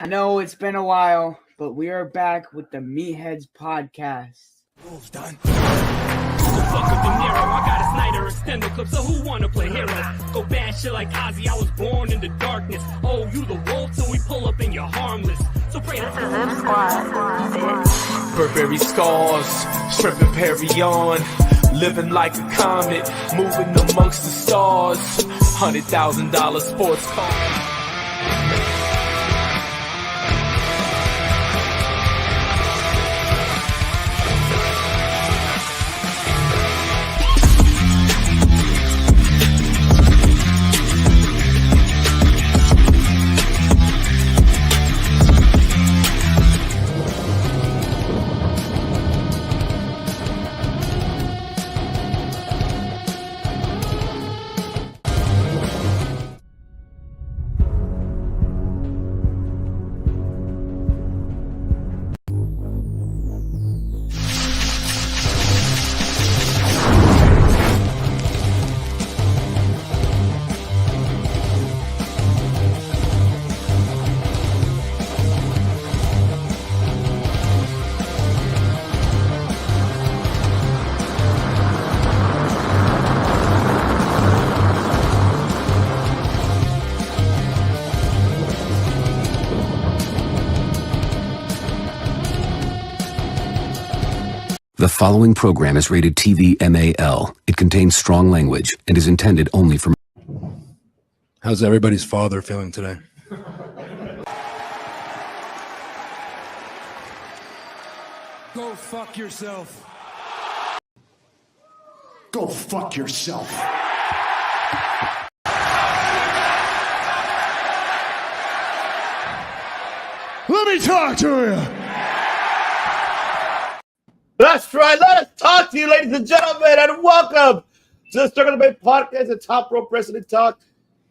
I know it's been a while, but we are back with the Meatheads podcast. Moves done. Fuck up De Niro, I got a Snyder extended clip, so who wanna play hero? Go bad shit like Ozzy, I was born in the darkness. Oh, you the wolf, so we pull up and you're harmless. So pray to Burberry scars, stripping Perry on. Living like a comet, moving amongst the stars. $100,000 sports car. The following program is rated TV MAL. It contains strong language and is intended only for... How's everybody's father feeling today? Go fuck yourself. Go fuck yourself. Let me talk to you. That's right. Let us talk to you, ladies and gentlemen, and welcome to the Circle Debate Podcast, the Top Rope Wrestling Talk,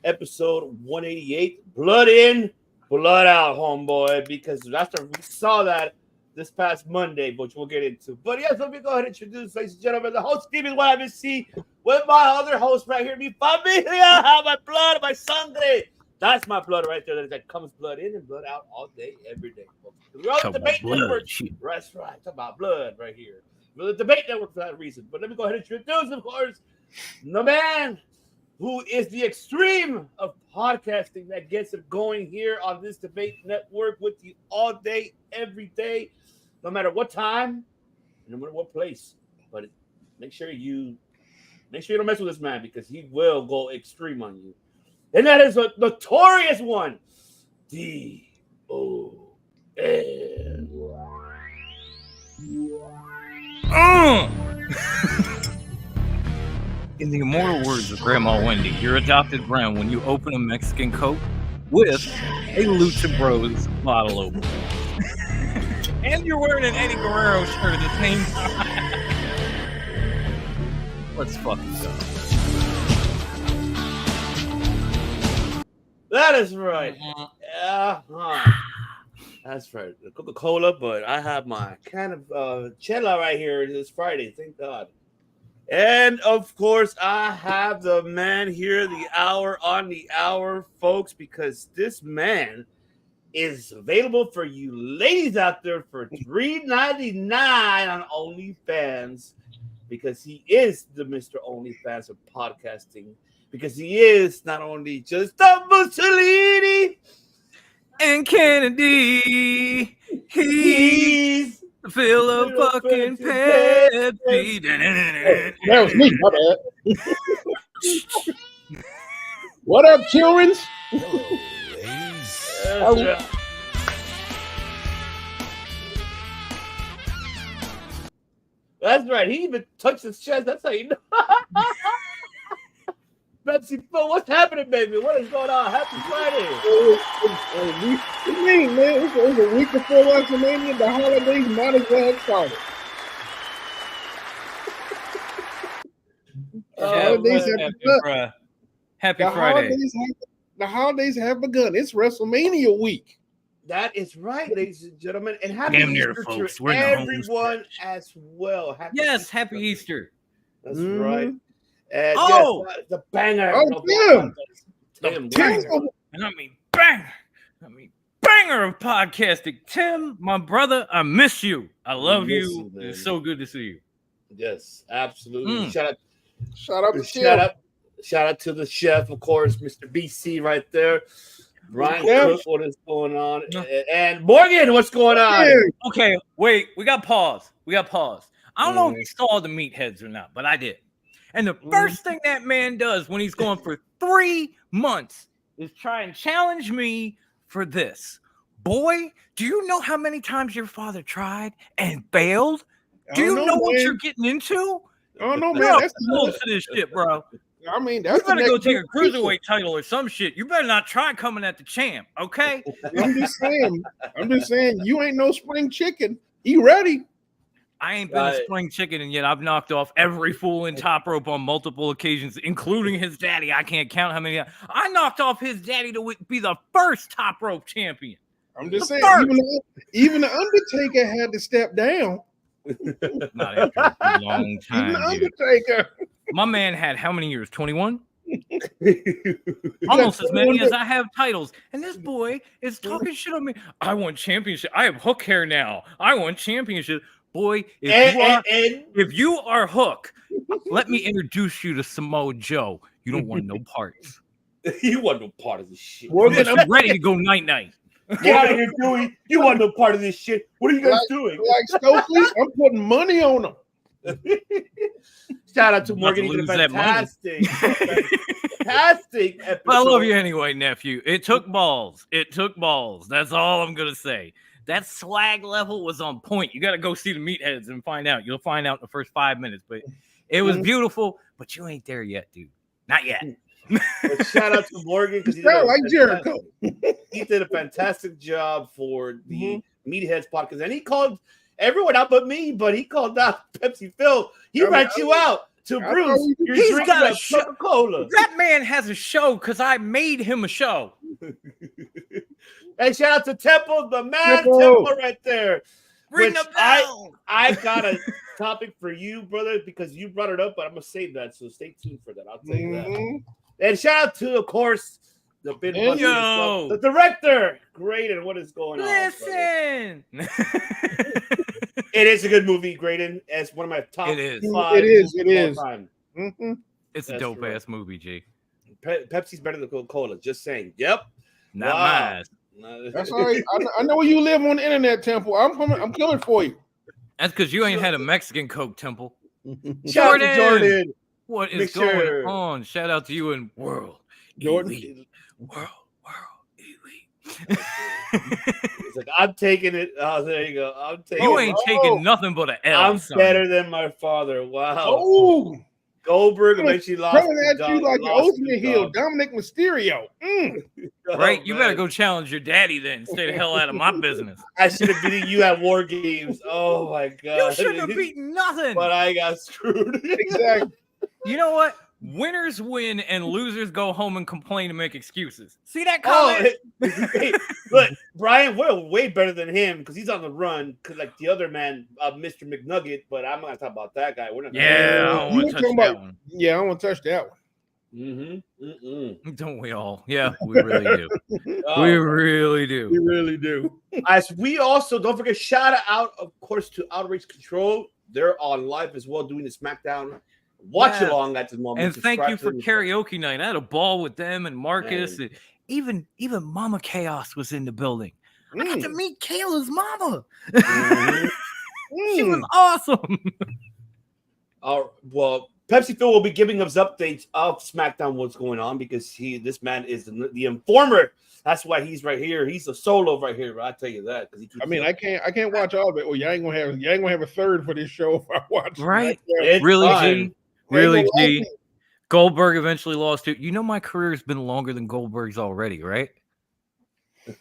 episode 188. Blood in, blood out, homeboy, because after we saw that this past Monday, which we'll get into. But yes, let me go ahead and introduce, ladies and gentlemen, the host, Steve, is what I've been seeing with my other host right here, mi familia, my blood, my sangre. That's my blood right there. That comes blood in and blood out all day, every day. We're on the debate network. That's right. Talk about blood right here. We're the debate network for that reason. But let me go ahead and introduce, of course, the man who is the extreme of podcasting that gets it going here on this debate network with you all day, every day, no matter what time, no matter what place. But make sure you don't mess with this man because he will go extreme on you. And that is a notorious one, Delorean. In the immortal words of Grandma Wendy, you're adopted brown when you open a Mexican Coke with a Lucha Bros bottle opener. And you're wearing an Eddie Guerrero shirt at the same time. Let's fucking go. That is right. That's right. The Coca-Cola, but I have my can of chela right here this Friday. Thank God. And, of course, I have the man here, the hour on the hour, folks, because this man is available for you ladies out there for $3.99 on OnlyFans because he is the Mr. OnlyFans of podcasting. Because he is not only just a Mussolini and Kennedy, he's Philip fucking Pepsi. That was me, my bad. What up, children? That's right. He even touched his chest. That's how you know. Pepsi, what's happening, baby? What is going on? Happy Friday. What you mean, man? It's a week before WrestleMania. The holidays might as well have started. Happy Friday. The holidays have begun. It's WrestleMania week. That is right, ladies and gentlemen. And happy Damn near, Easter folks. to We're in the home everyone as well. Happy Easter. Happy Easter. That's right. And Oh! yes, the banger. Oh, Tim. Tim. Tim. And I mean bang. I mean bang. banger of podcasting. Tim, my brother, I miss you. I love you. man. It's so good to see you. Yes, absolutely. Shout out to shout out to the chef, of course, Mr. BC right there. Brian Cook, what is going on? And Morgan, what's going on? Okay, wait, we got pause. I don't know if you saw the meatheads or not, but I did. And the first thing that man does when he's going for 3 months is try and challenge me for this. Boy, do you know how many times your father tried and failed? Do you know what you're getting into? I don't know, man. That's close to this shit, bro. I mean, that's you better go take a cruiserweight title or some shit. You better not try coming at the champ, okay? I'm just saying, you ain't no spring chicken. You ready? I ain't been a spring chicken, and yet I've knocked off every fool in top rope on multiple occasions, including his daddy. I can't count how many. I knocked off his daddy to be the first top rope champion. I'm just saying, even the Undertaker had to step down. Not after a long time. Even the Undertaker. My man had how many years? 21? Almost as many as I have titles. And this boy is talking shit on me. I want championship. I have Hook hair now. I want championship. Boy, if you are Hook, let me introduce you to Samoa Joe. You don't want no parts. You want no part of this shit. I'm ready to go night-night. Get out of here, Dewey. You want no part of this shit. What are you guys doing? Like Stokely, I'm putting money on them. Shout out to Morgan. He did a fantastic episode. I love you anyway, nephew. It took balls. That's all I'm going to say. That swag level was on point. You got to go see the meatheads and find out. You'll find out in the first 5 minutes. But it was beautiful, but you ain't there yet, dude. Not yet. But shout out to Morgan because he did a fantastic job for the Meatheads podcast. And he called everyone out but me, but he called out Pepsi Phil. He rat you out to Bruce. He's got a Coca-Cola. That man has a show because I made him a show. Hey, shout out to Temple, the man Temple right there. Ring the bell. I got a topic for you, brother, because you brought it up, but I'm going to save that, so stay tuned for that. I'll tell you that. And shout out to, of course, the director. Graydon, what is going on? Listen. It is a good movie, Graydon. It's one of my top 5. It is. Time. It's a dope-ass movie, G. Pepsi's better than Coca-Cola. Just saying. Yep. Not mine. That's all right. I know where you live on the internet, Temple. I'm coming for you. That's because you ain't had a Mexican Coke, Temple. Jordan. What is going on? Shout out to you and World Jordan. Elite. World Elite. It's like, I'm taking it. Oh, there you go. You ain't taking nothing but an L. I'm better than my father. Wow. Oh. Goldberg eventually lost. Coming at you like the ultimate heel, Dominic Mysterio. Right? You better go challenge your daddy then. Stay the hell out of my business. I should have beaten you at War Games. Oh, my God. You shouldn't have beaten nothing. But I got screwed. Exactly. You know what? Winners win and losers go home and complain and make excuses. See that comment? Look, Brian, we're way better than him because he's on the run. Because like the other man, Mr. McNugget, but I'm not gonna talk about that guy. We're not. Yeah, I don't want to touch that one. Yeah, I don't want to touch that one. Don't we all? Yeah, we really do. We really do. We really do. As we also don't forget, shout out, of course, to Outrage Control. They're on live as well, doing the SmackDown watch along at the moment. And thank you for karaoke night. I had a ball with them and Marcus. And even Mama Chaos was in the building. I got to meet Kayla's mama. She was awesome. Well, Pepsi Phil will be giving us updates of SmackDown, what's going on, because this man is the informer. That's why he's right here. He's a solo right here. I tell you that. I can't watch all of it. Well, you ain't gonna have a third for this show if I watch. Right? Really, G. Goldberg eventually lost it. You know my career's been longer than Goldberg's already, right?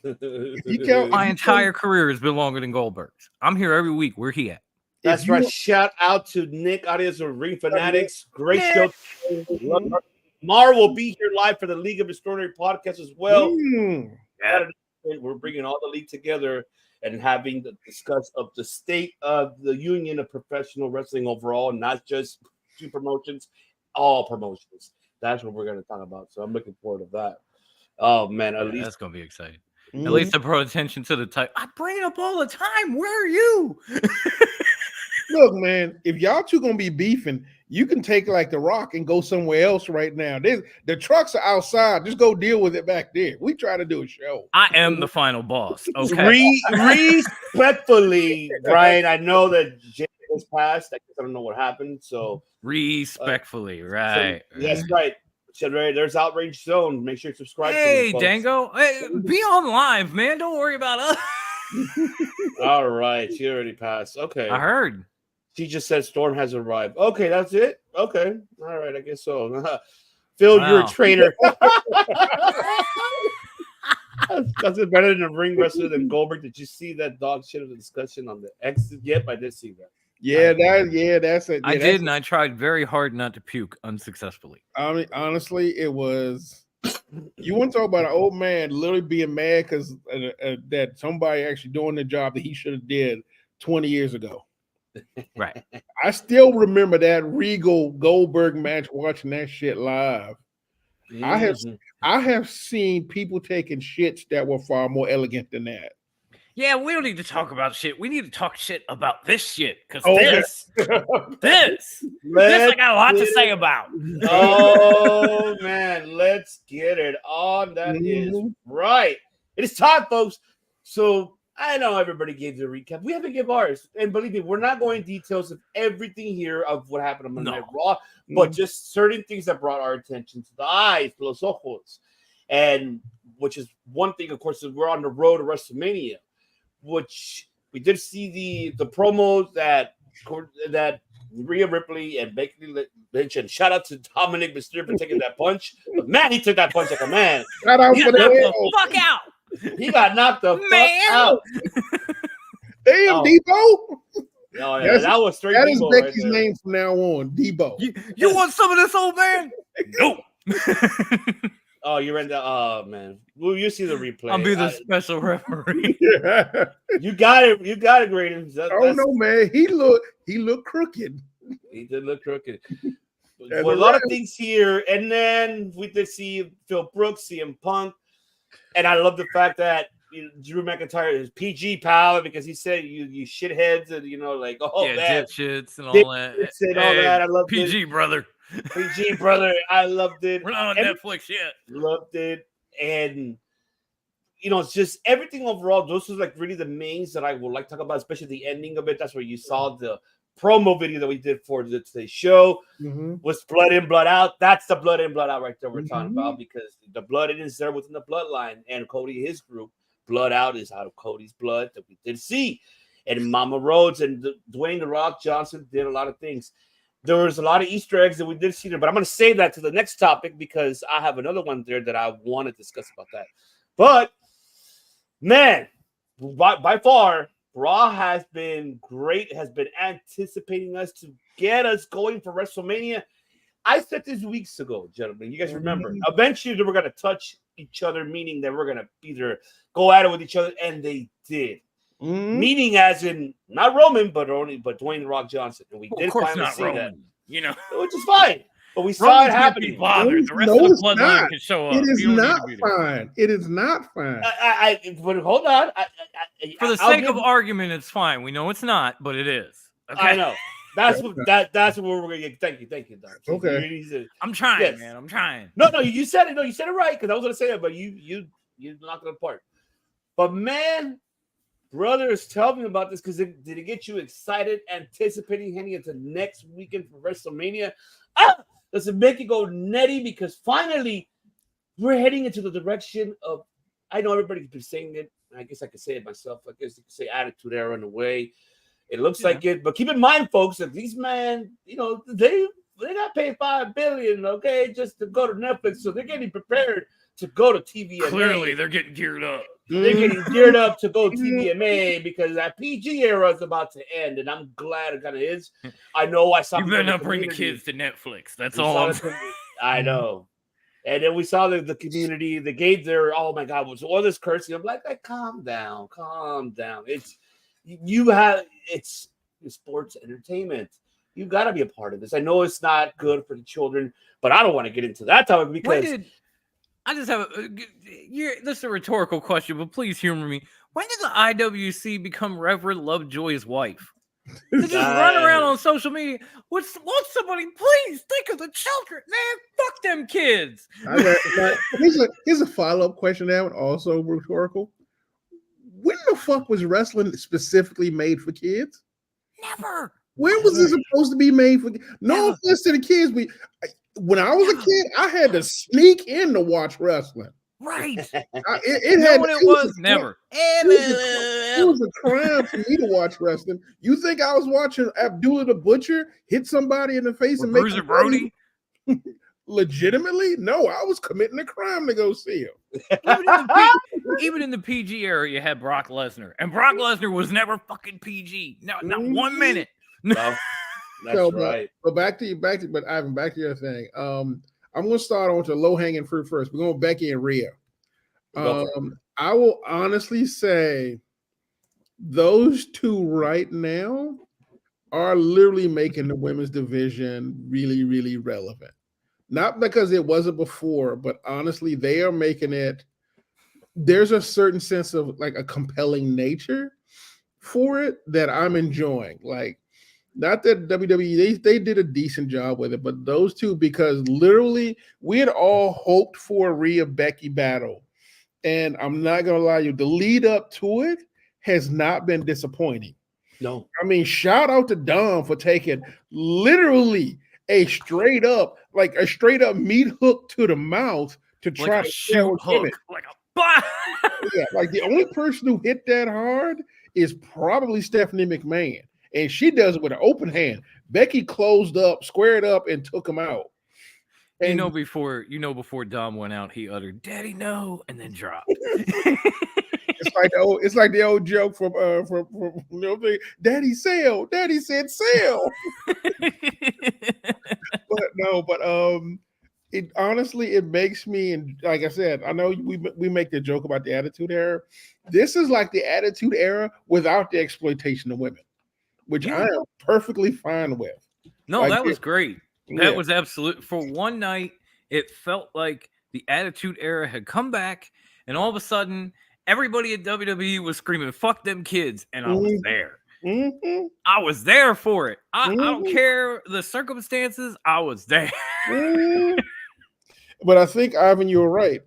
My entire career has been longer than Goldberg's. I'm here every week. Where he at? That's right. Shout out to Nick, audience of Ring Fanatics. Great show. Mar will be here live for the League of Extraordinary podcast as well. We're bringing all the league together and having the discuss of the state of the union of professional wrestling overall, not just two promotions, all promotions. That's what we're going to talk about. So I'm looking forward to that. Oh man, that's going to be exciting. At least I brought attention to the type. I bring it up all the time. Where are you? Look, man, if y'all two gonna be beefing, you can take like the Rock and go somewhere else right now. The trucks are outside. Just go deal with it back there. We try to do a show. I am the final boss. Okay. Respectfully, Brian, I know that Jay was passed. I don't know what happened. So respectfully, right. So, that's right. There's Outrage Zone. Make sure you subscribe. Hey, to me, Dango. Hey, be on live, man. Don't worry about us. All right. She already passed. Okay. I heard. She just said Storm has arrived. Okay, that's it. Okay. All right. I guess so. Phil, you're a traitor. That's it better than a ring wrestler than Goldberg. Did you see that dog shit of the discussion on the exit? Yep, I did see that. That's it. I did, and I tried very hard not to puke unsuccessfully. I mean, honestly, it was. You want to talk about an old man literally being mad because that somebody actually doing the job that he should have did 20 years ago. Right. I still remember that Regal Goldberg match. Watching that shit live, I have seen people taking shits that were far more elegant than that. Yeah, we don't need to talk about shit. We need to talk shit about this shit because this I got a lot to say about. Oh man, let's get it on. That is right. It is time, folks. So I know everybody gave the recap. We haven't given ours, and believe me, we're not going details of everything here of what happened on Monday Night Raw, but just certain things that brought our attention to the eyes, los ojos, and which is one thing. Of course, is we're on the road to WrestleMania. Which we did see the promos that Rhea Ripley and Becky Lynch, and shout out to Dominic Mysterio for taking that punch. But man, he took that punch like a man. Shout out for the fuck out. He got knocked the fuck out. Damn, Debo. Oh yeah, that was straight. That is Becky's name from now on, Debo. You want some of this, old man? No. Oh, you ran the man. Well, you see the replay. I'll be the special referee. You got it. You got it, Graydon. No, man. He looked crooked. He did look crooked. A lot of things here, and then we did see Phil Brooks, CM Punk, and I love the fact that Drew McIntyre is PG pal because he said you shitheads and man, dipshits and all that. And all that. I love PG brother. PG brother, I loved it. We're not on Netflix yet. Loved it, and it's just everything overall. Those are like really the mains that I would like to talk about, especially the ending of it. That's where you saw the promo video that we did for today's show. Was blood in, blood out. That's the blood in, blood out right there we're talking about, because the blood in is there within the bloodline, and Cody, his group, blood out is out of Cody's blood that we did see, and Mama Rhodes and Dwayne "The Rock" Johnson did a lot of things. There was a lot of Easter eggs that we did see there, but I'm going to save that to the next topic because I have another one there that I want to discuss about that. But, man, by far, Raw has been great, has been anticipating us to get us going for WrestleMania. I said this weeks ago, gentlemen. You guys remember. Eventually, they were going to touch each other, meaning that we're going to either go at it with each other, and they did. Meaning as in not Roman, but Dwayne "The Rock" Johnson. And we did finally see that. Which is fine. But we saw it happening. The rest of the bloodline can show up. It is not fine. It is not fine. But hold on. For the sake of argument, it's fine. We know it's not, but it is. Okay? I know. That's what we're gonna get. Thank you, Doc. Okay. I'm trying, man. I'm trying. No, you said it. No, you said it right, because I was gonna say it, but you knocked it apart. But man, brothers, tell me about this, because did it get you excited, anticipating heading into next weekend for WrestleMania? Does it make you go nutty? Because finally, we're heading into the direction of, I know everybody's been saying it, I guess I could say it myself. I guess you could say Attitude Era in a way. It looks like it, but keep in mind, folks, that these men, they got paid $5 billion, okay, just to go to Netflix, so they're getting prepared to go to TVMA. Clearly, they're getting geared up. They're getting geared up to go TVMA because that PG era is about to end, and I'm glad it kind of is. I know I saw. You better not bring the kids to Netflix. That's all. I know. And then we saw the community. They gave their, oh my God, was all this cursing. I'm like, calm down. It's sports entertainment. You got to be a part of this. I know it's not good for the children, but I don't want to get into that topic because I just have this is a rhetorical question, but please humor me. When did the IWC become Reverend Lovejoy's wife? To just run around on social media. Won't somebody please think of the children, man? Fuck them kids. Here's a follow-up question that one, also rhetorical. When the fuck was wrestling specifically made for kids? Never. When was it supposed to be made for? No offense to the kids, when I was a kid, I had to sneak in to watch wrestling. Right. It was never. It was a crime for me to watch wrestling. You think I was watching Abdullah the Butcher hit somebody in the face and make Bruiser Brody? Legitimately? No, I was committing a crime to go see him. Even in the PG era, you had Brock Lesnar, and Brock Lesnar was never fucking PG. No, not 1 minute. No, that's right. But back to Ivan, back to your thing. I'm going to start on to low-hanging fruit first. We're going Becky and Rhea. I will honestly say those two right now are literally making the women's division really, really relevant. Not because it wasn't before, but honestly, they are making it. There's a certain sense of like a compelling nature for it that I'm enjoying. Like, not that WWE, they did a decent job with it, but those two, because literally we had all hoped for a Rhea Becky battle. And I'm not going to lie to you, the lead up to it has not been disappointing. No. I mean, shout out to Dom for taking literally a straight up meat hook to the mouth to try to shoot hook. Like a yeah, like the only person who hit that hard is probably Stephanie McMahon. And she does it with an open hand. Becky closed up, squared up, and took him out. And before Dom went out, he uttered "Daddy, no," and then dropped. It's like the old joke from Daddy sail. Daddy said sail. It honestly, it makes me, and like I said, I know we make the joke about the Attitude Era. This is like the Attitude Era without the exploitation of women, which I am perfectly fine with. No, that was great. That was absolute. For one night, it felt like the Attitude Era had come back, and all of a sudden, everybody at WWE was screaming, "Fuck them kids," and I was there. Mm-hmm. I was there for it. I don't care the circumstances. I was there. But I think, Ivan, you're right.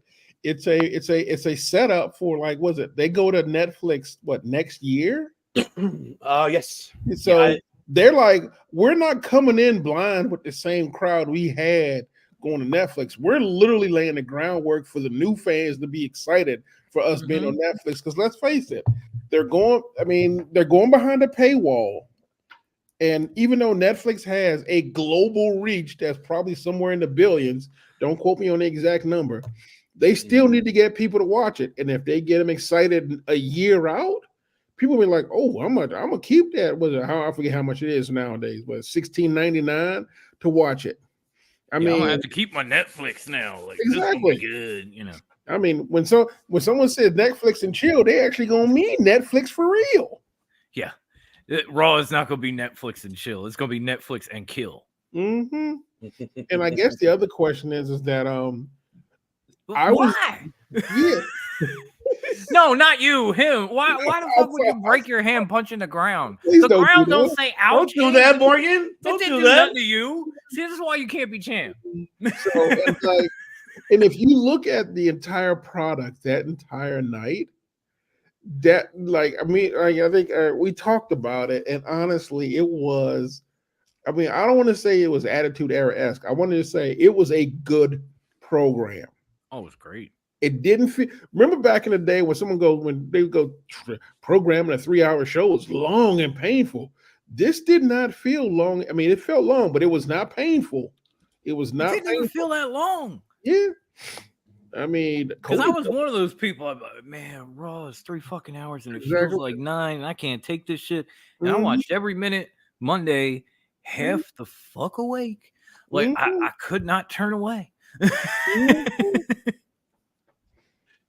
It's a setup for, like, was it? They go to Netflix next year? Yes. So they're like, we're not coming in blind with the same crowd we had going to Netflix. We're literally laying the groundwork for the new fans to be excited for us being on Netflix. Because let's face it, they're going behind a paywall. And even though Netflix has a global reach that's probably somewhere in the billions, don't quote me on the exact number, they still need to get people to watch it. And if they get them excited a year out, people will be like, "Oh, I'm gonna keep that." I forget how much it is nowadays, but $16.99 to watch it. I mean, I'm gonna have to keep my Netflix now. Like, exactly. This will be good, I mean, when someone says Netflix and chill, they actually gonna mean Netflix for real. Yeah. Raw is not going to be Netflix and chill. It's going to be Netflix and kill. Mm-hmm. And I guess the other question is that why? No, not you. Him. Why the fuck would you break your hand punching the ground? The ground don't say ouch. Don't do that, Morgan. Don't do that to you. See, this is why you can't be champ. So it's like, and if you look at the entire product that entire night, I think we talked about it, and honestly, it was. I mean, I don't want to say it was Attitude Era-esque. I wanted to say it was a good program. Oh, it was great. It didn't feel. Remember back in the day when they would go programming a 3-hour show, it was long and painful. This did not feel long. I mean, it felt long, but it was not painful. It was not. It didn't even feel that long. Yeah. I mean, because I was one of those people. I'm like, man, Raw is 3 fucking hours and it feels like 9, and I can't take this shit. And I watched every minute Monday, half the fuck awake. Like I could not turn away.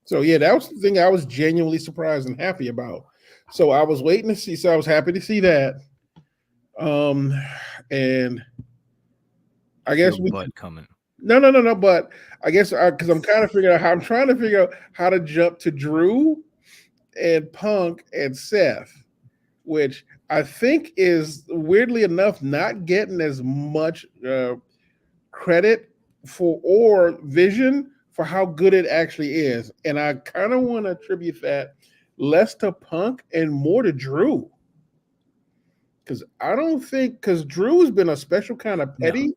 So yeah, that was the thing I was genuinely surprised and happy about. So I was waiting to see. So I was happy to see that. And I guess butt coming. No. But I guess because I'm kind of figuring out how I'm trying to figure out how to jump to Drew and Punk and Seth, which I think is weirdly enough not getting as much credit for or vision for how good it actually is. And I kind of want to attribute that less to Punk and more to Drew. Because I don't think, because Drew has been a special kind of petty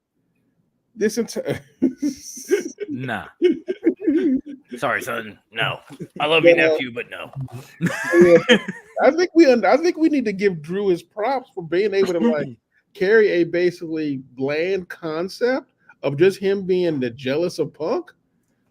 this entire. Nah. Sorry, son. No. I love you, nephew, but no. I think we need to give Drew his props for being able to like carry a basically bland concept of just him being the jealous of Punk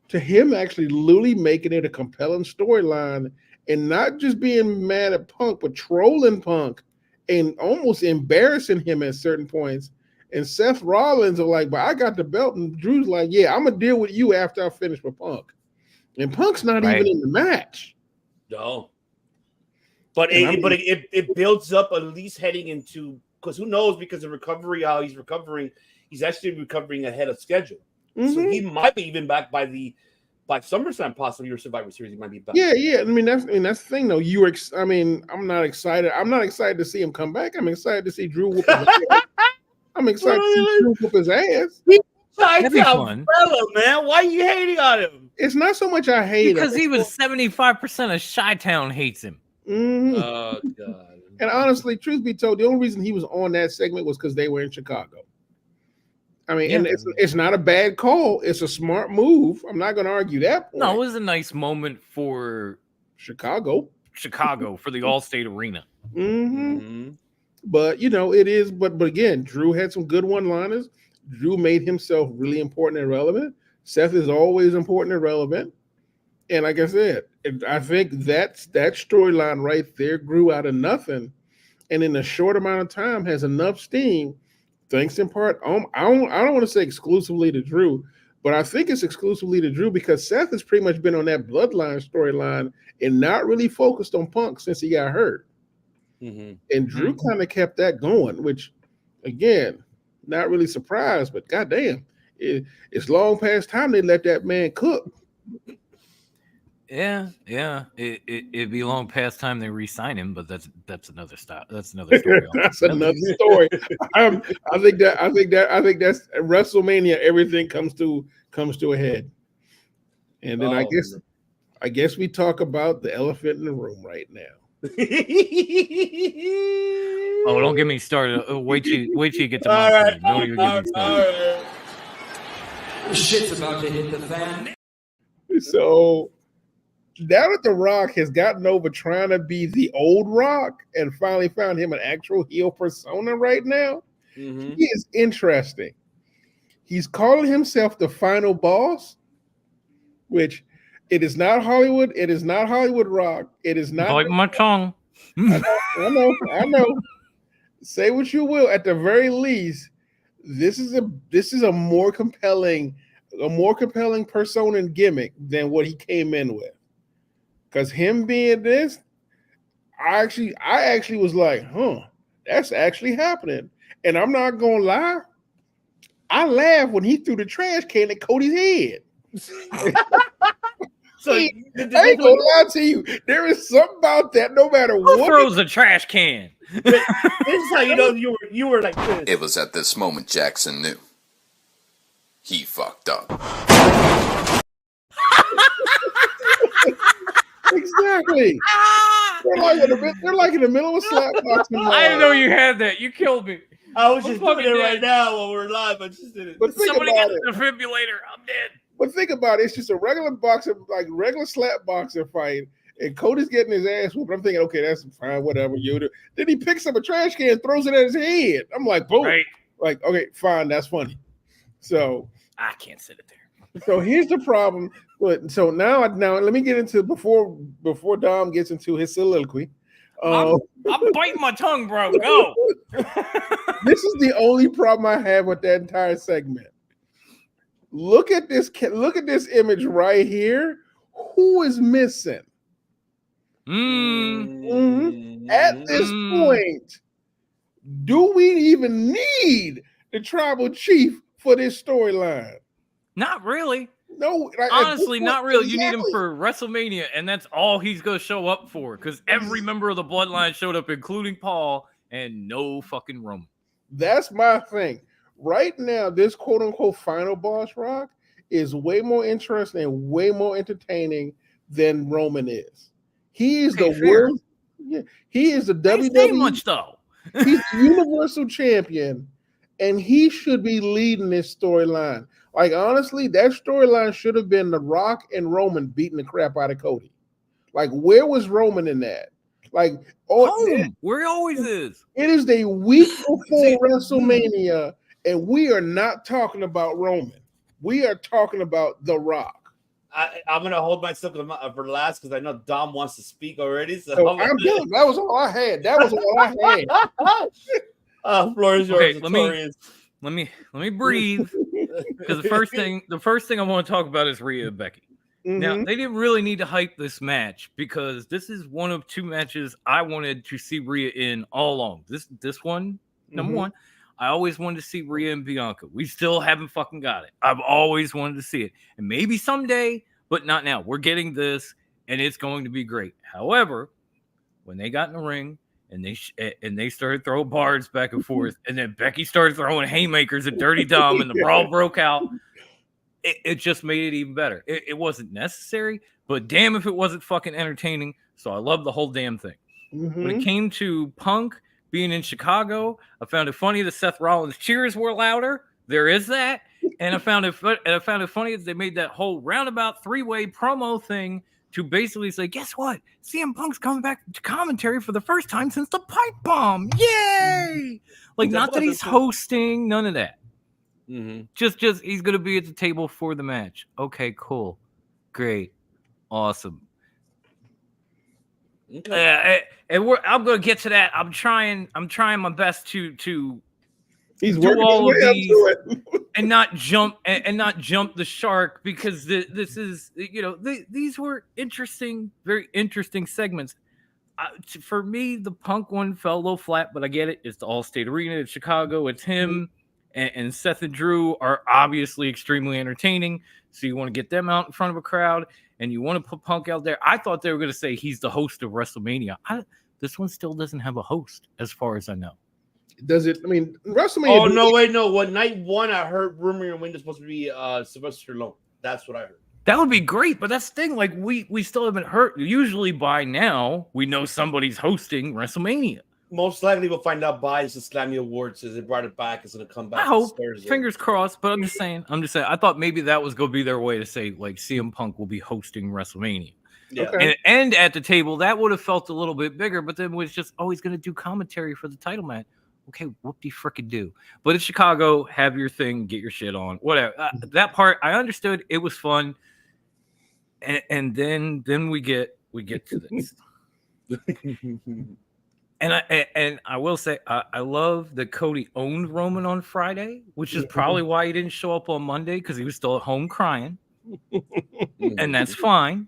to him actually literally making it a compelling storyline and not just being mad at Punk, but trolling Punk and almost embarrassing him at certain points. And Seth Rollins are like, but I got the belt. And Drew's like, yeah, I'm going to deal with you after I finish with Punk. And Punk's not even in the match. No. But it builds up at least heading into, because who knows, because of recovery, how he's recovering, he's actually recovering ahead of schedule. Mm-hmm. So he might be even back by SummerSlam, possibly, or Survivor Series. He might be back. Yeah. I mean, that's the thing, though. I'm not excited. I'm not excited to see him come back. I'm excited to see Drew whoop his ass. I'm excited to see Drew whoop his ass. That'd be fun. Fellow, man. Why are you hating on him? It's not so much I hate him. Because he was 75% of Chi-Town hates him. Mm-hmm. Oh, God. And honestly, truth be told, the only reason he was on that segment was because they were in Chicago. I mean, and it's not a bad call. It's a smart move. I'm not going to argue that point. No, it was a nice moment for Chicago for the Allstate Arena. Mm-hmm. But, it is. But again, Drew had some good one-liners. Drew made himself really important and relevant. Seth is always important and relevant. And like I said, I think that storyline right there grew out of nothing. And in a short amount of time has enough steam. Thanks in part, I don't want to say exclusively to Drew, but I think it's exclusively to Drew because Seth has pretty much been on that bloodline storyline and not really focused on Punk since he got hurt. Mm-hmm. And Drew kind of kept that going, which, again, not really surprised, but goddamn, it's long past time they let that man cook. Yeah. It'd be long past time they re-sign him, but that's another stop. That's another story. That's another story. I think that's WrestleMania. Everything comes to a head, and then I guess we talk about the elephant in the room right now. Oh, don't get me started. Wait till you get to my side. Don't even get me started. Shit's about to hit the fan. So now that The Rock has gotten over trying to be the old Rock and finally found him an actual heel persona right now, he is interesting. He's calling himself the final boss, which it is not Hollywood. It is not Hollywood Rock. It is not. Like my tongue. I know. Say what you will. At the very least, this is a more compelling persona and gimmick than what he came in with. Because him being this, I actually was like, that's actually happening. And I'm not gonna lie, I laughed when he threw the trash can at Cody's head. So I ain't gonna lie to you. There is something about that. No matter what, who throws a trash can? This is how you know you were like this. It was at this moment Jackson knew he fucked up. Exactly. They're like in the middle of a slap boxing. I didn't know you had that. You killed me. I was just doing it right now while we're live. I just did it. But somebody get the defibrillator. I'm dead. But think about it. It's just a regular boxer, like regular slap boxer fight, and Cody's getting his ass whooped. I'm thinking, okay, that's fine, whatever you do. Then he picks up a trash can and throws it at his head. I'm like, boom. Right. Like, okay, fine, that's funny. So I can't sit it there. So here's the problem. But so now let me get into before Dom gets into his soliloquy. I'm biting my tongue, bro. Go. This is the only problem I have with that entire segment. Look at this image right here. Who is missing? At this point, do we even need the tribal chief for this storyline? Not really. No, Honestly, not really. Exactly. You need him for WrestleMania, and that's all he's going to show up for. Because every member of the Bloodline showed up, including Paul, and no fucking Roman. That's my thing. Right now, this quote unquote final boss, Rock, is way more interesting and way more entertaining than Roman is. He is the worst. Yeah, he is the WWE. Much though. He's the Universal Champion, and he should be leading this storyline. Like, honestly, that storyline should have been The Rock and Roman beating the crap out of Cody. Like, where was Roman in that? Like, where he always is. It is the week before WrestleMania, and we are not talking about Roman. We are talking about The Rock. I'm going to hold myself for last because I know Dom wants to speak already. So I'm done. That was all I had. Floor is yours. Okay, let me breathe. Because the first thing I want to talk about is Rhea and Becky. Mm-hmm. Now, they didn't really need to hype this match because this is one of two matches I wanted to see Rhea in all along. This one, number one, I always wanted to see Rhea and Bianca. We still haven't fucking got it. I've always wanted to see it. And maybe someday, but not now. We're getting this, and it's going to be great. However, when they got in the ring, and they started throwing bars back and forth, and then Becky started throwing haymakers at Dirty Dom, and the brawl broke out. It just made it even better. It wasn't necessary, but damn if it wasn't fucking entertaining. So I love the whole damn thing. Mm-hmm. When it came to Punk being in Chicago, I found it funny that Seth Rollins' cheers were louder. There is that, and I found it funny that they made that whole roundabout three-way promo thing to basically say, guess what? CM Punk's coming back to commentary for the first time since the pipe bomb. Yay! Like, not that he's hosting, none of that. Mm-hmm. Just he's going to be at the table for the match. Okay, cool. Great. Awesome. Okay. I'm going to get to that. I'm trying my best to he's do all of these and not jump the shark, because this is, these were interesting, very interesting segments. For me, the Punk one fell a little flat, but I get it. It's the Allstate Arena in Chicago. It's him and Seth and Drew are obviously extremely entertaining. So you want to get them out in front of a crowd, and you want to put Punk out there. I thought they were going to say he's the host of WrestleMania. This one still doesn't have a host, as far as I know. Does it? I mean, WrestleMania. Oh, no, wait, no. What night one, I heard rumor and window supposed to be Sylvester Stallone. That's what I heard. That would be great, but that's the thing. Like, we still haven't heard. Usually by now, we know somebody's hosting WrestleMania. Most likely we'll find out by the Slammy Awards as they brought it back. It's going to come back. I hope. Fingers crossed, but I'm just saying. I thought maybe that was going to be their way to say, like, CM Punk will be hosting WrestleMania. Yeah. Okay. And at the table, that would have felt a little bit bigger, but then was just always going to do commentary for the title match. Okay, whoop-de-frickin' do. But it's Chicago, have your thing, get your shit on, whatever. That part, I understood. It was fun. And then we get to this. And I will say, I love that Cody owned Roman on Friday, which is probably why he didn't show up on Monday, because he was still at home crying. And that's fine.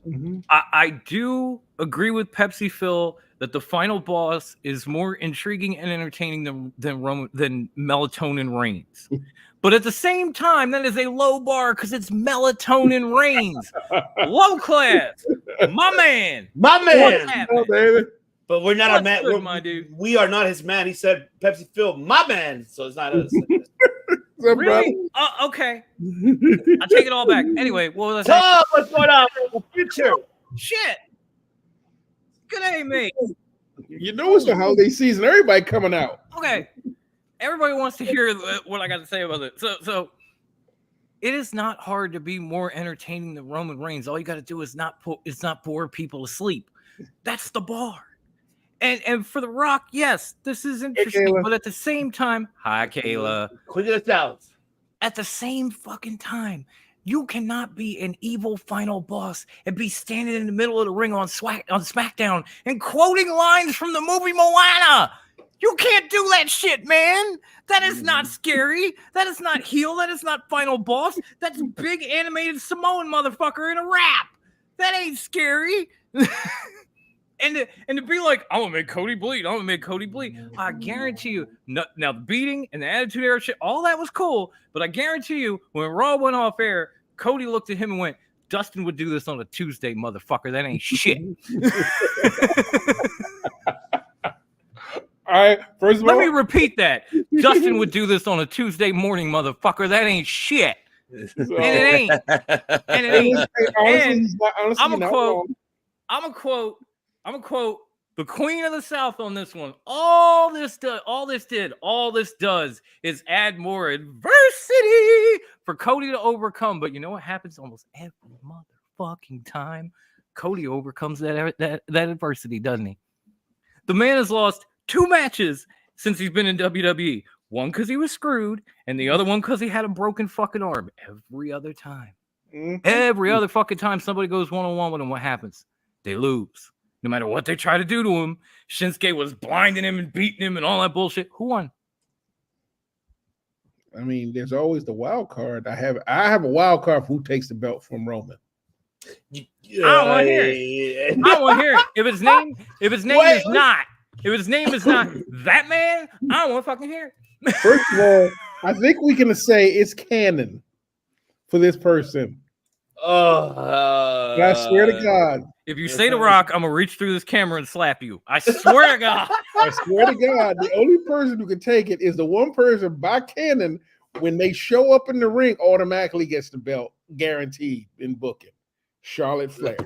Mm-hmm. I do agree with Pepsi Phil that the final boss is more intriguing and entertaining than Melatonin Reigns. But at the same time, that is a low bar because it's Melatonin Reigns. Low class. My man. What's happening? Baby? But we're not a man. Good, my dude. We are not his man. He said, Pepsi Phil, my man. So it's not us. Really? Okay. I take it all back. Anyway, what was I saying? What's going on in the future? Shit. Good day, mate. You know it's the holiday season. Everybody coming out. Okay. Everybody wants to hear what I got to say about it. So it is not hard to be more entertaining than Roman Reigns. All you got to do is not bore people to sleep. That's the bar. And for The Rock, yes, this is interesting, but at the same time, hi, Kayla. Quick it out. At the same fucking time, you cannot be an evil final boss and be standing in the middle of the ring on SmackDown and quoting lines from the movie Moana. You can't do that shit, man. That is not scary. That is not heel. That is not final boss. That's big animated Samoan motherfucker in a rap. That ain't scary. And to be like, I'm gonna make Cody bleed. I'm gonna make Cody bleed. I guarantee you. No, now the beating and the attitude era shit, all that was cool. But I guarantee you, when Raw went off air, Cody looked at him and went, "Dustin would do this on a Tuesday, motherfucker. That ain't shit." All right. First of all, let me repeat that. Dustin would do this on a Tuesday morning, motherfucker. That ain't shit. And it ain't. And it ain't. And I'm a quote the Queen of the South on this one. All this does is add more adversity for Cody to overcome. But you know what happens almost every motherfucking time? Cody overcomes that adversity, doesn't he? The man has lost 2 matches since he's been in WWE. One because he was screwed, and the other one because he had a broken fucking arm. Every other time. Every other fucking time somebody goes one-on-one with him, what happens? They lose. No matter what they try to do to him. Shinsuke was blinding him and beating him and all that bullshit. Who won? I mean, there's always the wild card. I have a wild card for who takes the belt from Roman. I don't want to hear it. I don't want to hear it. If his name is not that man, I don't want to fucking hear it. First of all, I think we can say it's canon for this person. I swear to God. If you say The Rock, I'm going to reach through this camera and slap you. I swear to God. I swear to God, the only person who can take it is the one person by canon, when they show up in the ring, automatically gets the belt, guaranteed in booking. Charlotte Flair.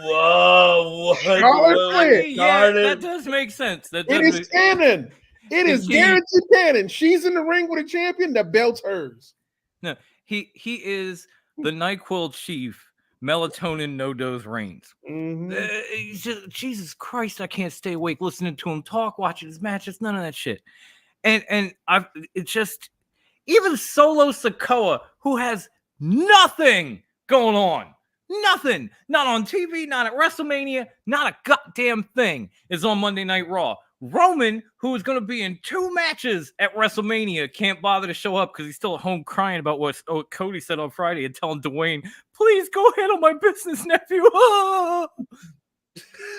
Whoa. Charlotte Flair. Yeah, that does make sense. It is canon. It is guaranteed canon. She's in the ring with a champion, the belt's hers. No, he is the NyQuil chief. Melatonin no dose reigns. Jesus Christ, I can't stay awake listening to him talk, watching his matches, none of that shit. And it's just even Solo Sikoa, who has nothing going on, nothing, not on TV, not at WrestleMania, not a goddamn thing is on Monday Night Raw. Roman, who is going to be in 2 matches at WrestleMania, can't bother to show up because he's still at home crying about what Cody said on Friday and telling Dwayne, please go handle my business, nephew. You're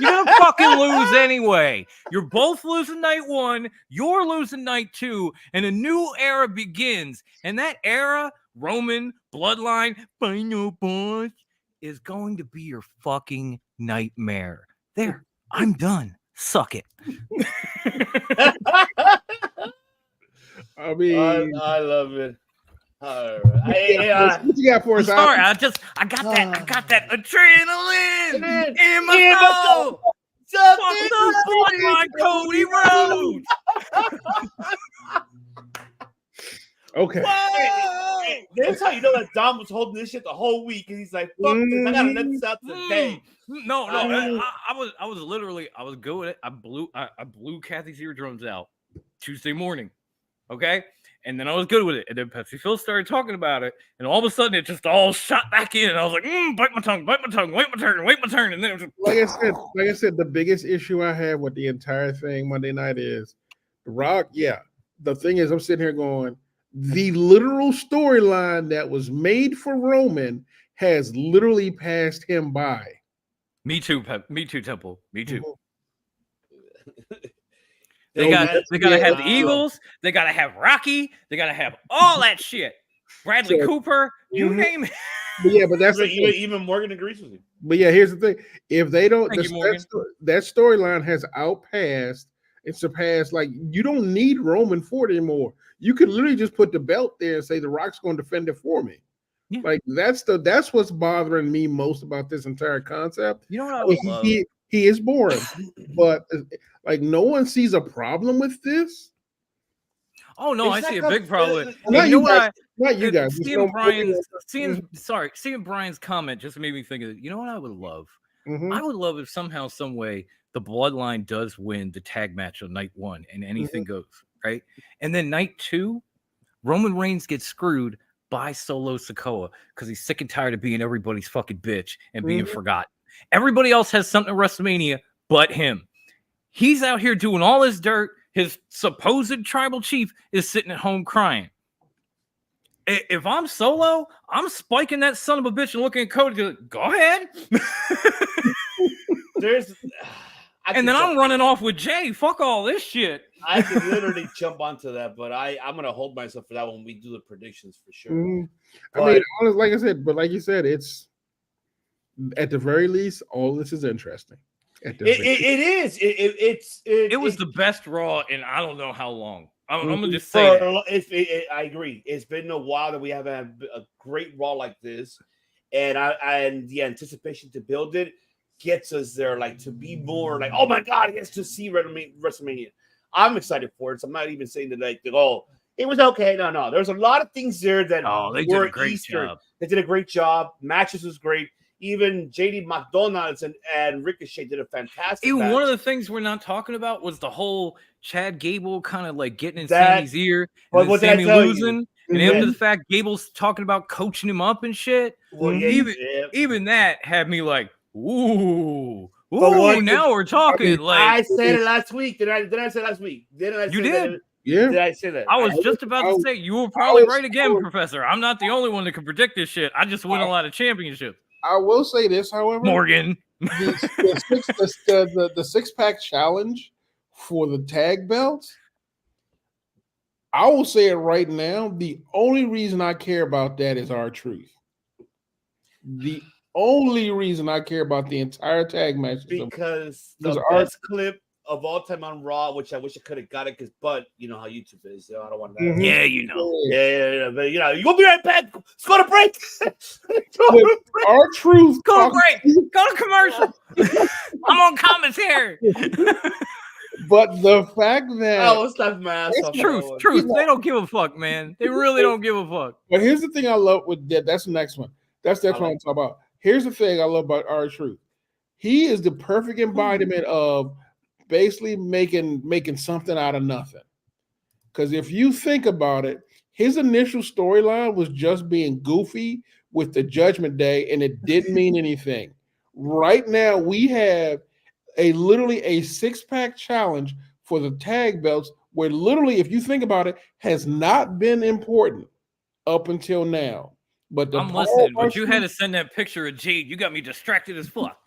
going to fucking lose anyway. You're both losing night 1. You're losing night 2. And a new era begins. And that era, Roman, Bloodline, Final Boss, is going to be your fucking nightmare. There, I'm done. Suck it. I mean, I love it. All right. What you got for us? Sorry, I got that adrenaline in my soul. Fuck the Cody Rhodes. Okay. That's how you know that Dom was holding this shit the whole week, and he's like, "Fuck this! I got to let this out today." No, I was literally good with it. I blew Kathy's eardrums out Tuesday morning, okay, and then I was good with it. And then Pepsi Phil started talking about it, and all of a sudden it just all shot back in. And I was like, bite my tongue, wait my turn, and then it was just... like I said, the biggest issue I have with the entire thing Monday night is The Rock. Yeah, the thing is, I'm sitting here going, the literal storyline that was made for Roman has literally passed him by. Me too, Temple. Me too. Mm-hmm. They gotta have the Eagles. They gotta have Rocky. They gotta have all that shit. Bradley Cooper, you name it. But yeah, but that's even Morgan agrees with you. But yeah, here's the thing: if they don't, that storyline has outpassed and surpassed. Like, you don't need Roman for it anymore. You could literally just put the belt there and say The Rock's going to defend it for me. Yeah. Like, that's what's bothering me most about this entire concept. You know what I would love? He is boring, but like, no one sees a problem with this. Oh no, I see a big problem. Not you guys. Seeing Brian's comment just made me think of it. You know what I would love? I would love if somehow, some way, the Bloodline does win the tag match on night 1 and anything goes, right? And then night 2, Roman Reigns gets screwed by Solo Sikoa because he's sick and tired of being everybody's fucking bitch and being forgotten. Everybody else has something at WrestleMania but him. He's out here doing all this dirt. His supposed tribal chief is sitting at home crying. If I'm Solo, I'm spiking that son of a bitch and looking at Cody. Go ahead. there's. And then I'm running off with Jay. Fuck all this shit. I could literally jump onto that, but I'm gonna hold myself for that when we do the predictions for sure. Mm-hmm. I mean, honestly, like I said, but like you said, it's at the very least, all this is interesting. It is. It was the best Raw in I don't know how long. I'm gonna just say I agree. It's been a while that we haven't had a great Raw like this, and the anticipation to build it gets us there, like to be more like, oh my god, he gets to see WrestleMania. I'm excited for it. So I'm not even saying that like, oh, it was okay. No. There's a lot of things there that they did a great job. They did a great job. Matches was great. Even JD McDonald's and Ricochet did a fantastic match. One of the things we're not talking about was the whole Chad Gable kind of like getting in Sammy's ear and then Sammy losing. And after the fact, Gable's talking about coaching him up and shit. Well, even that had me like, ooh, now we're talking. Like I said it last week. Did I say last week? You did. Yeah. Did I say that? I was just about to say you were probably right again, Professor. I'm not the only one that can predict this shit. I just win a lot of championships. I will say this, however, Morgan. the 6-pack challenge for the tag belts. I will say it right now. The only reason I care about that is R-Truth. The only reason I care about the entire tag match because the best clip of all time on Raw, which I wish I could have got it, but you know how YouTube is. I don't want that. Mm-hmm. Yeah, you know. Yeah, but you know, you'll be right back. Let's go to break. R-Truth. Go to break. Go to commercial. I'm on commentary. But the fact that let's laugh my ass off. Truth. They don't give a fuck, man. They really don't give a fuck. But here's the thing I love with that. That's the next one. That's what I'm talking about. Here's the thing I love about R-Truth. He is the perfect embodiment of basically making something out of nothing. Because if you think about it, his initial storyline was just being goofy with the Judgment Day, and it didn't mean anything. Right now, we have literally a 6-pack challenge for the tag belts, where literally, if you think about it, has not been important up until now. But I'm listening, but you had to send that picture of Jade. You got me distracted as fuck.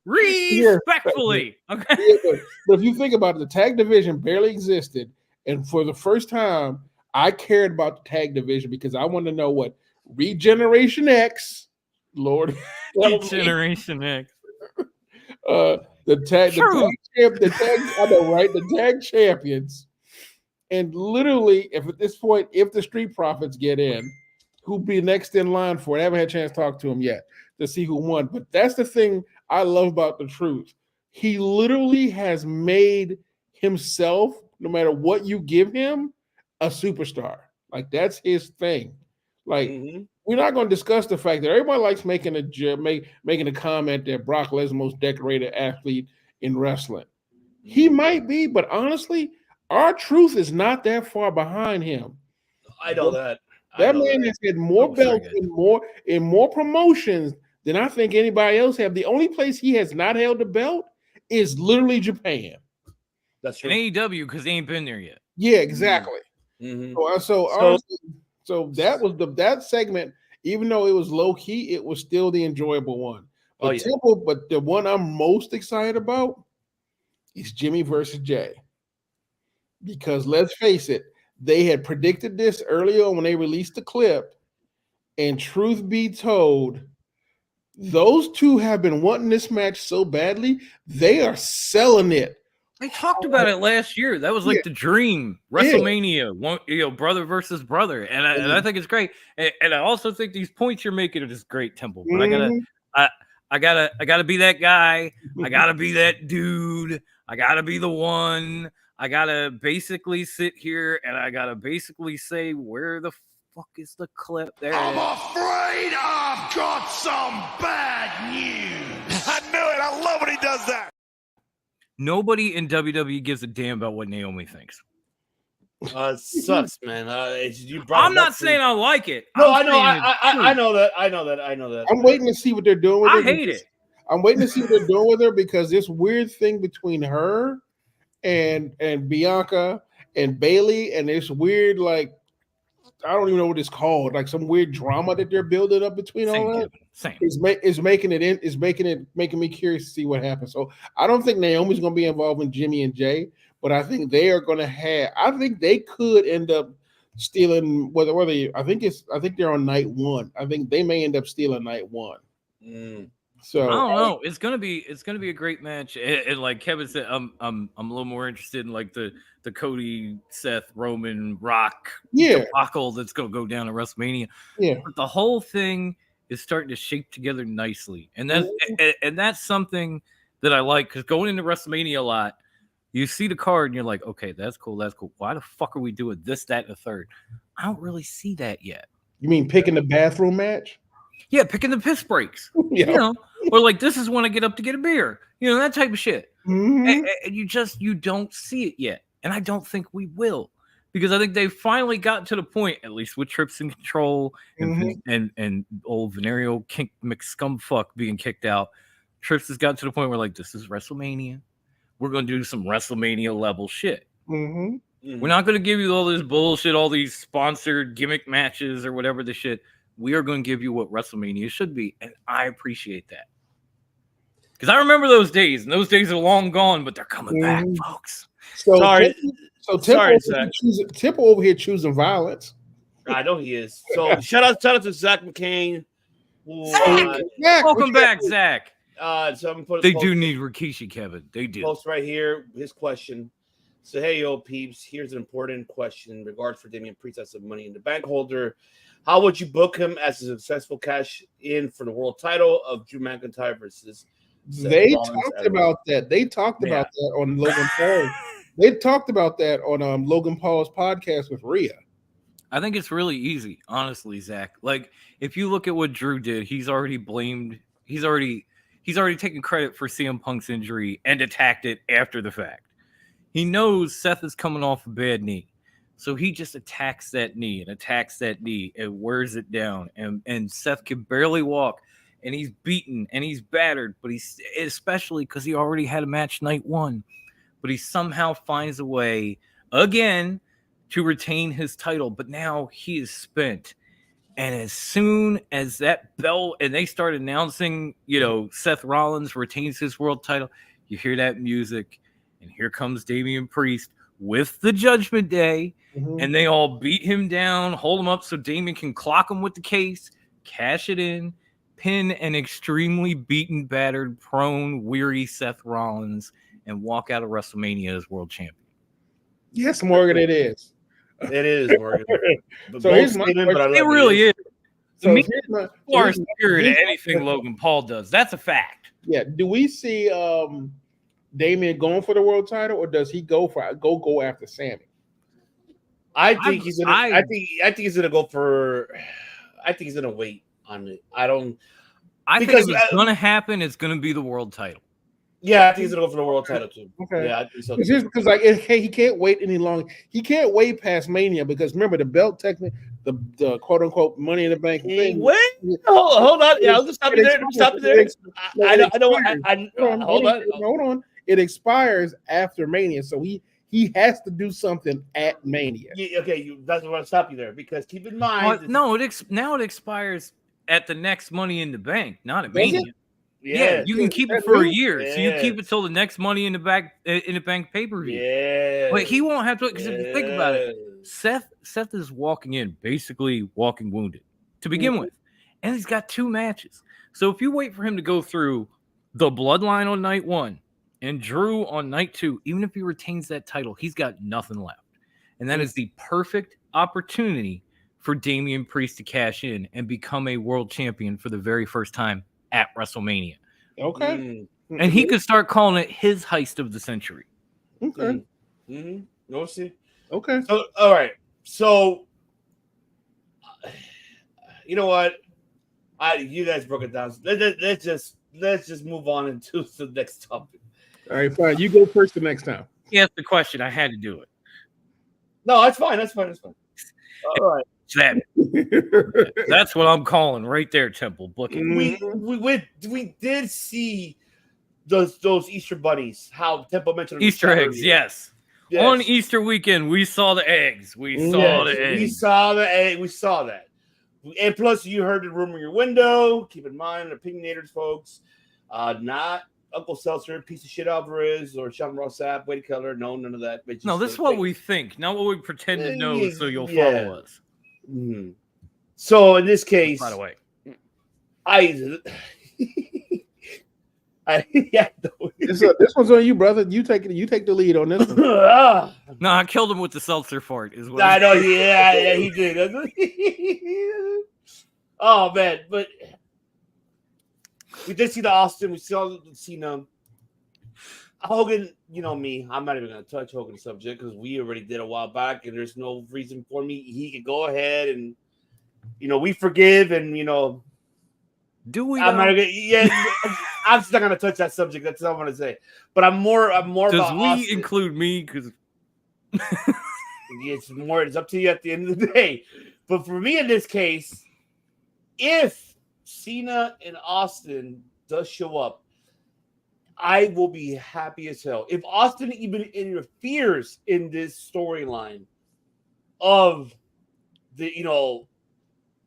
Respectfully. Okay. Yeah, but if you think about it, the tag division barely existed. And for the first time, I cared about the tag division because I wanted to know what Regeneration X, Lord. Regeneration X. The tag champions. And literally, if at this point, if the Street Profits get in, who'll be next in line for it? I haven't had a chance to talk to him yet to see who won. But that's the thing I love about the Truth. He literally has made himself, no matter what you give him, a superstar. Like, that's his thing. Like, we're not going to discuss the fact that everybody likes making a comment that Brock Lesnar is the most decorated athlete in wrestling. He might be, but honestly, R-Truth is not that far behind him. I know that. That man has had more belts and more promotions than I think anybody else have. The only place he has not held the belt is literally Japan. That's true. In AEW, because they ain't been there yet. Yeah, exactly. So that was that segment. Even though it was low key, it was still the enjoyable one. But but the one I'm most excited about is Jimmy versus Jay. Because let's face it, they had predicted this early on when they released the clip. And truth be told, those two have been wanting this match so badly, they are selling it. They talked about it last year. That was like the dream. WrestleMania, brother versus brother. And I think it's great. And I also think these points you're making are just great, Temple. But I gotta be that guy. I gotta be that dude. I gotta be the one. I gotta basically sit here and I gotta basically say, where the fuck is the clip there? I'm afraid I've got some bad news. I knew it. I love when he does that. Nobody in WWE gives a damn about what Naomi thinks. It sucks, man. I'm not saying I like it. No, I know. I know that. I know that. I'm waiting to see what they're doing with her. I hate it. I'm waiting to see what they're doing with her because this weird thing between her and Bianca and Bailey and this weird I don't even know what it's called, like some weird drama that they're building up between all that. Is making me curious to see what happens. So I don't think Naomi's going to be involved in Jimmy and Jay, but I think they are going to have. I think they could end up stealing whether I think they're on night one. I think they may end up stealing night one. So I don't know. It's gonna be a great match. And like Kevin said, I'm a little more interested in like the Cody, Seth, Roman, Rock debacle that's gonna go down at WrestleMania. Yeah, but the whole thing is starting to shape together nicely, and that's something that I like, because going into WrestleMania a lot, you see the card and you're like, okay, that's cool. Why the fuck are we doing this, that, and the third? I don't really see that yet. You mean picking the bathroom match? Yeah, picking the piss breaks. You know, or like, this is when I get up to get a beer. You know, that type of shit. And you don't see it yet. And I don't think we will. Because I think they've finally gotten to the point, at least with Trips in control and old Venereal McScumfuck being kicked out. Trips has gotten to the point where, like, this is WrestleMania. We're going to do some WrestleMania level shit. We're not going to give you all this bullshit, all these sponsored gimmick matches or whatever the shit. We are going to give you what WrestleMania should be. And I appreciate that. Because I remember those days, and those days are long gone, but they're coming back, folks. Temple over here choosing violence. I know he is. So shout out to Zach McCain. Zach, welcome back, Zach. So I'm put they do need Rikishi, Kevin. They do. Post right here. His question. So hey, yo, peeps. Here's an important question in regards for Damian Priest as a Money in the Bank holder. How would you book him as a successful cash in for the world title of Drew McIntyre versus? They talked about that. They talked about that on Logan Paul. They talked about that on Logan Paul's podcast with Rhea. I think it's really easy, honestly, Zach. Like, if you look at what Drew did, he's already taken credit for CM Punk's injury and attacked it after the fact. He knows Seth is coming off a bad knee. So he just attacks that knee and wears it down. And Seth can barely walk, and he's beaten and he's battered, but he's, especially because he already had a match night one, but he somehow finds a way again to retain his title. But now he is spent. And as soon as that bell, and they start announcing, Seth Rollins retains his world title, you hear that music, and here comes Damian Priest with the Judgment Day, and they all beat him down, hold him up so Damian can clock him with the case, cash it in, pin an extremely beaten, battered, prone, weary Seth Rollins, and walk out of WrestleMania as world champion. Yes, Morgan, it is. It is, Morgan. So here's my question. It really is. So here's my spirit of anything Logan Paul does. That's a fact. Yeah. Do we see Damian going for the world title, or does he go after Sammy? I think he's gonna go for. I think he's gonna wait on it. I think if it's gonna happen, it's gonna be the world title. Yeah, I think he's gonna go for the world title too. Okay. Yeah, I think so. Because he can't wait any longer. He can't wait past Mania, because remember, the belt technically, the quote unquote Money in the Bank thing. Wait, hold on. Yeah, I'll just stop you there. Hold on. It expires after Mania, so he has to do something at Mania. Yeah, okay, that's what I'll stop you there, because keep in mind. Now it expires at the next Money in the Bank, not at Mania. Yeah, you can keep it for a year. Yeah. So you keep it till the next Money in the Bank pay-per-view. Yeah. But he won't have to, because if you think about it, Seth is walking in, basically walking wounded to begin with. And he's got 2 matches. So if you wait for him to go through the Bloodline on night 1 and Drew on night 2, even if he retains that title, he's got nothing left. And that is the perfect opportunity for Damian Priest to cash in and become a world champion for the very first time at WrestleMania. Okay. And he could start calling it his heist of the century. Okay. We'll see. Okay. So, all right. So, you know what? You guys broke it down. Let's just move on into the next topic. All right, fine. You go first the next time. He asked the question. I had to do it. No, that's fine. All right. That's what I'm calling right there, Temple booking. We did see those Easter bunnies. How Temple mentioned Easter eggs, yes. On Easter weekend, we saw the eggs. We saw the eggs. We saw the egg. We saw that. And plus, you heard the rumor in your window. Keep in mind, opinionators, folks, not Uncle Seltzer, piece of shit Alvarez, or Sean Ross Sapp, Wade Keller. No, none of that. No, this is what we think, not what we pretend to know, so you'll follow us. Mm-hmm. So in this case, by the way, this one's on you, brother. You take the lead on this one. No, I killed him with the seltzer fart. Is what I know. Yeah, he did. Oh man, but we did see the Austin. We saw Cena. Hogan, you know me. I'm not even going to touch Hogan's subject because we already did a while back, and there's no reason for me. He could go ahead and, we forgive, and do we? I'm not gonna. Yeah, I'm just not going to touch that subject. That's all I'm going to say. But I'm more. Does about we Austin. Include me? Because it's more. It's up to you at the end of the day. But for me, in this case, if Cena and Austin does show up, I will be happy as hell. If Austin even interferes in this storyline of the,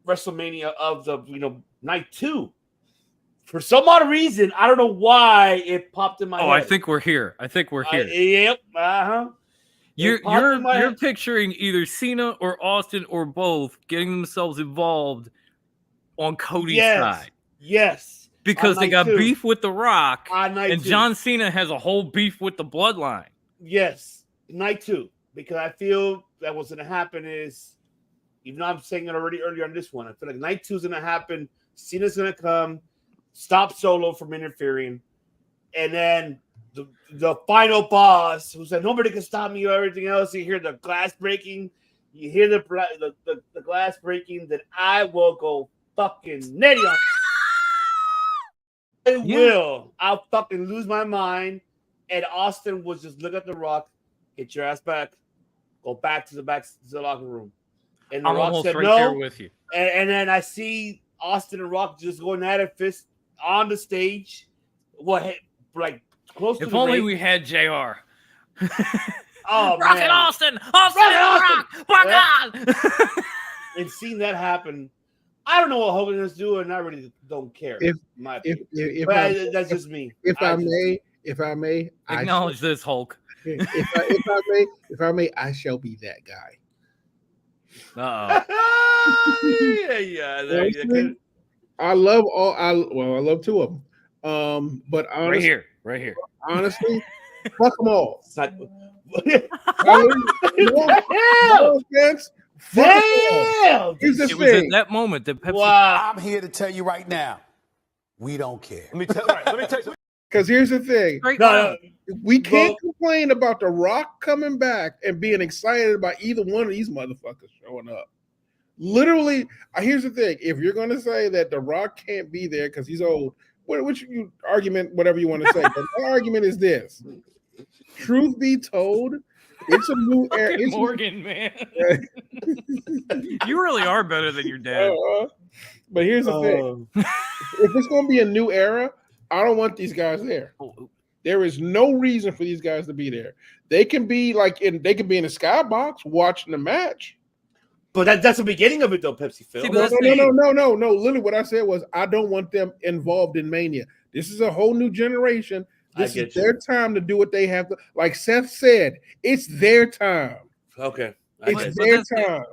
WrestleMania of the, night 2, for some odd reason, I don't know why it popped in my head. I think we're here. Yep. You're picturing either Cena or Austin or both getting themselves involved on Cody's side. Yes. Because they got beef with The Rock, and John Cena has a whole beef with the Bloodline. Yes, night 2. Because I feel that what's going to happen is, even though I'm saying it already earlier on this one, I feel like night 2 is going to happen. Cena's going to come, stop Solo from interfering, and then the final boss who said nobody can stop me or everything else. You hear the glass breaking, you hear the glass breaking. Then I will go fucking nitty on. I will. I'll fucking lose my mind. And Austin was just look at The Rock, get your ass back, go back to the locker room. And The Rock said no. There with you. And then I see Austin and Rock just going at it, fist on the stage. Like close to if the only ring. we had JR. Oh Rock man, and Austin and Rock. My God. And seeing that happen. I don't know what Hogan is doing. I really don't care. That's just me. If I may, acknowledge this, Hulk. If I may, I shall be that guy. Yeah. I love two of them. But honestly, right here. Honestly, fuck them all. Damn! It was at that moment that Pepsi. Wow. I'm here to tell you right now, we don't care. Let me tell you. Because here's the thing. We can't complain about The Rock coming back and being excited about either one of these motherfuckers showing up. Literally, here's the thing. If you're going to say that The Rock can't be there because he's old, which you argument, whatever you want to say. But my argument is this. Truth be told, it's a new era. Morgan, man. You really are better than your dad. But here's the thing. If it's going to be a new era, I don't want these guys there. There is no reason for these guys to be there. They can be they can be in the skybox watching the match. But that's the beginning of it, though, Pepsi Phil. No. Literally, what I said was I don't want them involved in Mania. This is a whole new generation. This is their time to do what they have to. Like Seth said, it's their time. Okay. It's their time.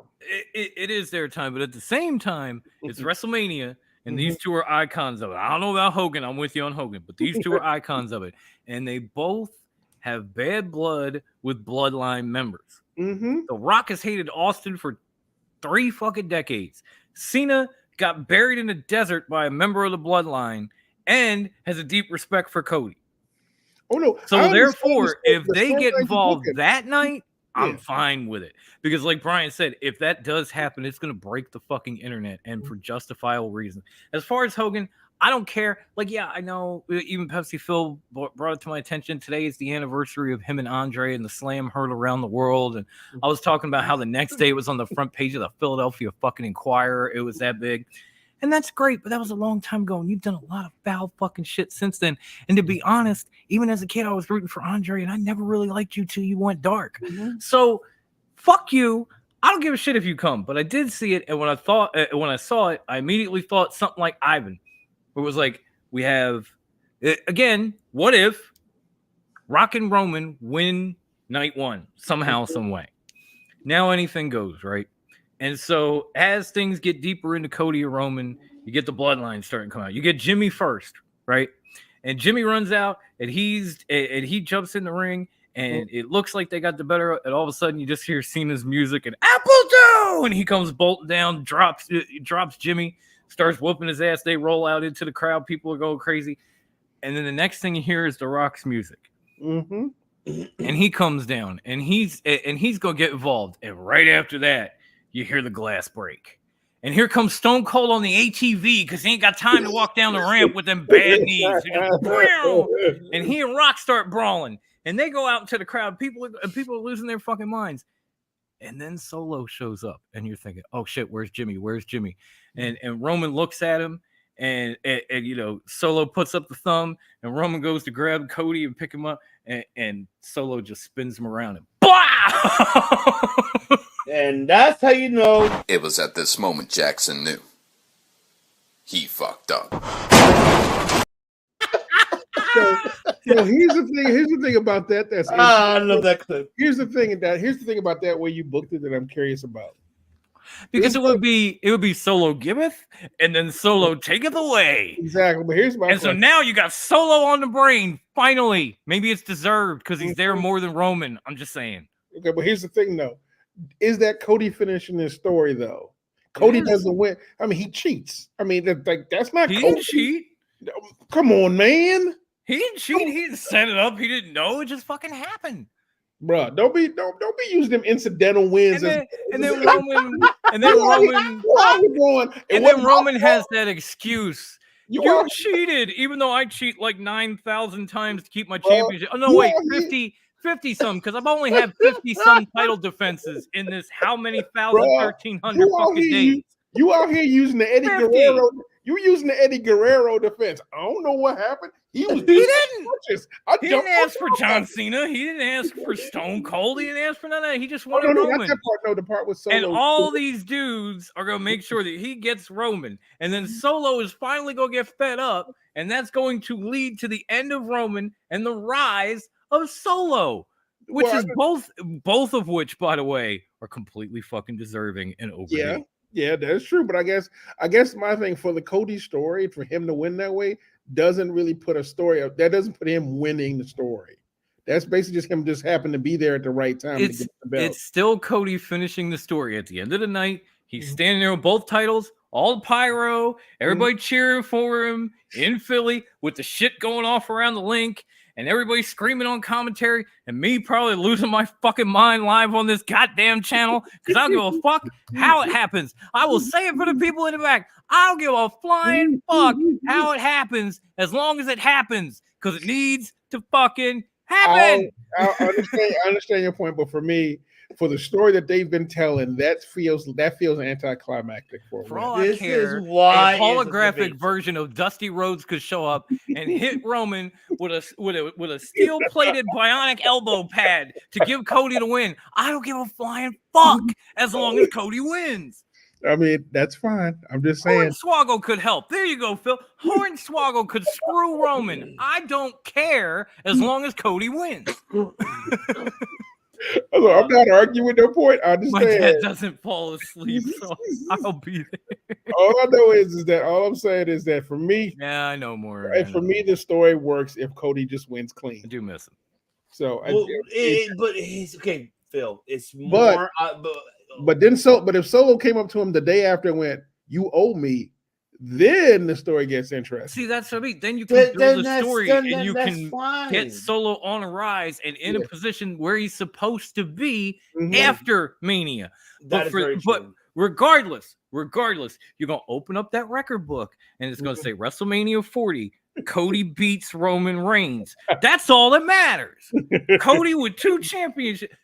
It is their time, but at the same time, it's WrestleMania, and these two are icons of it. I don't know about Hogan. I'm with you on Hogan, but these two are icons of it. And they both have bad blood with Bloodline members. Mm-hmm. The Rock has hated Austin for 3 fucking decades. Cena got buried in the desert by a member of the Bloodline and has a deep respect for Cody. Oh no! So therefore, if they get involved that night, I'm fine with it. Because like Brian said, if that does happen, it's going to break the fucking internet, and for justifiable reasons. As far as Hogan, I don't care. Like, yeah, I know even Pepsi Phil brought it to my attention. Today is the anniversary of him and Andre and the slam heard around the world. And I was talking about how the next day it was on the front page of the Philadelphia fucking Inquirer. It was that big. And that's great, but that was a long time ago, and you've done a lot of foul fucking shit since then. And to be honest, even as a kid, I was rooting for Andre, and I never really liked you till you went dark. So, fuck you. I don't give a shit if you come, but I did see it, and when I saw it, I immediately thought something like Ivan. It was like, we have, again, what if Rock and Roman win night one somehow, some way? Now anything goes, right? And so as things get deeper into Cody or Roman, you get the bloodline starting to come out. You get Jimmy first, right? And Jimmy runs out, and he jumps in the ring, and it looks like they got the better. And all of a sudden, you just hear Cena's music and Apple and he comes bolting down, drops Jimmy, starts whooping his ass. They roll out into the crowd. People are going crazy, and then the next thing you hear is The Rock's music. And he comes down, and he's gonna get involved. And right after that, you hear the glass break. And here comes Stone Cold on the ATV because he ain't got time to walk down the ramp with them bad knees. And he and Rock start brawling. And they go out into the crowd. People are losing their fucking minds. And then Solo shows up. And you're thinking, oh, shit, where's Jimmy? Where's Jimmy? And Roman looks at him. And you know, Solo puts up the thumb. And Roman goes to grab Cody and pick him up. And Solo just spins him around. And blah! And that's how you know. It was at this moment Jackson knew. He fucked up. So here's the thing about that. I love that clip. Here's the thing about that way you booked it that I'm curious about. Because it would be Solo giveth and then Solo taketh away. Exactly. But here's my question. So now you got Solo on the brain. Finally, maybe it's deserved because he's there more than Roman. I'm just saying. Okay, but here's the thing though. Is that Cody finishing his story though? Cody doesn't win. I mean, he cheats. I mean, that's not. He Cody. didn't cheat. Come on, man. He didn't cheat. He didn't set it up. He didn't know. It just fucking happened. Bruh, don't be using them incidental wins. And then Roman has that excuse. You cheated, even though I cheat like 9,000 times to keep my championship. Oh no, wait, 50 some, because I've only had 50 some title defenses in this how many 1,300 fucking days. You out here using the Eddie Guerrero. You using the Eddie Guerrero defense. I don't know what happened. He didn't ask for John Cena. He didn't ask for Stone Cold. He didn't ask for none of that. He just wanted Roman. The part with Solo. And all these dudes are going to make sure that he gets Roman. And then Solo is finally going to get fed up. And that's going to lead to the end of Roman and the rise of Solo. Which is both of which, by the way, are completely fucking deserving and over. Yeah, that's true. But I guess my thing for the Cody story, for him to win that way, doesn't really put a story up. That doesn't put him winning the story. That's basically just him just happened to be there at the right time to get the belt. It's still Cody finishing the story. At the end of the night, he's standing there with both titles, all pyro, everybody cheering for him in Philly with the shit going off around the link. And everybody screaming on commentary, and me probably losing my fucking mind live on this goddamn channel because I don't give a fuck how it happens. I will say it for the people in the back. I don't give a flying fuck how it happens as long as it happens because it needs to fucking happen. I understand your point, but for me, for the story that they've been telling, that feels anticlimactic for all I care, a holographic version of Dusty Rhodes could show up and hit Roman with a steel-plated bionic elbow pad to give Cody the win. I don't give a flying fuck as long as Cody wins. I mean, that's fine. I'm just saying. Hornswoggle could help. There you go, Phil. Hornswoggle could screw Roman. I don't care as long as Cody wins. I'm not arguing with no point. I understand. My dad doesn't fall asleep, so I'll be there. All I know is that all I'm saying is that for me, yeah, I know more. And for me, the story works if Cody just wins clean. I do miss him. So, but he's okay, Phil. It's more. But if Solo came up to him the day after and went, "You owe me," then the story gets interesting. See, that's what I mean. Then you can build a story and you can get Solo on a rise and in a position where he's supposed to be after Mania. But regardless, you're going to open up that record book and it's going to say WrestleMania 40. Cody beats Roman Reigns. That's all that matters. Cody with 2 championships.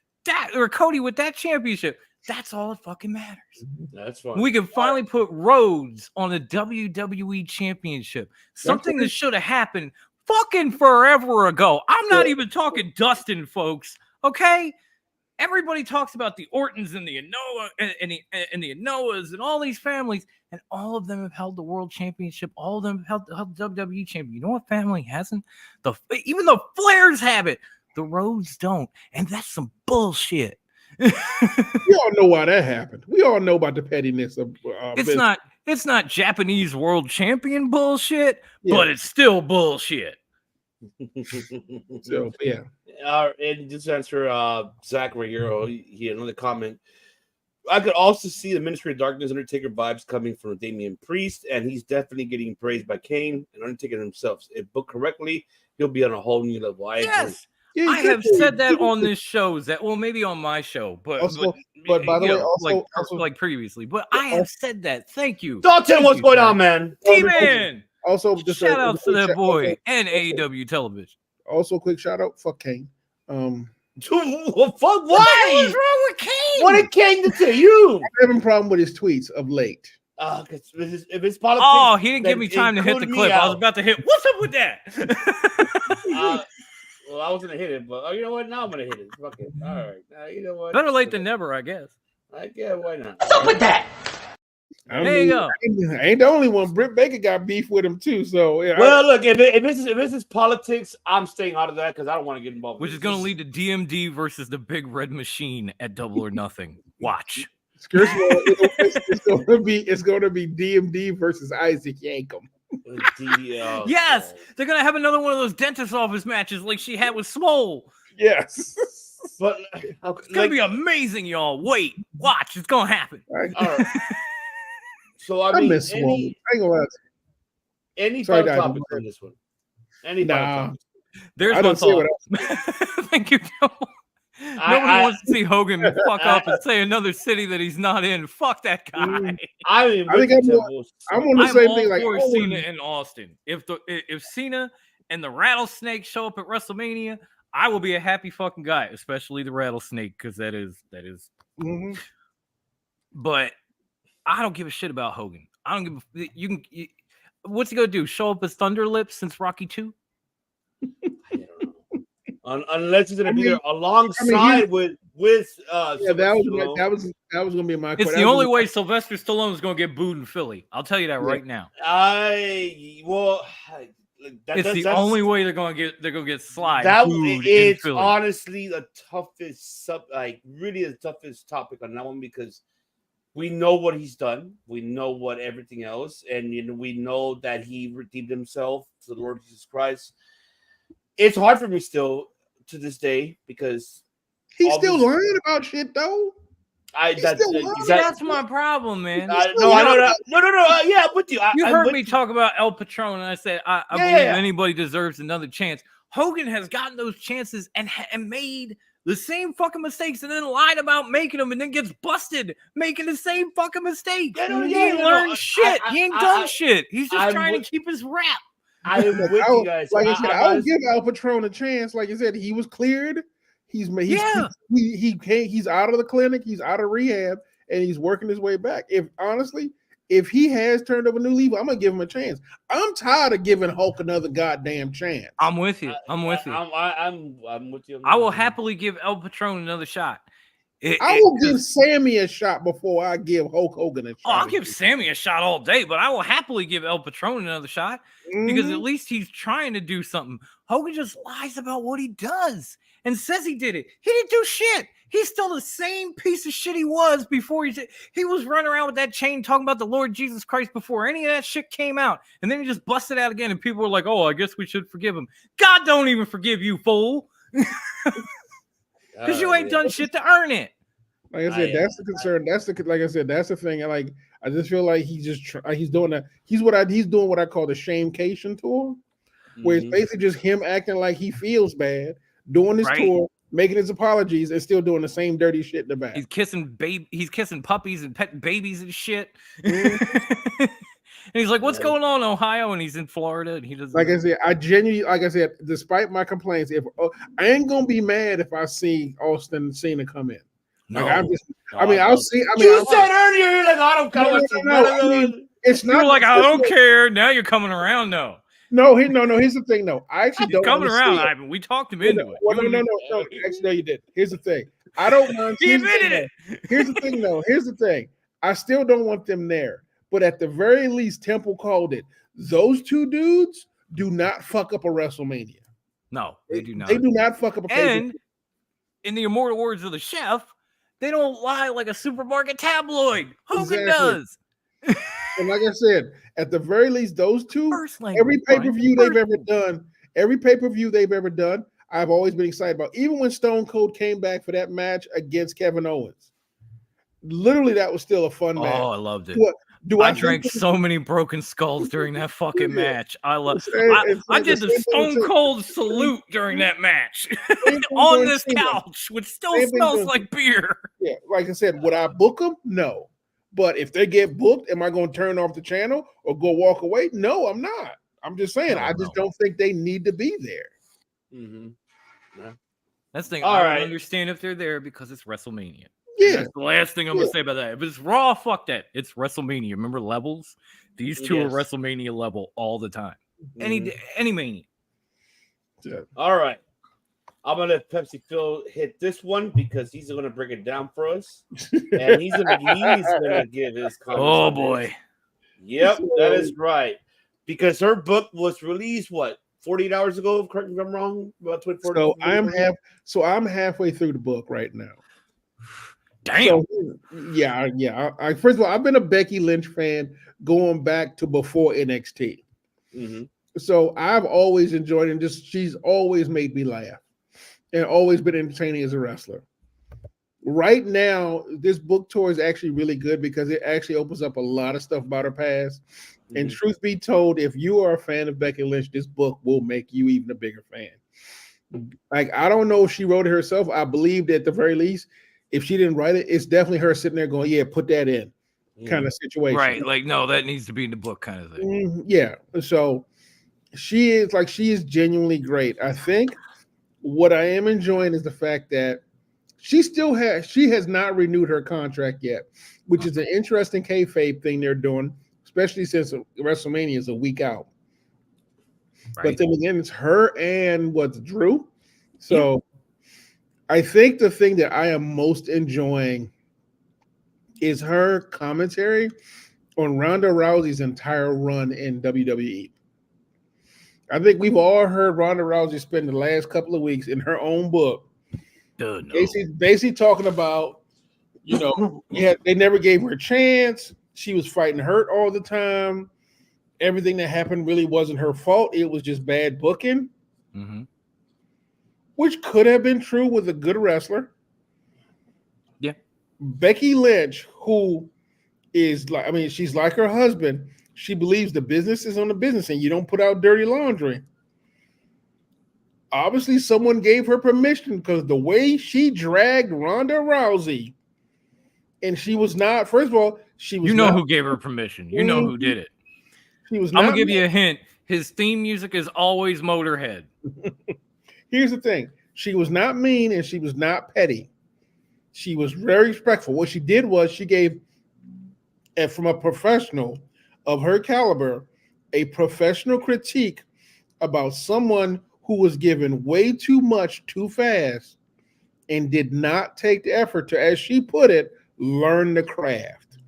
Cody with that championship. That's all that fucking matters. That's fine. We can finally put Rhodes on the WWE Championship. Something that should have happened fucking forever ago. I'm not even talking Dustin, folks. Okay? Everybody talks about the Ortons and the Anoa and the Anoas and all these families, and all of them have held the world championship. All of them have held the WWE champion. You know what family hasn't? Even the Flairs have it. The Rhodes don't, and that's some bullshit. We all know why that happened. We all know about the pettiness of. It's not Japanese world champion bullshit, but it's still bullshit. So yeah. And just answer Zach Ruggiero. He had another comment. I could also see the Ministry of Darkness Undertaker vibes coming from Damian Priest, and he's definitely getting praised by Kane and Undertaker himself. If booked correctly, he'll be on a whole new level. Yes. I have said that on this show, maybe on my show, but by the way, also like previously. But I have said that. Thank you, Dalton. What's going on, man? T-Man. Also, just shout out to that boy and AEW television. Also, quick shout out. Fuck Kane. Fuck what? What's wrong with Kane? What did Kane do to you? I'm having a problem with his tweets of late. If it's politics. Oh, he didn't give me time to hit the clip. I was about to hit. What's up with that? Well, I was gonna hit it, but you know what? Now I'm gonna hit it. Fuck it. All right. Now you know what? Better late than never, I guess. Yeah, why not? What's up with that? There you go. I ain't the only one. Britt Baker got beef with him too. So yeah. Well, look, if this is politics, I'm staying out of that because I don't want to get involved. Which is going to lead to DMD versus the Big Red Machine at Double or Nothing. Watch. It's going to be DMD versus Isaac Yankum. Yes, they're going to have another one of those dentist office matches like she had with Swole. Yes. But it's going to be amazing, y'all. Wait, watch. It's going to happen. All right. So I mean, miss Swole. I ain't gonna lie. Any final topics on this one? Any final topics? There's my thought. Thank you, Joe. Nobody wants to see Hogan fuck up and say another city that he's not in. Fuck that guy. I'm on the same thing. Like Cena in Austin. If Cena and the Rattlesnake show up at WrestleMania, I will be a happy fucking guy, especially the Rattlesnake, because that is. Mm-hmm. But I don't give a shit about Hogan. I don't give a. What's he gonna do? Show up as Thunder Lips since Rocky 2? Unless he's gonna be there alongside with that was gonna be my. It's the only way Sylvester Stallone is gonna get booed in Philly. I'll tell you that right now. It's the only way they're gonna get slide. It's honestly the toughest really the toughest topic on that one because we know what he's done. We know what everything else, and we know that he redeemed himself to the Lord Jesus Christ. It's hard for me still to this day because he's still learning about shit though. That's my problem, man. No. Yeah, I'm with you. You heard me talk about El Patron, and I said I believe anybody deserves another chance. Hogan has gotten those chances and made the same fucking mistakes and then lied about making them and then gets busted making the same fucking mistake. He ain't learned shit. He ain't done shit. He's just trying to keep his rap. I am with you guys. Like I said, I'll give Al Patron a chance. Like I said, he was cleared. He's out of the clinic. He's out of rehab, and he's working his way back. If he has turned up a new leaf, I'm gonna give him a chance. I'm tired of giving Hulk another goddamn chance. I'm with you. I'm with you. I will happily give El Patron another shot. I will give Sammy a shot before I give Hulk Hogan a shot. I'll give Sammy a shot all day, but I will happily give El Patron another shot because at least he's trying to do something. Hogan just lies about what he does and says he did it. He didn't do shit. He's still the same piece of shit he was before he was running around with that chain talking about the Lord Jesus Christ before any of that shit came out. And then he just busted out again and people were like, oh, I guess we should forgive him. God don't even forgive you, fool. Because you ain't done shit to earn it. Like I said, that's the concern. That's the thing. I just feel like he's doing what I call the shamecation tour, where it's basically just him acting like he feels bad, doing his tour, making his apologies, and still doing the same dirty shit in the back. He's kissing puppies and petting babies and shit. And he's like, what's going on, Ohio? And he's in Florida and he doesn't. Like I said, despite my complaints, I ain't gonna be mad if I see Austin Cena come in. No, Like, I'll see. You said earlier, you're like, I don't care. It's not. You were like, I don't care. Now you're coming around. No. No. Here's the thing. No, I actually don't coming around. It. Ivan, we talked him into it. Well, no. Actually, no, you did. Here's the thing. I don't mind. He admitted it. Here's the thing, though. Here's the thing. I still don't want them there. But at the very least, Temple called it. Those two dudes do not fuck up a WrestleMania. No, they do not. They do not fuck up a And in the immortal words of the chef, they don't lie like a supermarket tabloid. Hogan does. And like I said, at the very least, those two, every pay-per-view they've ever done, I've always been excited about. Even when Stone Cold came back for that match against Kevin Owens. Literally, that was still a fun match. Oh, I loved it. I drank so many broken skulls during that fucking match. I did the Stone Cold salute during that match on this couch, which still smells like beer. Yeah, like I said, would I book them? No. But if they get booked, am I going to turn off the channel or go walk away? No, I'm not. I'm just saying, I just don't think they need to be there. Mm-hmm. Yeah. That's the thing. I don't understand if they're there because it's WrestleMania. Yeah. That's the last thing I'm going to say about that. If it's Raw, fuck that. It's WrestleMania. Remember levels? These two are WrestleMania level all the time. Any Mania. Yeah. All right. I'm going to let Pepsi Phil hit this one because he's going to break it down for us. And he's going to give his comments. Oh, boy. Yep, that is right. Because her book was released, 48 hours ago? Correct me if I'm wrong. About 24. So I'm halfway through the book right now. Damn. So, yeah. I first of all, I've been a Becky Lynch fan going back to before NXT. Mm-hmm. So I've always enjoyed it, and she's always made me laugh and always been entertaining as a wrestler. Right now, this book tour is actually really good because it actually opens up a lot of stuff about her past. Mm-hmm. And truth be told, if you are a fan of Becky Lynch, this book will make you even a bigger fan. Like, I don't know if she wrote it herself. I believe that at the very least, if she didn't write it, it's definitely her sitting there going, yeah, put that in kind of situation. Right. Like, no, that needs to be in the book kind of thing. Yeah. So she is genuinely great. I think what I am enjoying is the fact that she has not renewed her contract yet, which is an interesting kayfabe thing they're doing, especially since WrestleMania is a week out. Right. But then again, it's her and Drew. So I think the thing that I am most enjoying is her commentary on Ronda Rousey's entire run in WWE. I think we've all heard Ronda Rousey spend the last couple of weeks in her own book, basically talking about, they never gave her a chance. She was fighting hurt all the time. Everything that happened really wasn't her fault. It was just bad booking. Mm-hmm. Which could have been true with a good wrestler. Yeah. Becky Lynch, who is she's like her husband. She believes the business is on the business and you don't put out dirty laundry. Obviously, someone gave her permission because the way she dragged Ronda Rousey, and she was not, first of all, she was who gave her permission. You know who did it. She was I'm going to give you a hint. His theme music is always Motorhead. Here's the thing. She was not mean and she was not petty. She was very respectful. What she did was she gave, from a professional of her caliber, a professional critique about someone who was given way too much too fast and did not take the effort to, as she put it, learn the craft.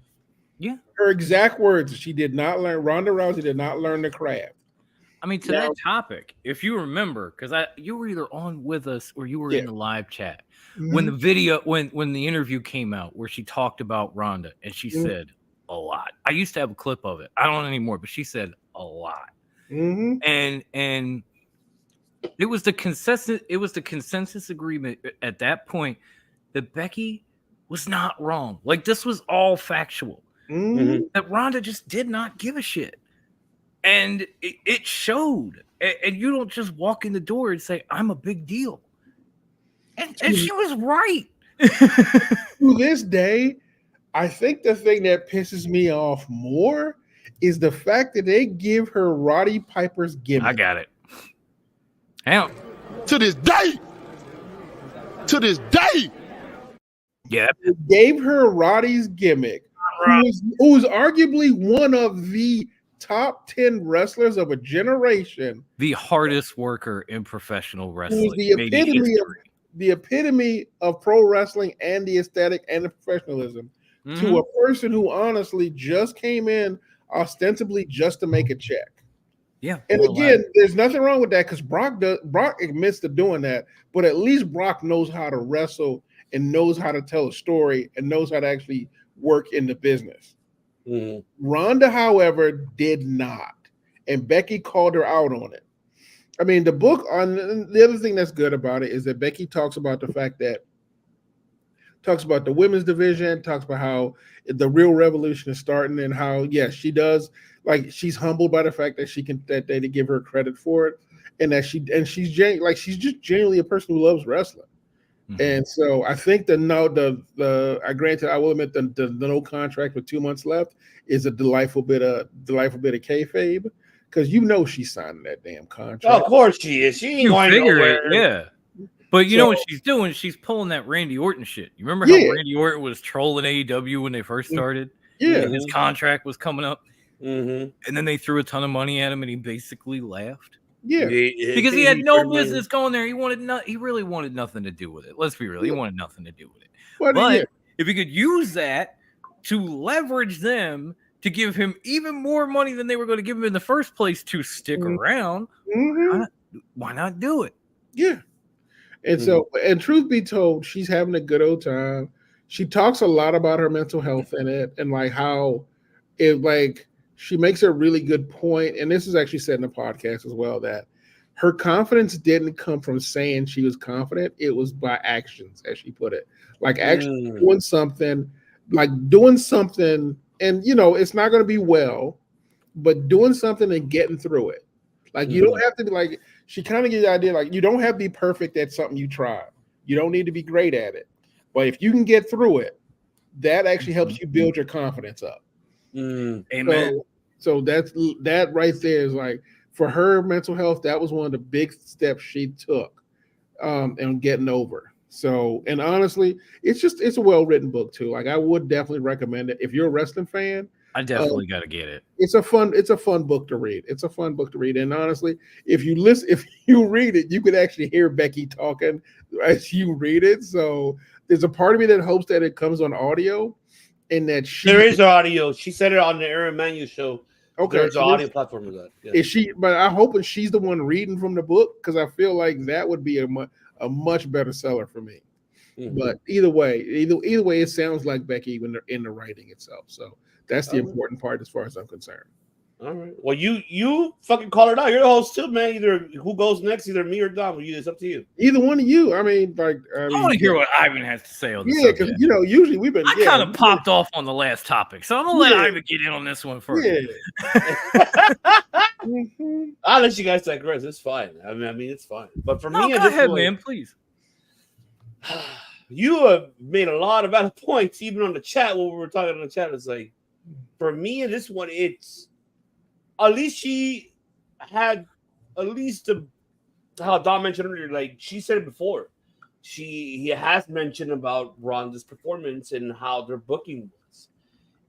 Yeah. Her exact words, Ronda Rousey did not learn the craft. I mean, that topic, if you remember, because you were either on with us or you were in the live chat when the video, when the interview came out where she talked about Ronda and she said a lot. I used to have a clip of it. I don't anymore, but she said a lot. Mm-hmm. And it was the consensus agreement at that point that Becky was not wrong. Like, this was all factual. Mm-hmm. That Ronda just did not give a shit. And it showed. And you don't just walk in the door and say, I'm a big deal. And she was right. To this day, I think the thing that pisses me off more is the fact that they give her Roddy Piper's gimmick. I got it. Hell. To this day, Yeah. Gave her Roddy's gimmick, who's arguably one of the top 10 wrestlers of a generation. The hardest worker in professional wrestling. Who's the epitome of pro wrestling and the aesthetic and the professionalism to a person who honestly just came in ostensibly just to make a check. Yeah. And again, there's nothing wrong with that because Brock admits to doing that, but at least Brock knows how to wrestle and knows how to tell a story and knows how to actually work in the business. Ronda, however, did not. And Becky called her out on it. I mean, the book on the other thing that's good about it is that Becky talks about the fact that talks about the women's division, talks about how the real revolution is starting and how, yes, she does. Like, she's humbled by the fact that they give her credit for it. And that she's just genuinely a person who loves wrestling. And so I think I will admit the no contract with 2 months left is a delightful bit of kayfabe because she's signing that damn contract. Oh, of course she is. She ain't going nowhere. Yeah. But you know what she's doing? She's pulling that Randy Orton shit. You remember how Randy Orton was trolling AEW when they first started? Yeah. And his contract was coming up. And then they threw a ton of money at him and he basically laughed. Yeah. Because he had no business going there. He really wanted nothing to do with it. Let's be real. He wanted nothing to do with it. But if he could use that to leverage them to give him even more money than they were going to give him in the first place to stick around, why not do it? Yeah. And so, and truth be told, she's having a good old time. She talks a lot about her mental health in it and like how she makes a really good point. And this is actually said in the podcast as well, that her confidence didn't come from saying she was confident. It was by actions, as she put it, like actually doing something and, it's not going to be well, but doing something and getting through it. Like, you don't have to be like, she kind of gives the idea, like, you don't have to be perfect at something you try. You don't need to be great at it. But if you can get through it, that actually helps you build your confidence up. Amen. So that right there is like, for her mental health, that was one of the big steps she took and getting over. So, and honestly, it's a well-written book too. Like, I would definitely recommend it. If you're a wrestling fan, I definitely got to get it. It's a fun book to read. It's a fun book to read. And honestly, if you read it, you could actually hear Becky talking as you read it. So there's a part of me that hopes that it comes on audio and that there is audio. She said it on the Aaron Manu show. Okay. There's an audio platform of that. Yeah. But I'm hoping she's the one reading from the book because I feel like that would be a much better seller for me. But either way, it sounds like Becky when they're in the writing itself. So that's the important part as far as I'm concerned. All right. Well, you fucking call it out. You're the host too, man. Either who goes next, either me or Dom. It's up to you. Either one of you. I mean, I want to hear what Ivan has to say on this. Yeah, because usually we've been. I kind of popped off on the last topic, so I'm gonna let Ivan get in on this one first. Yeah. I'll let you guys digress. It's fine. I mean, it's fine. But for me, go ahead, man, please. You have made a lot of valid points, even on the chat. When we were talking on the chat, it's like, for me in this one, it's at least she had how Don mentioned earlier, like she said it before. He has mentioned about Ronda's performance and how their booking was,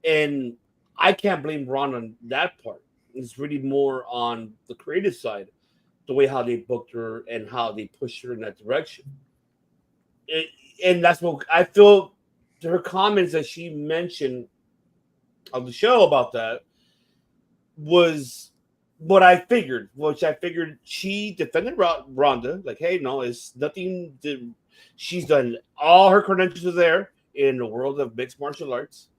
and I can't blame Ron on that part. It's really more on the creative side, the way how they booked her and how they pushed her in that direction. And that's what I feel. Her comments that she mentioned on the show about that was what I figured, she defended Ronda. Like, hey, no, it's nothing. She's done all her credentials are there in the world of mixed martial arts,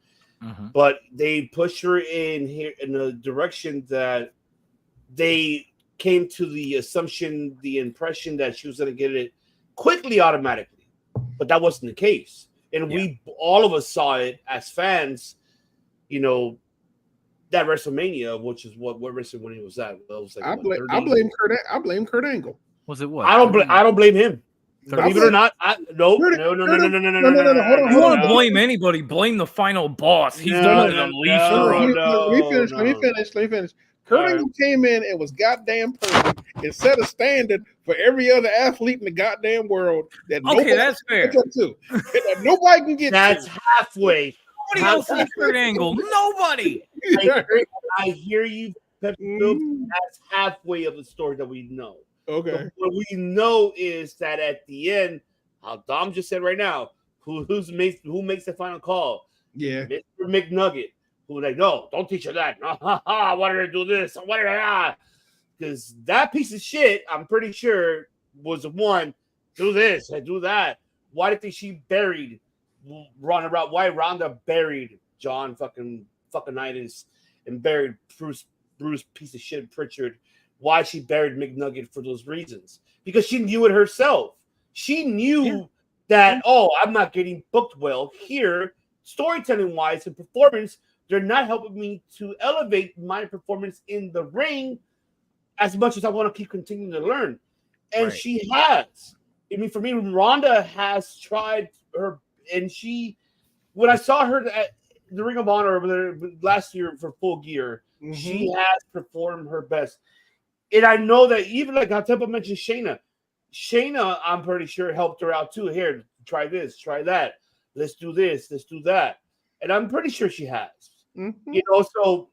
but they pushed her in a direction that they came to the assumption, the impression that she was going to get it quickly, automatically. But that wasn't the case. And we, all of us saw it as fans, that WrestleMania, which is what WrestleMania was that? Was like, I blame Kurt Angle. Was it what? I don't blame him. Believe it or not, no. You want to blame anybody? Blame the final boss. He's the one that unleashed her. Let me finish. Kurt Angle came in and was goddamn perfect and set a standard for every other athlete in the goddamn world that that's fair. That nobody can get That's to. halfway. Nobody else is Kurt Angle. Nobody. I hear you, Pepsi Phillips. That's halfway of the story that we know. Okay. So what we know is that at the end, how Dom just said right now, who makes the final call? Yeah. Mr. McNugget. Who like, no, don't teach her that. I wanted her to do this. I wanted her because that piece of shit, I'm pretty sure, was the one, do this and do that. Why do you think she buried Ronda? Why Ronda buried John fucking Itis and buried Bruce piece of shit Pritchard? Why she buried McNugget for those reasons? Because she knew it herself. She knew that, I'm not getting booked well here, storytelling wise and performance. They're not helping me to elevate my performance in the ring as much as I want to keep continuing to learn. And she has. I mean, for me, Ronda has tried her, and when I saw her at the Ring of Honor last year for Full Gear, she has performed her best. And I know that even like how Temple mentioned Shayna, I'm pretty sure helped her out too. Here, try this, try that. Let's do this, let's do that. And I'm pretty sure she has. So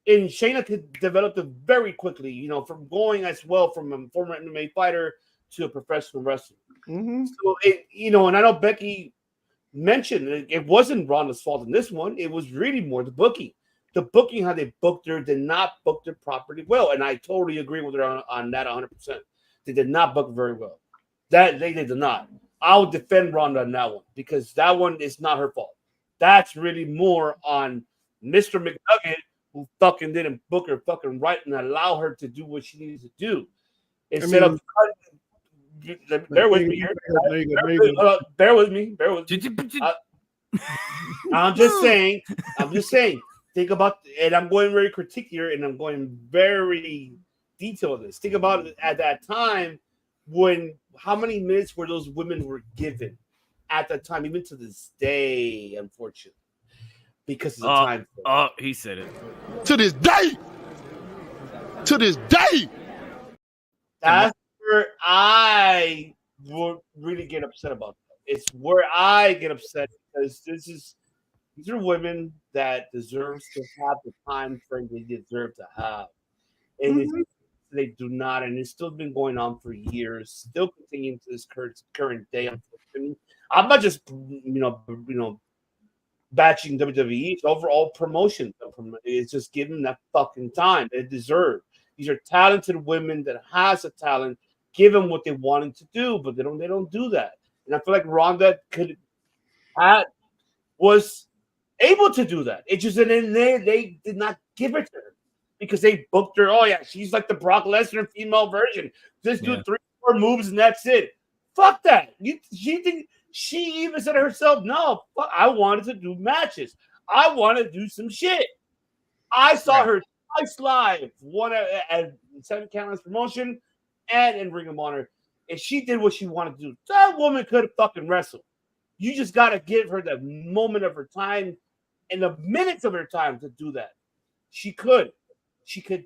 and Shayna could develop it very quickly, from going as well from a former MMA fighter to a professional wrestler. So, and I know Becky mentioned it wasn't Ronda's fault in this one. It was really more the booking. The booking, how they booked her, did not book her properly well. And I totally agree with her on that 100%. They did not book very well. They did not. I would defend Ronda on that one because that one is not her fault. That's really more on Mr. McNugget, who fucking didn't book her fucking right and allow her to do what she needs to do. Instead of bear with me here. Bear with me. I'm just saying. Think about, and I'm going very critique here, and I'm going very detailed on this. Think about it at that time how many minutes were those women were given at that time, even to this day, unfortunately. Because of the time. He said it. To this day. That's where I would really get upset about that. It's where I get upset because these are women that deserves to have the time frame they deserve to have. And they do not, and it's still been going on for years, still continuing to this current day, unfortunately. I'm not just batching WWE, it's overall promotion. It's just giving them that fucking time they deserve. These are talented women that has a talent. Give them what they wanted to do, but they don't do that. And I feel like Ronda was able to do that. It just they did not give it to her because they booked her. Oh yeah, she's like the Brock Lesnar female version. Just do 3-4 moves and that's it. Fuck that. She even said it herself, no, I wanted to do matches. I want to do some shit. I saw her twice live, one at 7 Countless Promotion and in Ring of Honor, and she did what she wanted to do. That woman could fucking wrestle. You just got to give her the moment of her time and the minutes of her time to do that. She could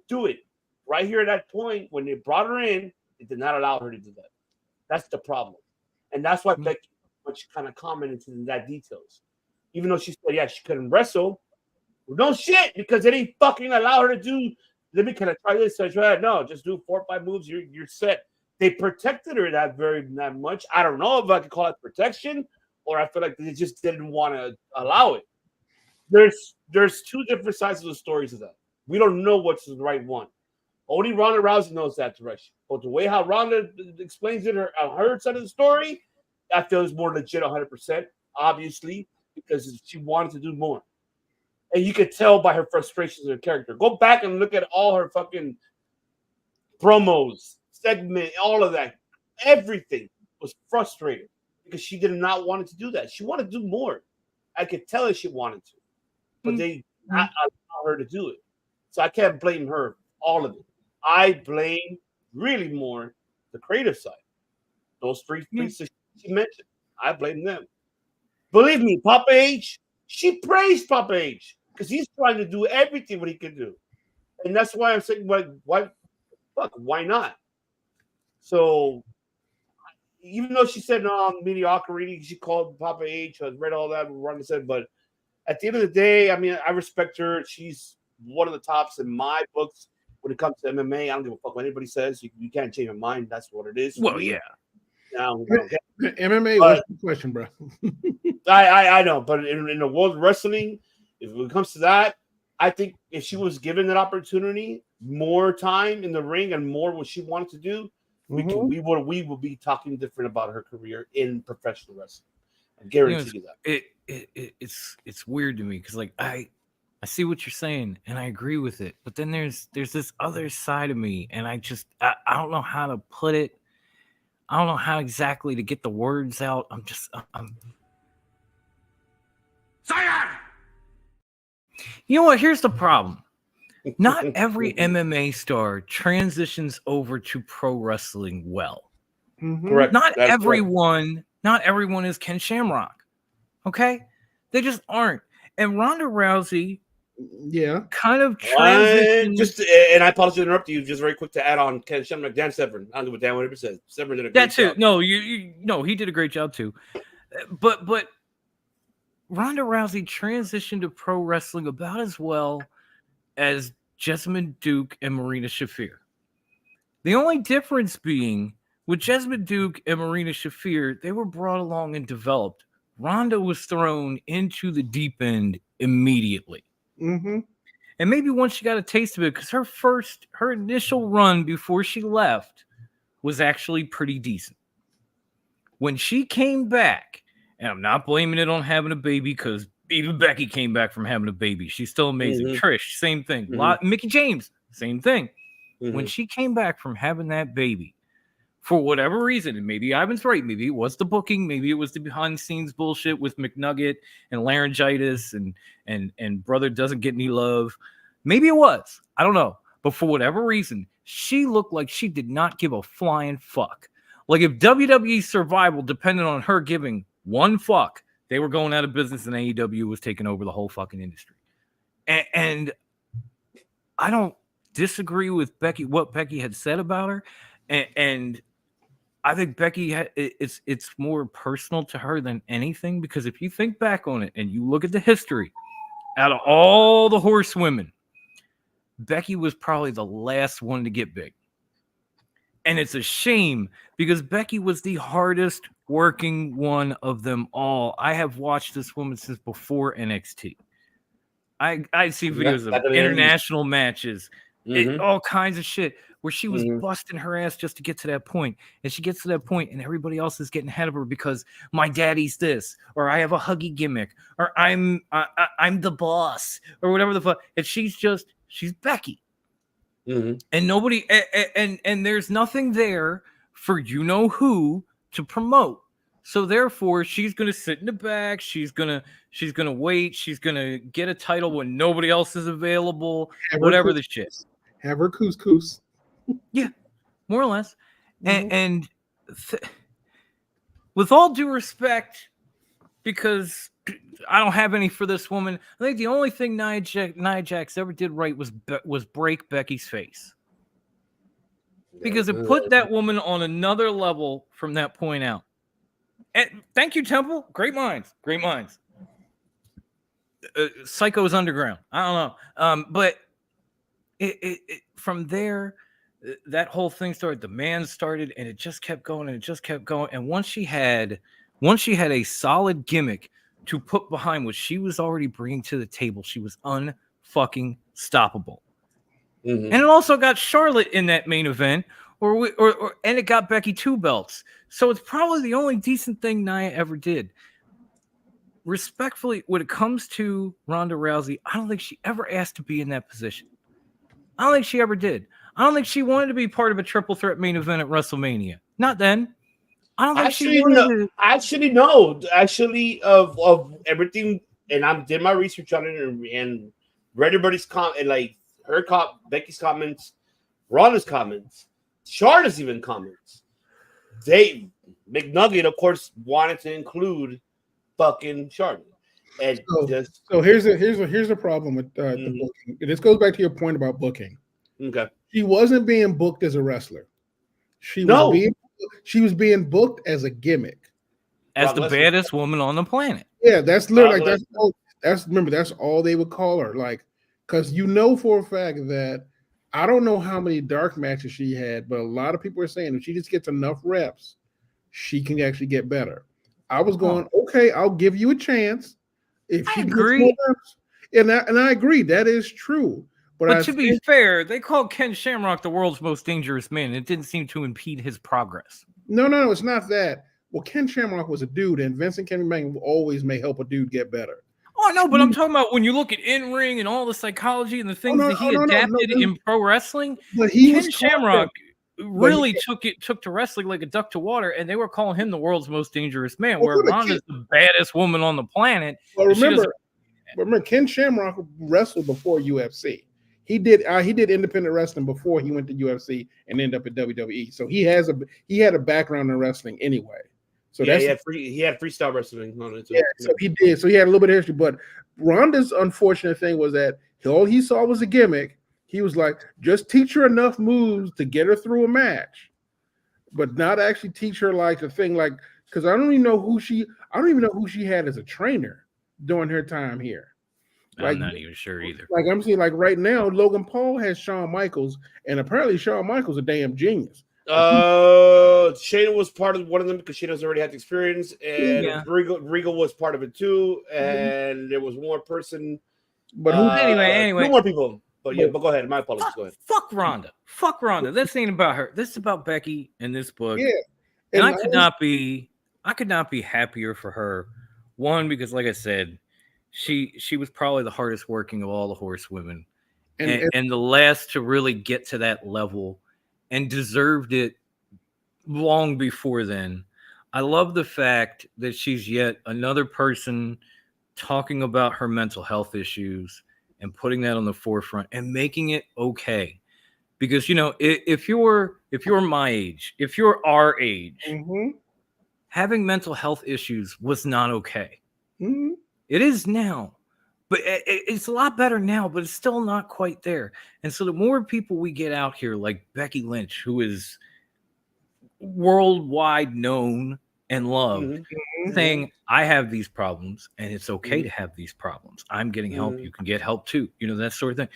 do it. Right here at that point, when they brought her in, they did not allow her to do that. That's the problem. And that's why Becky much kind of commented in that details. Even though she said, she couldn't wrestle. Well, no shit, because they didn't fucking allow her to do, let me kind of try this, try that. No, just do 4 or 5 moves, you're set. They protected her that much. I don't know if I could call it protection, or I feel like they just didn't want to allow it. There's 2 different sides of the stories of that. We don't know what's the right one. Only Ronda Rousey knows that direction. But the way how Ronda explains it, her side of the story, I feel is more legit 100%, obviously, because she wanted to do more. And you could tell by her frustrations in her character. Go back and look at all her fucking promos, segment, all of that. Everything was frustrated because she did not want to do that. She wanted to do more. I could tell her she wanted to. But they not allow her to do it. So I can't blame her, all of it. I blame really more the creative side. Those 3 pieces she mentioned, I blame them. Believe me, Papa H, she praised Papa H because he's trying to do everything what he can do. And that's why I'm saying, why not? So even though she said no, mediocrity, she called Papa H. I read all that. Ronda said, but at the end of the day, I mean, I respect her. She's one of the tops in my books when it comes to MMA. I don't give a fuck what anybody says. You can't change my mind. That's what it is. Well, yeah. Now, MMA, what's the question, bro? I know, but in the world of wrestling, if it comes to that, I think if she was given that opportunity, more time in the ring and more what she wanted to do, we would be talking different about her career in professional wrestling. I guarantee you that. It's weird to me because like I see what you're saying and I agree with it, but then there's this other side of me and I don't know how to put it. I don't know how exactly to get the words out. I'm You know what? Here's the problem. Not every MMA star transitions over to pro wrestling well. Correct. Not everyone is Ken Shamrock. Okay? They just aren't. And Ronda Rousey kind of transitioned. And I apologize to interrupt you. Just very quick to add on Ken Shamrock, Dan Severn. I don't know what Dan whatever says. Severn did a great job. No, he did a great job too. But Ronda Rousey transitioned to pro wrestling about as well as Jessamine Duke and Marina Shafir. The only difference being with Jessamine Duke and Marina Shafir, they were brought along and developed. Ronda was thrown into the deep end immediately. And maybe once she got a taste of it, because her initial run before she left was actually pretty decent. When she came back, and I'm not blaming it on having a baby, because even Becky came back from having a baby. She's still amazing. Trish, same thing. Mickie James, same thing. When she came back from having that baby, for whatever reason, and maybe Ivan's right, maybe it was the booking, maybe it was the behind-the-scenes bullshit with McNugget and laryngitis and brother doesn't get any love. Maybe it was. I don't know. But for whatever reason, she looked like she did not give a flying fuck. Like if WWE survival depended on her giving one fuck, they were going out of business and AEW was taking over the whole fucking industry. And I don't disagree with what Becky had said about her. And I think Becky, it's more personal to her than anything, because if you think back on it and you look at the history, out of all the horsewomen, Becky was probably the last one to get big. And it's a shame because Becky was the hardest working one of them all. I have watched this woman since before NXT. I see videos of international matches, all kinds of shit where she was busting her ass just to get to that point. And she gets to that point and everybody else is getting ahead of her because my daddy's this, or I have a huggy gimmick, or I'm the boss, or whatever the fuck. And she's Becky. And nobody and there's nothing there for you know who to promote. So therefore she's gonna sit in the back, she's gonna wait, she's gonna get a title when nobody else is available, whatever the shit. Have her couscous. Yeah, more or less. And with all due respect, because I don't have any for this woman, I think the only thing Nia Jax ever did right was break Becky's face. Because it put that woman on another level from that point out. And thank you, Temple. Great minds. Great minds. Psycho's underground. I don't know. But it from there, that whole thing started. The man started, and it just kept going, and it just kept going. And once she had a solid gimmick to put behind what she was already bringing to the table, she was unfucking stoppable. And it also got Charlotte in that main event, and it got Becky 2 belts. So it's probably the only decent thing Nia ever did. Respectfully, when it comes to Ronda Rousey, I don't think she ever asked to be in that position. I don't think she ever did. I don't think she wanted to be part of a triple threat main event at WrestleMania. Not then. I don't think she wanted to. Actually, no. Actually, of everything, and I did my research on it and read everybody's comment, like Becky's comments, Ronda's comments, Charlotte's even comments. McNugget, of course, wanted to include fucking Charlotte. And so here's a problem with the booking. This goes back to your point about booking. Okay. She wasn't being booked as a wrestler. She was being booked as a gimmick. As the baddest woman on the planet. Yeah, that's literally that's all they would call her. Like, because for a fact that I don't know how many dark matches she had, but a lot of people are saying if she just gets enough reps, she can actually get better. I was going, okay, I'll give you a chance. If she agree. Gets more reps, and I agree, that is true. But to be fair, they called Ken Shamrock the world's most dangerous man. It didn't seem to impede his progress. No, it's not that. Well, Ken Shamrock was a dude, and Vincent Kennedy Manning always may help a dude get better. Oh, no, but I'm talking about when you look at in-ring and all the psychology and the things that he adapted in pro wrestling. But Ken Shamrock really took to wrestling like a duck to water, and they were calling him the world's most dangerous man, where Ronda's the baddest woman on the planet. Well, remember, Ken Shamrock wrestled before UFC. He did independent wrestling before he went to UFC and ended up at WWE. So he had a background in wrestling anyway. So he had freestyle wrestling on it too. Yeah, so he did. So he had a little bit of history. But Ronda's unfortunate thing was that all he saw was a gimmick. He was like, just teach her enough moves to get her through a match, but not actually teach her like the thing. Like, because I don't even know who she had as a trainer during her time here. I'm not even sure either. Like I'm seeing, like right now, Logan Paul has Shawn Michaels, and apparently Shawn Michaels a damn genius. Shayna was part of one of them because Shayna's already had the experience, and Regal was part of it too, and there was one more person. But anyway, two more people. But go ahead. My apologies. Go ahead. Fuck Ronda. This ain't about her. This is about Becky in this book. Yeah, and I could not be happier for her. One, because like I said, she was probably the hardest working of all the horsewomen, and the last to really get to that level. And deserved it long before then. I love the fact that she's yet another person talking about her mental health issues and putting that on the forefront and making it okay. Because, if you're my age, if you're our age, having mental health issues was not okay. Mm-hmm. It is now. But it's a lot better now, but it's still not quite there. And so the more people we get out here, like Becky Lynch, who is worldwide known and loved, saying, I have these problems, and it's okay to have these problems. I'm getting help. You can get help too. That sort of thing.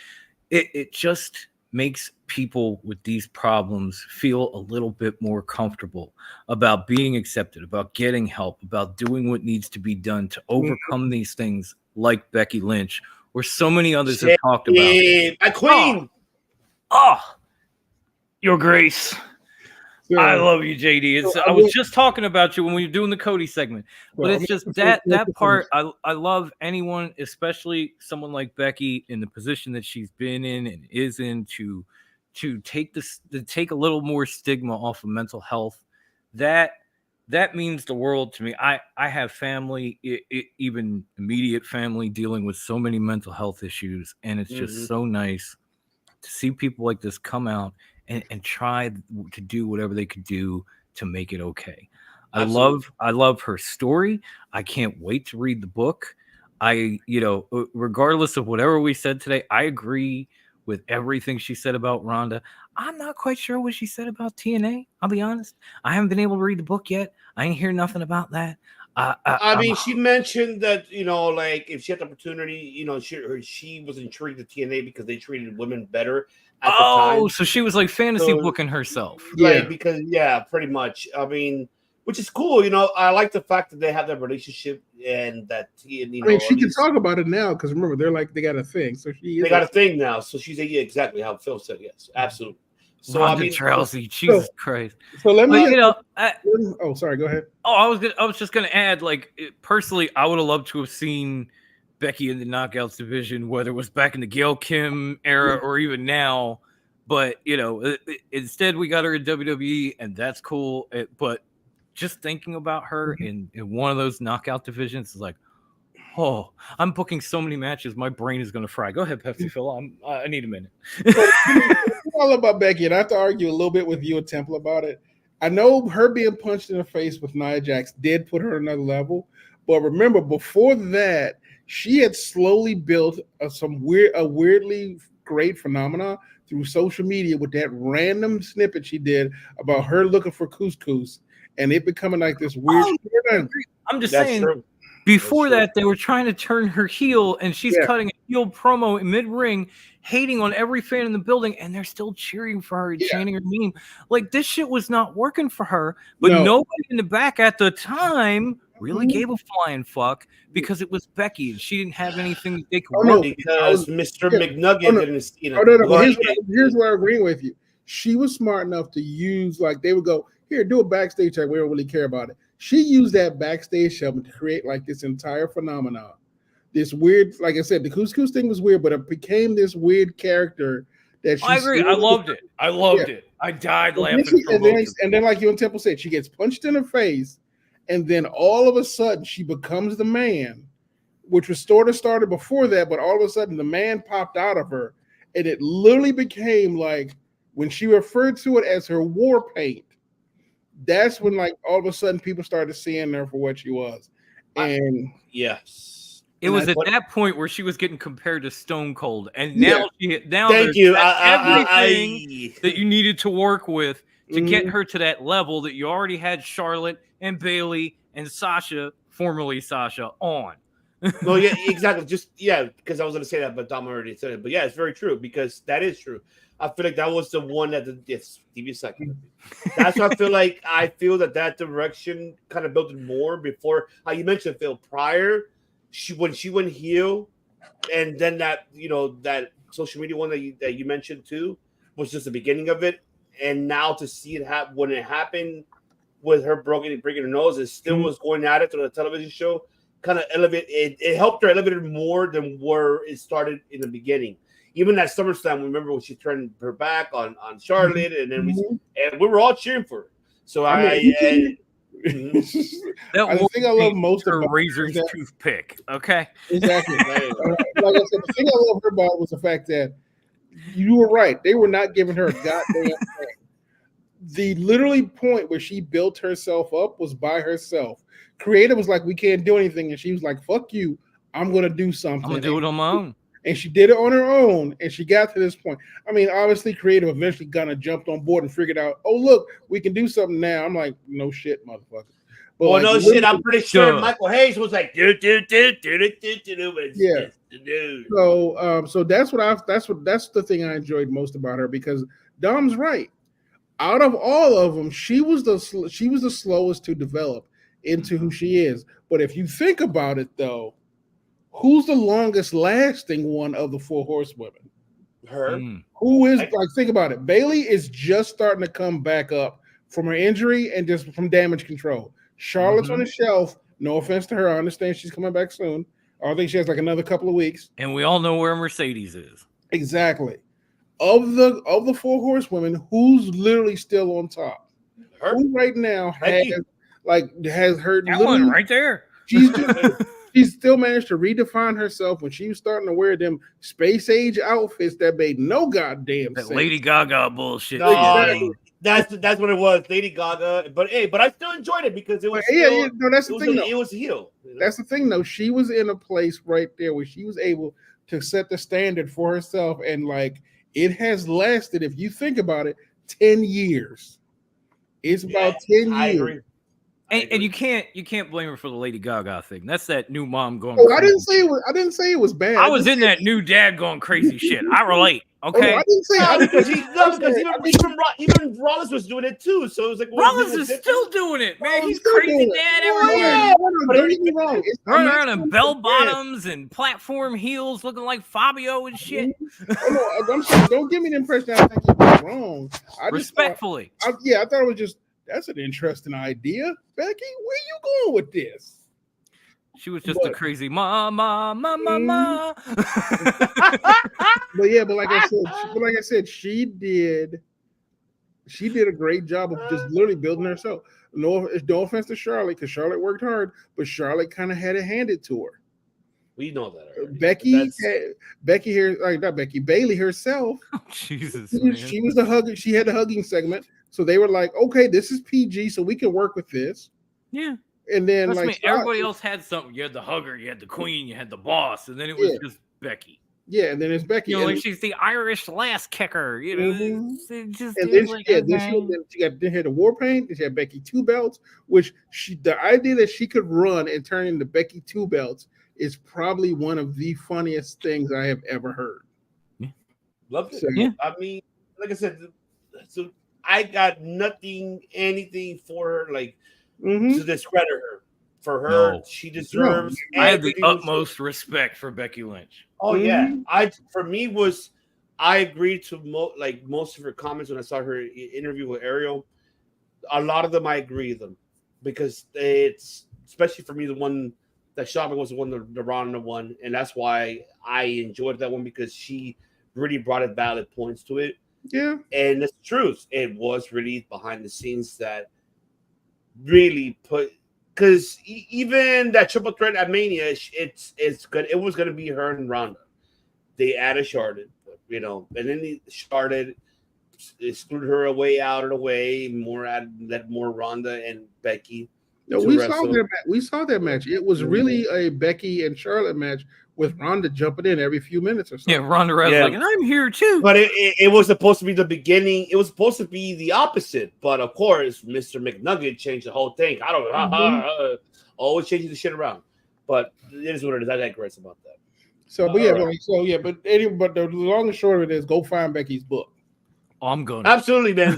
It just makes people with these problems feel a little bit more comfortable about being accepted, about getting help, about doing what needs to be done to overcome these things. Like Becky Lynch, or so many others have talked about. My queen. Your Grace. Yeah. I love you, JD. I was just talking about you when we were doing the Cody segment. But it's just that part. I love anyone, especially someone like Becky in the position that she's been in and is in, to take a little more stigma off of mental health. That means the world to me. I have family, even immediate family, dealing with so many mental health issues. And it's just so nice to see people like this come out and try to do whatever they could do to make it okay. I love her story. I can't wait to read the book. Regardless of whatever we said today, I agree with everything she said about Ronda. I'm not quite sure what she said about TNA. I'll be honest. I haven't been able to read the book yet. I ain't hear nothing about that. She mentioned that, like if she had the opportunity, she was intrigued with TNA because they treated women better at the time. So she was like fantasy booking herself. Because pretty much. I mean, which is cool. I like the fact that they have that relationship and that she can talk about it now because remember they got a thing. So they got a thing now. So she's exactly how Phil said. Yes, absolutely. So Ronda Rousey, Jesus Christ. So let me. Sorry. Go ahead. I was just gonna add, personally, I would have loved to have seen Becky in the Knockouts division, whether it was back in the Gail Kim era or even now. But instead we got her in WWE, and that's cool. But just thinking about her in one of those knockout divisions is like, I'm booking so many matches, my brain is gonna fry. Go ahead, Pepsi Phil. I need a minute. All about Becky, and I have to argue a little bit with you and Temple about it. I know her being punched in the face with Nia Jax did put her another level, but remember before that, she had slowly built a weirdly great phenomena through social media with that random snippet she did about her looking for couscous and it becoming like this weird. I'm just saying. True. Before that, they were trying to turn her heel, and she's Yeah. cutting a heel promo in mid-ring, hating on every fan in the building, and they're still cheering for her and chanting her name. Like, this shit was not working for her, but nobody in the back at the time really gave a flying fuck because it was Becky, and she didn't have anything that they could roll. Because Mr. McNugget didn't see it. Here's where I agree with you. She was smart enough to use, like, they would go, here, do a backstage check. We don't really care about it. She used that backstage segment to create like this entire phenomenon. This weird, like I said, the couscous thing was weird, but it became this weird character that she. I agree. I loved it. I loved it. I died laughing. And then, like you and Temple said, she gets punched in the face, and then all of a sudden she becomes the man, which was sort of started before that, but all of a sudden the man popped out of her, and it literally became like when she referred to it as her war paint. That's when, like, all of a sudden people started seeing her for what she was. And yes, it was at that point where she was getting compared to Stone Cold. And now, thank there's you. Everything that you needed to work with to get her to that level that you already had Charlotte and Bayley and Sasha, formerly Sasha, on. Well, yeah, exactly. Because I was going to say that, but Dom already said it. But yeah, it's very true because that is true. I feel like that was the one that give me a second. That's what I feel that direction kind of built it more before. How you mentioned, Phil, prior when she went heel, and then that that social media one that you mentioned too was just the beginning of it, and now to see it happen when it happened with her breaking her nose, it still was going at it to the television show. Kind of elevate it helped her elevate it more than where it started in the beginning. Even at SummerSlam, remember when she turned her back on Charlotte, and then we were all cheering for her. So the thing I love most about her razor's toothpick. Okay, exactly. Like I said, the thing I love her about was the fact that you were right; they were not giving her a goddamn thing. The literally point where she built herself up was by herself. Creative was like, we can't do anything, and she was like, "Fuck you, I'm gonna do something. I'm gonna do it on my own." And she did it on her own, and she got to this point. I mean, obviously, Creative eventually kind of jumped on board and figured out, oh, look, we can do something now. I'm like, no shit, motherfucker. But well, no shit. I'm pretty sure Michael Hayes was like, do. Yeah. So that's the thing I enjoyed most about her, because Dom's right. Out of all of them, she was the slowest to develop into who she is. But if you think about it, though, who's the longest lasting one of the four horsewomen? Her. Who is, like, think about it. Bayley is just starting to come back up from her injury and just from damage control. Charlotte's on the shelf. No offense to her. I understand she's coming back soon. I think she has like another couple of weeks. And we all know where Mercedes is. Exactly. Of the four horsewomen, who's literally still on top? Her. Who right now has her that one right there. She's still managed to redefine herself when she was starting to wear them space age outfits that made no goddamn sense. Lady Gaga bullshit. No, that's what it was, Lady Gaga. But I still enjoyed it because it was that's the thing. It was heel. That's the thing, though. She was in a place right there where she was able to set the standard for herself, and like it has lasted. If you think about it, 10 years. It's about 10 I years. agree. And you can't blame her for the Lady Gaga thing. That's that new mom going. Oh, I didn't say it was bad. I was in that new dad going crazy shit. I relate. Okay. I didn't say even Rollins was doing it too. So it was like Rollins is still doing it, man. He's crazy dad everywhere. Don't get me wrong. Running around in bell bottoms and platform heels, looking like Fabio and shit. I'm sorry. Don't give me the impression that I think it was wrong. Respectfully. I thought it was just. That's an interesting idea, Becky. Where you going with this? She was just a crazy ma. But like I said, she did a great job of just literally building herself. No offense to Charlotte, because Charlotte worked hard, but Charlotte kind of had it handed to her. We know that already. Bayley herself. Oh, Jesus, she was the hugger. She had the hugging segment. So they were like, okay, this is PG, so we can work with this. Yeah. And then Trust like me, everybody else had something. You had the hugger, you had the queen, you had the boss, and then it was just Becky. Yeah, and then it's Becky. You know, and, like she's the Irish lass kicker. You know, and then she had the war paint. Then she had Becky Two Belts, which the idea that she could run and turn into Becky Two Belts is probably one of the funniest things I have ever heard. Loved it. So, I mean, like I said, so I got anything for her, like to discredit her. For her, she deserves. I had the utmost respect for Becky Lynch. Oh yeah, I agreed to most of her comments when I saw her interview with Ariel. A lot of them I agree with them because it's especially for me the one that shocked me was the one the Ronda one, and that's why I enjoyed that one because she really brought it valid points to it. Yeah, and it's the truth. It was really behind the scenes that really put. Because even that triple threat at Mania, it's good. It was going to be her and Ronda. They added Charlotte, and then Charlotte screwed her away out of the way. Let more Ronda and Becky. No, we saw that match. It was really a Becky and Charlotte match with Ronda jumping in every few minutes or something. Yeah, Ronda Rousey like, and I'm here too. But it was supposed to be the beginning. It was supposed to be the opposite. But of course, Mr. McNugget changed the whole thing. I don't know. Always changing the shit around. But it is what it is. I digress about that. So, but the long and short of it is go find Becky's book. Oh, I'm going. Absolutely, man.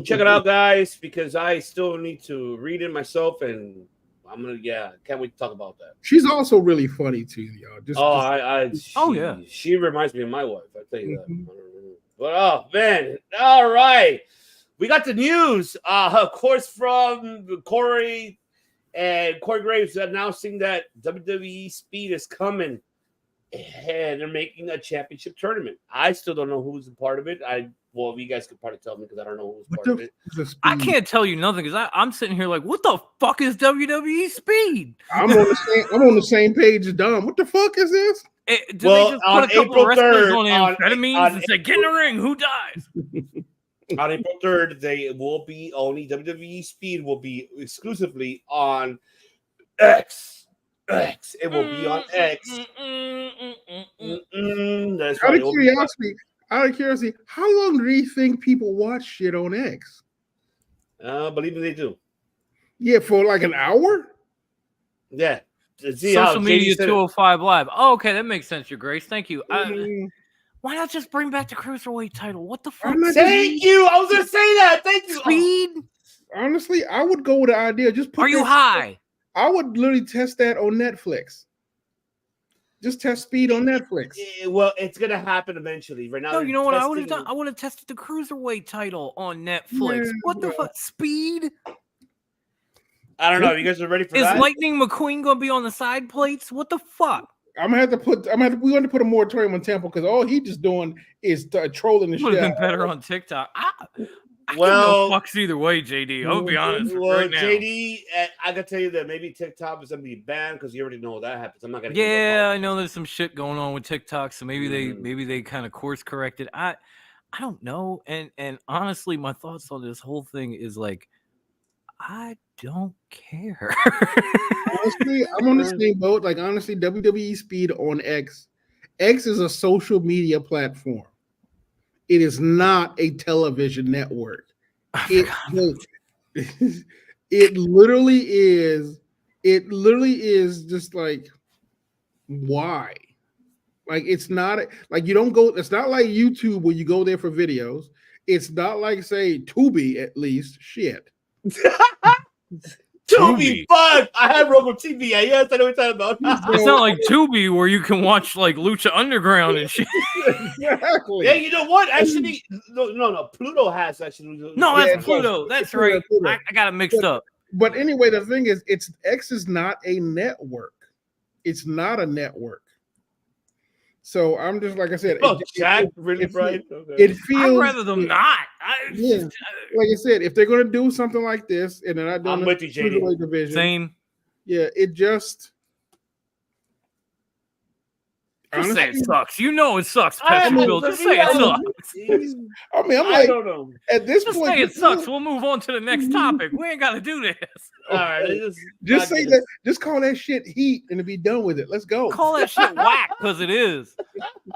Check it out, guys, because I still need to read it myself, and I'm gonna can't wait to talk about that. She's also really funny too, y'all. She reminds me of my wife. I tell you that. But oh man, all right, we got the news, of course, from Corey Graves announcing that WWE Speed is coming, and they're making a championship tournament. I still don't know who's a part of it. Well, you guys could probably tell me because I don't know who's part of it. I can't tell you nothing because I'm sitting here like, what the fuck is WWE Speed? I'm on the same page as Dom. What the fuck is this? They just put a couple wrestlers on amphetamines and say, get in the ring, who dies? On April 3rd, WWE Speed will be exclusively on X. It will be on X. That's right. Out of curiosity, how long do you think people watch shit on X? Believe me, they do. Yeah, for like an hour? Yeah. Social media 205 Live. Oh, okay, that makes sense, Your Grace. Thank you. Why not just bring back the Cruiserweight title? What the fuck? Thank you. I was going to say that. Thank you. Speed? Honestly, I would go with the idea. Are you high? I would literally test that on Netflix. Just test Speed on Netflix. Well, it's gonna happen eventually. Right now, no, you know what I would have done? I would have tested the Cruiserweight title on Netflix. Yeah, what the fuck? Speed? I don't know. You guys are ready for that? Is Lightning McQueen gonna be on the side plates? What the fuck? We're going to put a moratorium on Temple because all he's just doing is trolling the shit. Would have been better on TikTok. I no fucks either way, JD. I'll be honest. Right now. JD, I can tell you that maybe TikTok is gonna be banned because you already know that happens. I'm not gonna. Yeah, I know there's some shit going on with TikTok, so maybe they kind of course corrected. I don't know, and honestly, my thoughts on this whole thing is like, I don't care. Honestly, I'm on the same boat. Like honestly, WWE Speed on X. X is a social media platform. It is not a television network. It literally is. It literally is just like, why? Like it's not like you don't go. It's not like YouTube where you go there for videos. It's not like say Tubi at least. Shit. Tubi, fuck! I have Robo TV. Yes, I know what you're talking about. It's not like Tubi where you can watch like Lucha Underground and shit. Exactly. Yeah, you know what? Actually, no. Pluto has actually. No, that's Pluto. That's right. I got it mixed up. But anyway, the thing is, X is not a network. It's not a network. So I'm just like I said. Jack, really bright. It feels. I'd rather them not. Like I said, if they're going to do something like this, and they're not doing with you, JD. Division, same. Yeah, it just. Just say it Honestly, sucks. You know it sucks, I Pesterfield. mean, Just say it sucks. I mean, I'm I like, don't know. at this Just point, say it sucks. We'll move on to the next topic. We ain't got to do this. All right, just say that. Just call that shit heat and be done with it. Let's go. Call that shit whack because it is.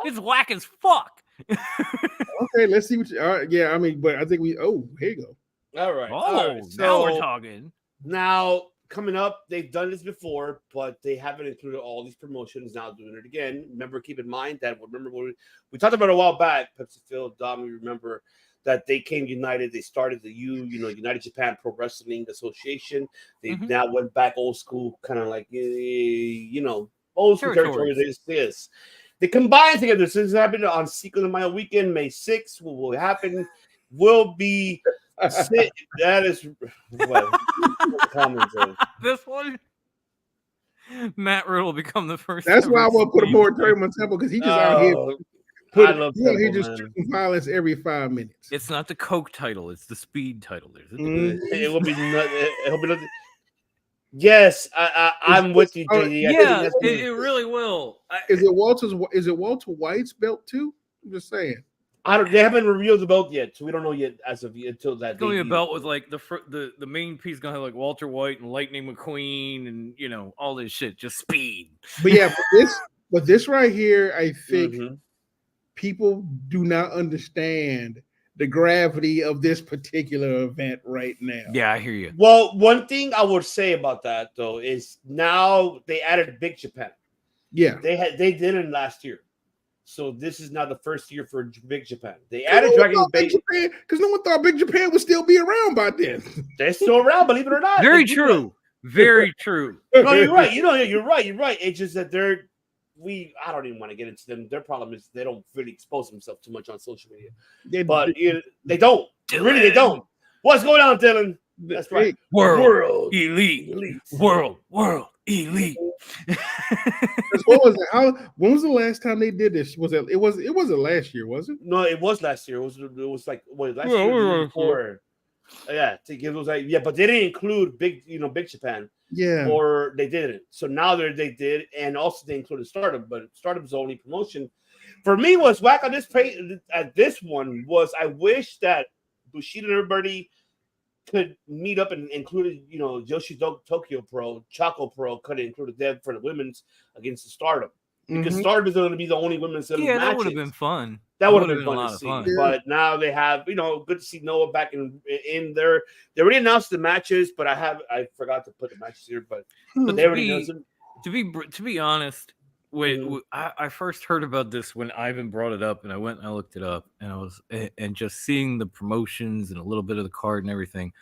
It's whack as fuck. Okay, let's see what you. All right, yeah, I mean, but I think we. Oh, here you go. All right. Oh, now we're talking. Now, coming up, they've done this before, but they haven't included all these promotions. Now doing it again. Remember, keep in mind that when we talked about it a while back, Pepsi Phil, Dom, you remember that they came united. They started the United Japan Pro Wrestling Association. They now went back old school, kind of like old school territory. This. They combined together. So this happened on Cinco de Mayo weekend, May 6th. What will happen will be that is what this one. Matt Riddle will become the first. That's why I want to put a moratorium on Temple because he just out here. He just choosing violence every 5 minutes. It's not the Coke title; it's the Speed title. It will be. It'll be. Yes, I'm with you, JD. Yeah, it really will. Is it Walter White's belt too? I'm just saying. They haven't revealed the belt yet, so we don't know yet as of until that. It's gonna be a belt with like the main piece gonna have like Walter White and Lightning McQueen and all this shit, just speed. But yeah, but this right here, I think people do not understand the gravity of this particular event right now. Yeah, I hear you. Well, one thing I would say about that though is now they added Big Japan. Yeah, they didn't last year. So this is now the first year for Big Japan. They added Dragon Big Japan because no one thought Big Japan would still be around by then. They're still around, believe it or not. Very true. Very true. No, you're right. You're right. It's just that I don't even want to get into them. Their problem is they don't really expose themselves too much on social media. They don't. Really, they don't. What's going on, Dylan? That's right. World elite. World elite. What was it? When was the last time they did this? It wasn't last year, was it? No, it was last year. It was like last year before. Yeah, to give those but they didn't include Big Japan. Yeah. Or they didn't. So now they did, and also they included Stardom, but Stardom's the only promotion. For me, what's whack on this page at this one was I wish that Bushido and everybody could meet up and included, Yoshi Tokyo Pro, Choco Pro could have included them for the women's against the Stardom. Because Stardom is going to be the only women's matches. That would have been fun. That would have been fun to see. But now they have, good to see Noah back in there. They already announced the matches, but I forgot to put the matches here. But they already announced them. To be honest, when I first heard about this when Ivan brought it up, and I went and I looked it up, and just seeing the promotions and a little bit of the card and everything,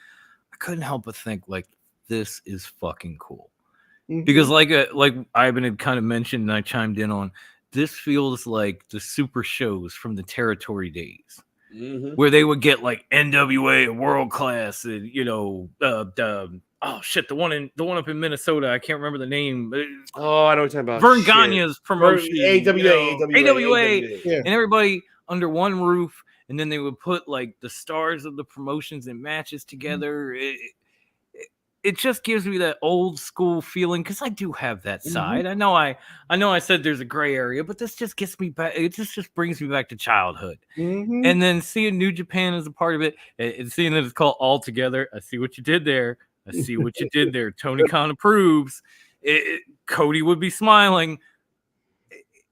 I couldn't help but think like this is fucking cool. Because like Ivan had kind of mentioned and I chimed in on, this feels like the super shows from the territory days where they would get like NWA and World Class and the one up in Minnesota, I can't remember the name. Oh, I know what you're talking about. Vern Gagne's promotion, AWA, and everybody under one roof, and then they would put like the stars of the promotions and matches together. It just gives me that old school feeling because I do have that side. I know I said there's a gray area, but this just gets me back. It just brings me back to childhood. And then seeing New Japan as a part of it and seeing that it's called All Together. I see what you did there. Tony Khan approves. Cody would be smiling.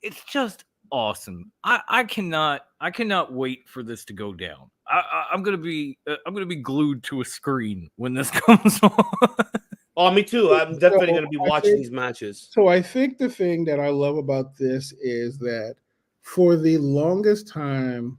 It's just awesome. I cannot wait for this to go down. I'm gonna be glued to a screen when this comes on. Oh, me too. I'm definitely gonna be watching these matches. So I think the thing that I love about this is that for the longest time,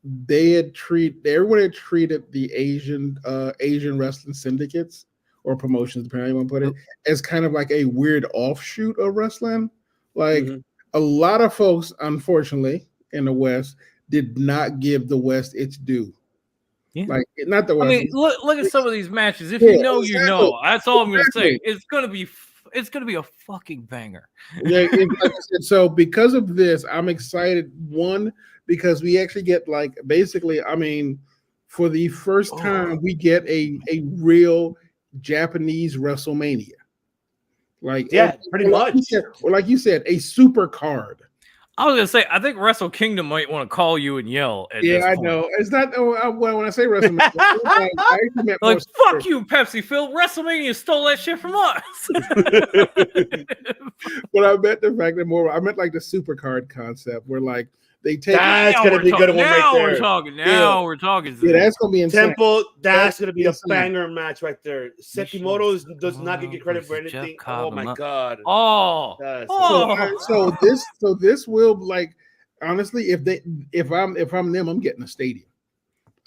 everyone had treated the Asian wrestling syndicates or promotions, depending on how you want to put it, as kind of like a weird offshoot of wrestling. Like a lot of folks, unfortunately, in the West did not give the West its due. Yeah. Like not the West. I mean, look at some of these matches. If you know, you know. That's all I'm gonna say. It's gonna be a fucking banger. Yeah, like I said, so because of this, I'm excited. One, because we actually get like basically, I mean, for the first time, we get a real Japanese WrestleMania. Like pretty like much. like you said, a super card. I was gonna say, I think Wrestle Kingdom might want to call you and yell at this I point. know. It's not when I say WrestleMania, I actually meant like fuck you, Pepsi Phil. WrestleMania stole that shit from us. But I meant the fact that I meant like the super card concept where like they take that's gonna be a good one right there. Now we're talking. Yeah, that's gonna be insane. Temple, that's gonna be a banger match right there. Sekimoto does not get credit for anything. Oh my god. So this will like honestly, if I'm them, I'm getting a stadium.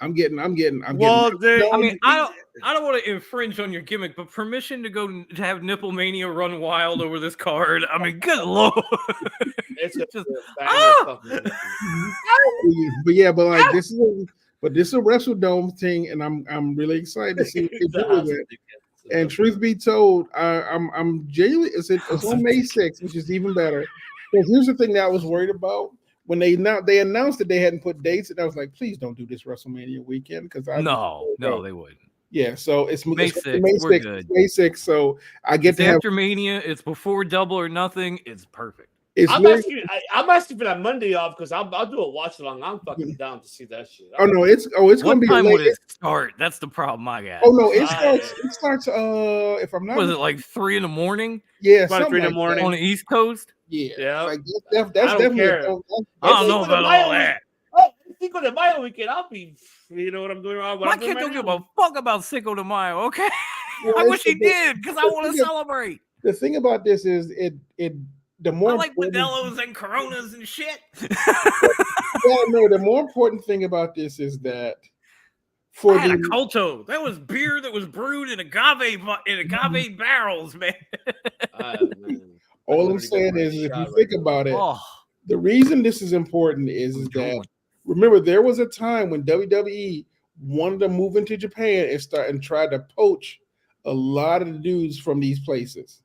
I'm getting. I mean, I don't want to infringe on your gimmick, but permission to go to have Nipple Mania run wild over this card. I mean, good lord. It's just but like this is a WrestleDome thing, and I'm really excited to see what they do with it. And truth be told, I'm genuinely it's on May 6th, which is even better. Because here's the thing that I was worried about. When they announced that they hadn't put dates, and I was like, please don't do this WrestleMania weekend because no, they wouldn't. Yeah, so it's May 6th. May 6th, May 6th. So I get to after Mania. It's before Double or Nothing. It's perfect. I'm asking for that Monday off because I'll do a watch along. I'm fucking down to see that shit. It's gonna be time late. Would it start? That's the problem I got. Oh no, it starts. If I'm not, was it like 3 a.m? Yeah, about 3 a.m. on the East Coast. Yeah, like that's definitely. I don't know about all that. Oh, Cinco de Mayo weekend, I'll be. You know what I'm doing wrong. My kid don't give a fuck about Cinco de Mayo. Okay, I wish he did because I want to celebrate. The thing about this is the more I like Modelo's and Coronas and shit. The more important thing about this is that I had a Colto. That was beer that was brewed in agave barrels, man. All I'm saying is, if you think about it, the reason this is important is that remember there was a time when WWE wanted to move into Japan and tried to poach a lot of the dudes from these places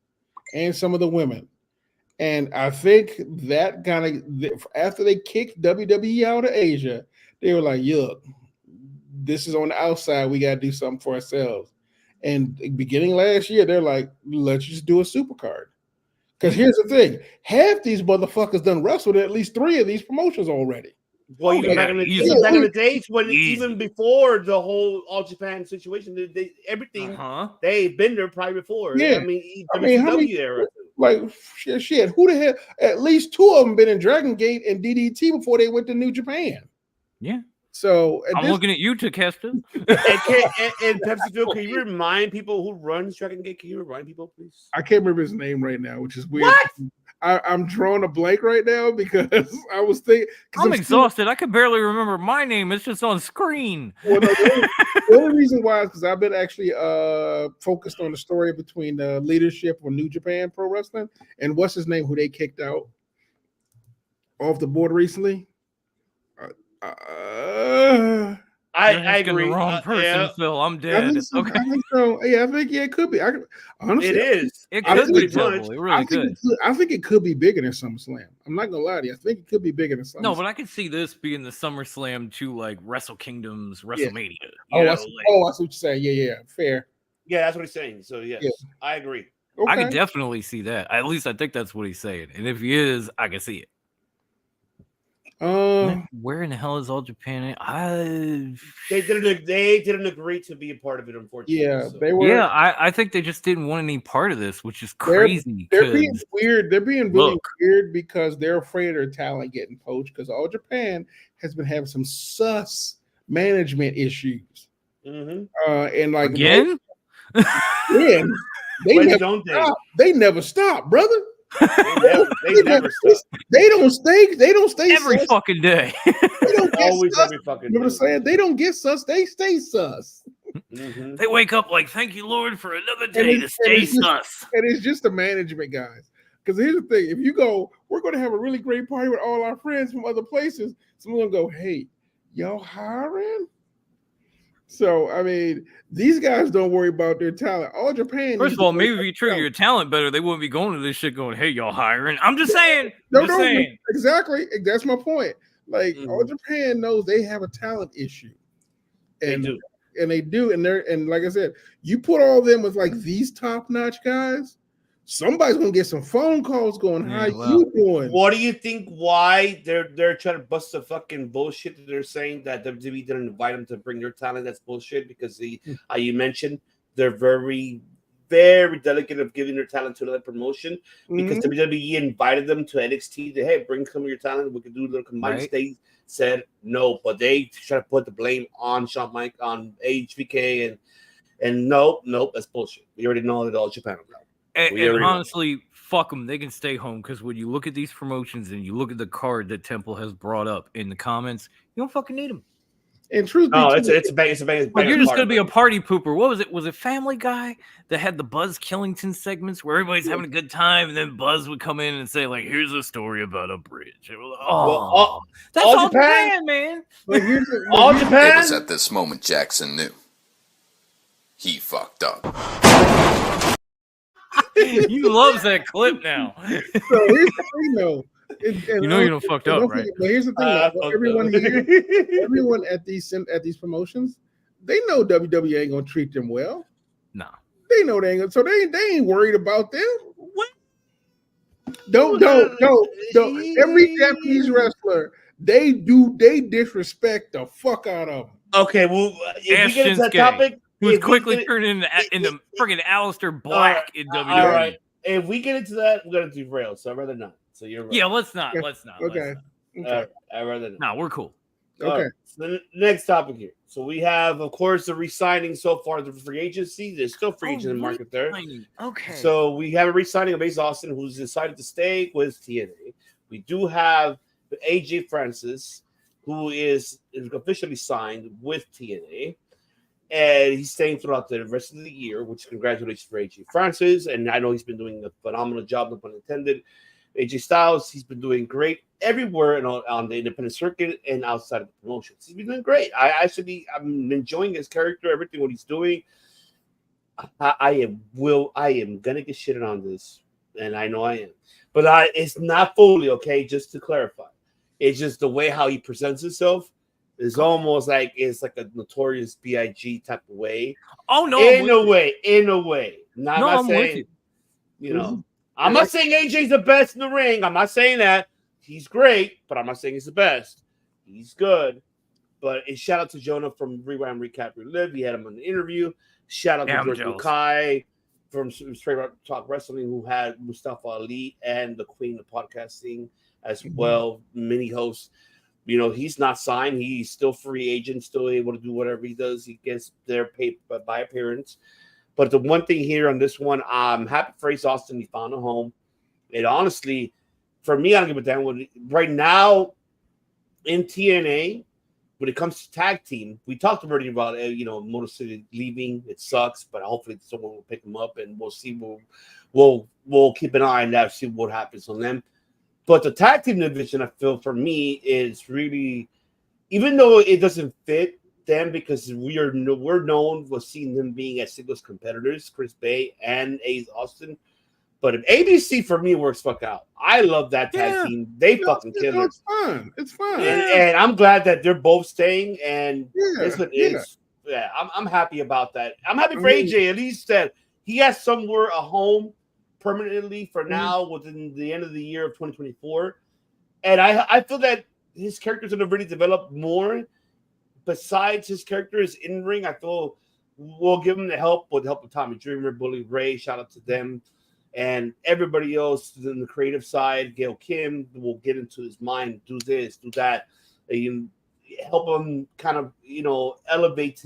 and some of the women. And I think that kind of after they kicked WWE out of Asia, they were like, "Yuck, this is on the outside. We got to do something for ourselves." And beginning last year, they're like, "Let's just do a supercard." Because here's the thing: half these motherfuckers done wrestled at least 3 of these promotions already. Well, back in the days when even before the whole All Japan situation, everything they've been there probably before. Yeah, I mean how many era? Like shit, who the hell? At least 2 of them been in Dragon Gate and DDT before they went to New Japan. Yeah. So I'm looking at you, Takesta. and Pepsi Phil, can you remind people who runs Dragon Gate? Can you remind people, please? I can't remember his name right now, which is weird. What? I'm drawing a blank right now because I was thinking. I'm exhausted. I can barely remember my name. It's just on screen. Well, no, the only reason why is because I've been actually focused on the story between the leadership of New Japan Pro Wrestling and what's his name, who they kicked out off the board recently. I agree. The wrong person, Phil. I'm dead. I think so. Yeah, I think it could be. Honestly, it is. It could be double. It really could. I think it could be bigger than SummerSlam. I'm not gonna lie to you. I think it could be bigger than SummerSlam. No, but I could see this being the SummerSlam to like Wrestle Kingdom's WrestleMania. I see what you're saying. Yeah, fair. Yeah, that's what he's saying. So yes. I agree. Okay. I could definitely see that. At least I think that's what he's saying. And if he is, I can see it. Where in the hell is All Japan? They didn't agree to be a part of it, unfortunately. Yeah, they were. Yeah, I think they just didn't want any part of this, which is crazy. They're being weird. They're being really weird because they're afraid of their talent getting poached. Because All Japan has been having some sus management issues. Mm-hmm. And like again, they never stop, brother. They never stop. They don't stay every sus. fucking day. They don't get always sus. every fucking You know what I'm saying? They don't get sus. They stay sus. Mm-hmm. They wake up like, "Thank you, Lord, for another day to stay sus." And it's just the management guys. Because here's the thing: if you go, we're going to have a really great party with all our friends from other places. Someone's going to go, "Hey, y'all hiring?" So, I mean, these guys don't worry about their talent. All Japan. First of all, maybe if you treat your talent better, they wouldn't be going to this shit going, "Hey, y'all hiring?" I'm just saying. Saying. Exactly. That's my point. Like, All Japan knows they have a talent issue. And they do. And like I said, you put all of them with like these top-notch guys, somebody's gonna get some phone calls going. How you doing? What do you think? Why they're trying to bust the fucking bullshit that they're saying that WWE didn't invite them to bring their talent? That's bullshit because you mentioned they're very, very delicate of giving their talent to another promotion because WWE invited them to NXT to bring some of your talent. We could do a little combined. They said no, but they try to put the blame on Shawn Mike on HBK and nope, that's bullshit. We already know that all Japan. And honestly, fuck them. They can stay home because when you look at these promotions and you look at the card that Temple has brought up in the comments, you don't fucking need them. And truth, it's a bang. Like you're just gonna be a party pooper. What was it? Was it Family Guy that had the Buzz Killington segments where everybody's having a good time, and then Buzz would come in and say, like, "Here's a story about a bridge." That's all Japan, man. All Japan. It was at this moment Jackson knew he fucked up. He loves that clip now. So here's the thing, though. You know you don't fucked up, right? But here's the thing: everyone here, everyone at these promotions, they know WWE ain't gonna treat them well. No, they know they ain't gonna, so they ain't worried about them. What? Don't. Every Japanese wrestler, they disrespect the fuck out of them. Okay, well, if we get into that topic. Who's quickly turning into freaking Aleister Black in WWE. All right. If we get into that, we're going to derail, so I'd rather not. So you're right. Yeah, let's not. Okay. I'd rather not. No, we're cool. Okay. Right, so the next topic here. So we have, of course, the re-signing so far, the free agency. There's still free agents in the market there. Okay. So we have a re-signing of Ace Austin, who's decided to stay with TNA. We do have AJ Francis, who is officially signed with TNA. And he's staying throughout the rest of the year, which congratulations for AJ Francis. And I know he's been doing a phenomenal job, no pun intended. AJ Styles, he's been doing great everywhere on the independent circuit and outside of the promotions. He's been doing great. I'm enjoying his character, everything what he's doing. I am gonna get shitted on this, and I know I am, but it's not fully okay. Just to clarify, it's just the way how he presents himself. It's almost like it's like a Notorious B.I.G. type of way. Oh no! In a way. I'm not saying, with you. I'm not saying AJ's the best in the ring. I'm not saying that he's great, but I'm not saying he's the best. He's good. But a shout out to Jonah from Rewind, Recap, Relive. He had him on the interview. Shout out to George Bukai from Straight Up Talk Wrestling, who had Mustafa Ali and the Queen of Podcasting as well, mini hosts. He's not signed. He's still free agent, still able to do whatever he does. He gets their pay by appearance. But the one thing here on this one, I'm happy for Ace Austin. He found a home. And honestly, for me, I don't give a damn. Right now in TNA, when it comes to tag team, we talked already about Motor City leaving. It sucks, but hopefully someone will pick him up, and we'll see. We'll keep an eye on that, see what happens on them. But the tag team division, I feel, for me, is really, even though it doesn't fit them because we're known for seeing them being as singles competitors, Chris Bay and Ace Austin. But if ABC for me works fuck out. I love that tag team. They fucking kill it. It's fun. It's fun. And I'm glad that they're both staying. And I'm happy about that. I'm happy for AJ, at least that he has somewhere a home permanently for now within the end of the year of 2024. And I feel that his character's going to really develop more. Besides his character is in ring, I feel we'll give him the help with the help of Tommy Dreamer, Bully Ray, shout out to them, and everybody else in the creative side. Gail Kim will get into his mind, do this, do that, and help him kind of elevate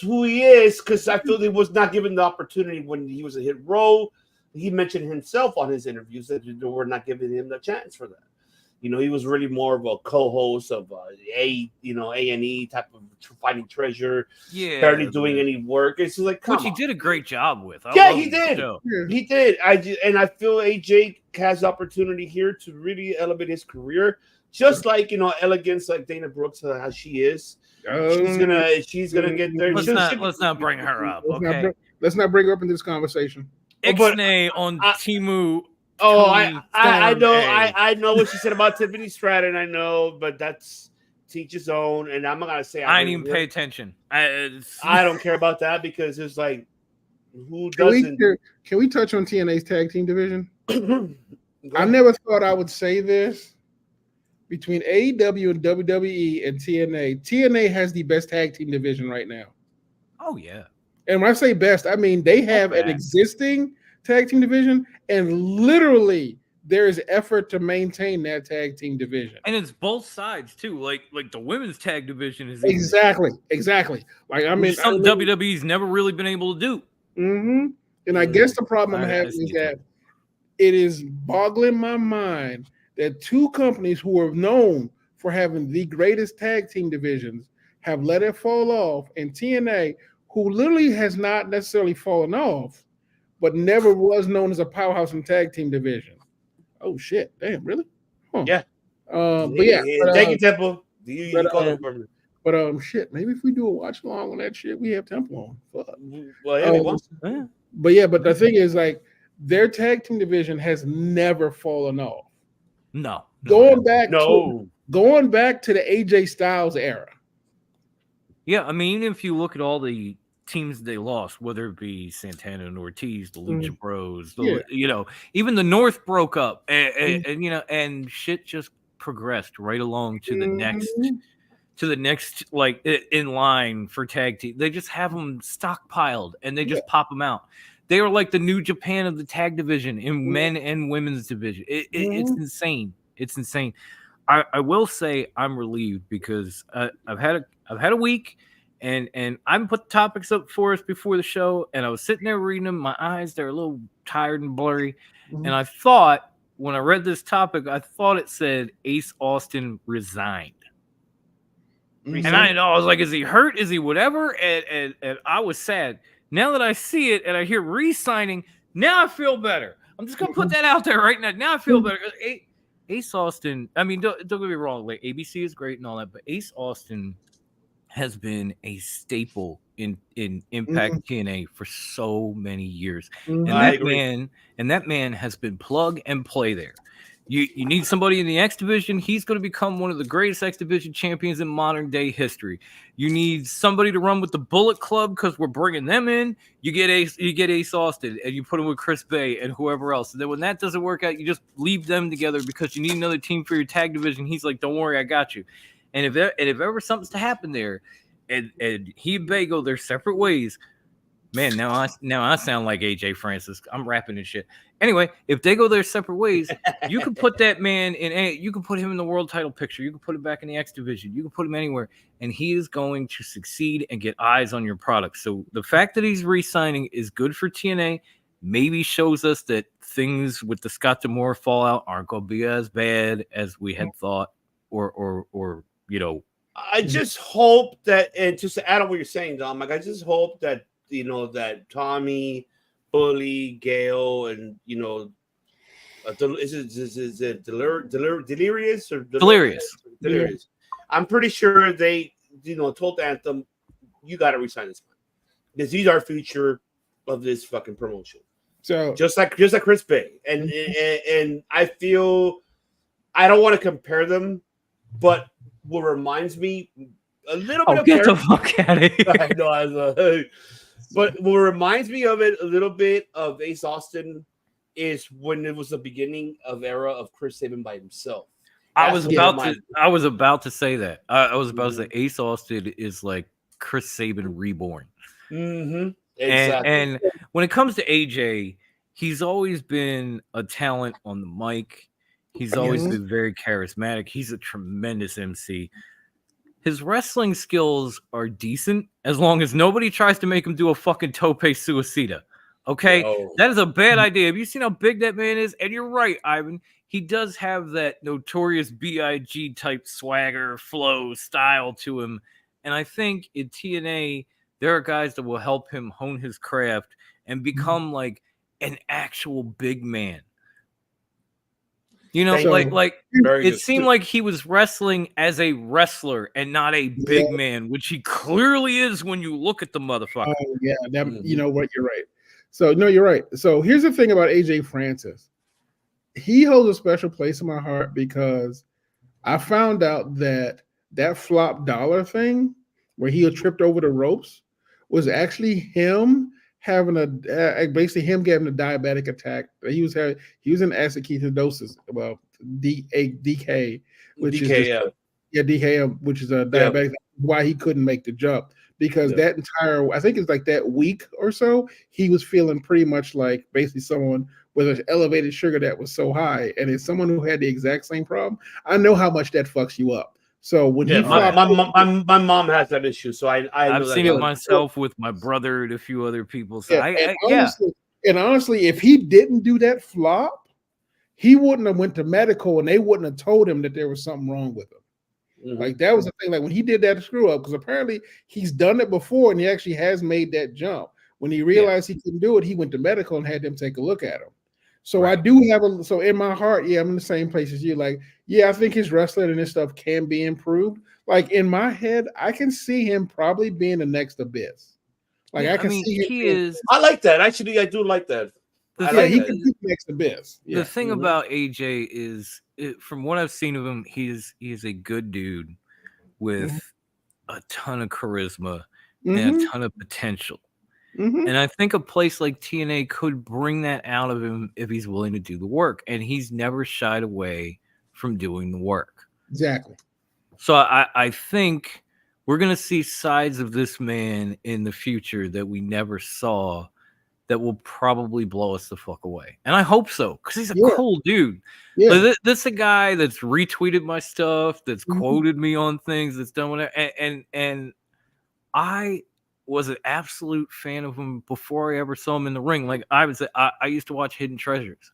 who he is, because I feel he was not given the opportunity when he was a hit row. He mentioned himself on his interviews that we're not giving him the chance for that. He was really more of a co-host of A&E type of Finding Treasure. Yeah, barely doing any work. It's just like, which he did a great job with. He did. He did. I feel AJ has opportunity here to really elevate his career, just like Elegance, like Dana Brooks, how she is. She's gonna get there. Let's not bring her up. Okay, let's not bring her up in this conversation. Ixnay on Timu. Oh, I know what she said about Tiffany Stratton. I know, but that's teach his own. And I'm not gonna say I didn't even pay attention. I don't care about that because it's like Who doesn't? Can we touch on TNA's tag team division? I never thought I would say this. Between AEW and WWE and TNA has the best tag team division right now. Oh, yeah. And when I say best, I mean they have an existing tag team division, and literally there is effort to maintain that tag team division. And it's both sides too. Like the women's tag division is exactly. Like something WWE's never really been able to do. Mm-hmm. And I guess the problem I'm having is that it is boggling my mind that two companies who are known for having the greatest tag team divisions have let it fall off, and TNA, who literally has not necessarily fallen off, but never was known as a powerhouse in tag team division. Oh shit! Damn, really? Huh. Yeah. Thank you, Temple. Shit. Maybe if we do a watch along on that shit, we have Temple on. Fuck. Well, but the thing is, like, their tag team division has never fallen off. No. Going back to the AJ Styles era. Yeah, I mean, if you look at all the teams they lost, whether it be Santana and Ortiz, the Lucha Bros, even the North broke up, and shit just progressed right along to the next, like, in line for tag team. They just have them stockpiled and they just pop them out. They are like the New Japan of the tag division in men and women's division. It's insane. It's insane. I will say I'm relieved because I've had a week, and I put the topics up for us before the show, and I was sitting there reading them. My eyes, they're a little tired and blurry, and I thought when I read this topic, I thought it said Ace Austin resigned. And I was like, is he hurt? Is he whatever? And I was sad. Now that I see it and I hear re-signing, now I feel better. I'm just gonna put that out there right now. Now I feel better. Ace Austin, I mean, don't get me wrong, like ABC is great and all that, but Ace Austin has been a staple in Impact TNA for so many years. And that man has been plug and play there. You need somebody in the X Division. He's going to become one of the greatest X Division champions in modern day history. You need somebody to run with the Bullet Club because we're bringing them in. You get Ace Austin, and you put him with Chris Bay and whoever else. And then when that doesn't work out, you just leave them together because you need another team for your tag division. He's like, "Don't worry, I got you." And if ever something's to happen there, and he and Bay go their separate ways, man, now I sound like AJ Francis. I'm rapping and shit. Anyway, if they go their separate ways, you can put that man you can put him in the world title picture. You can put him back in the X division. You can put him anywhere, and he is going to succeed and get eyes on your product. So the fact that he's re-signing is good for TNA. Maybe shows us that things with the Scott D'Amore fallout aren't going to be as bad as we had thought, or I just hope that, and just to add on what you're saying, Dom, like I just hope that that Tommy, Bully, Gale, and is it Delirious or Delirious? Delirious. I'm pretty sure they told Anthem, you got to resign this man because he's our future of this fucking promotion. So just like Chris Bay, and I feel I don't want to compare them, but what reminds me a little bit of get the fuck out of here. I know. But what reminds me of it a little bit of Ace Austin is when it was the beginning of era of Chris Sabin by himself. I was about to say that. I was about to say Ace Austin is like Chris Sabin reborn. Mm-hmm. Exactly. And when it comes to AJ, he's always been a talent on the mic. He's always been very charismatic. He's a tremendous MC. His wrestling skills are decent as long as nobody tries to make him do a fucking tope suicida. Okay? That is a bad idea. Have you seen how big that man is? And you're right, Ivan. He does have that notorious B.I.G. type swagger, flow, style to him. And I think in TNA, there are guys that will help him hone his craft and become like an actual big man. It seemed like he was wrestling as a wrestler and not a big man, which he clearly is when you look at the motherfucker. Oh, yeah. You know what? You're right. So, no, you're right. So, here's the thing about AJ Francis. He holds a special place in my heart because I found out that flop dollar thing where he tripped over the ropes was actually him having basically him getting a diabetic attack. He was in acid ketosis, well, DK, which is DK, which is a diabetic. Why he couldn't make the jump, because that entire, I think it's like that week or so, he was feeling pretty much like basically someone with an elevated sugar that was so high, and as someone who had the exact same problem, I know how much that fucks you up. So when my mom has that issue, so I've seen it myself with my brother and a few other people. So honestly, if he didn't do that flop, he wouldn't have went to medical, and they wouldn't have told him that there was something wrong with him. Mm-hmm. Like that was the thing. Like when he did that screw up, because apparently he's done it before, and he actually has made that jump. When he realized he couldn't do it, he went to medical and had them take a look at him. So I do have so in my heart, I'm in the same place as you. Like, I think his wrestling and his stuff can be improved. Like in my head, I can see him probably being the next Abyss. Like I can see he is. I like that. Actually, I do like that. He can be the next Abyss. The thing about AJ is, from what I've seen of him, he is a good dude with a ton of charisma and a ton of potential. And I think a place like TNA could bring that out of him if he's willing to do the work. And he's never shied away from doing the work. Exactly. So I think we're going to see sides of this man in the future that we never saw that will probably blow us the fuck away. And I hope so, because he's a cool dude. Yeah. Like, this is a guy that's retweeted my stuff, that's quoted me on things, that's done whatever. And I was an absolute fan of him before I ever saw him in the ring. Like I used to watch Hidden Treasures,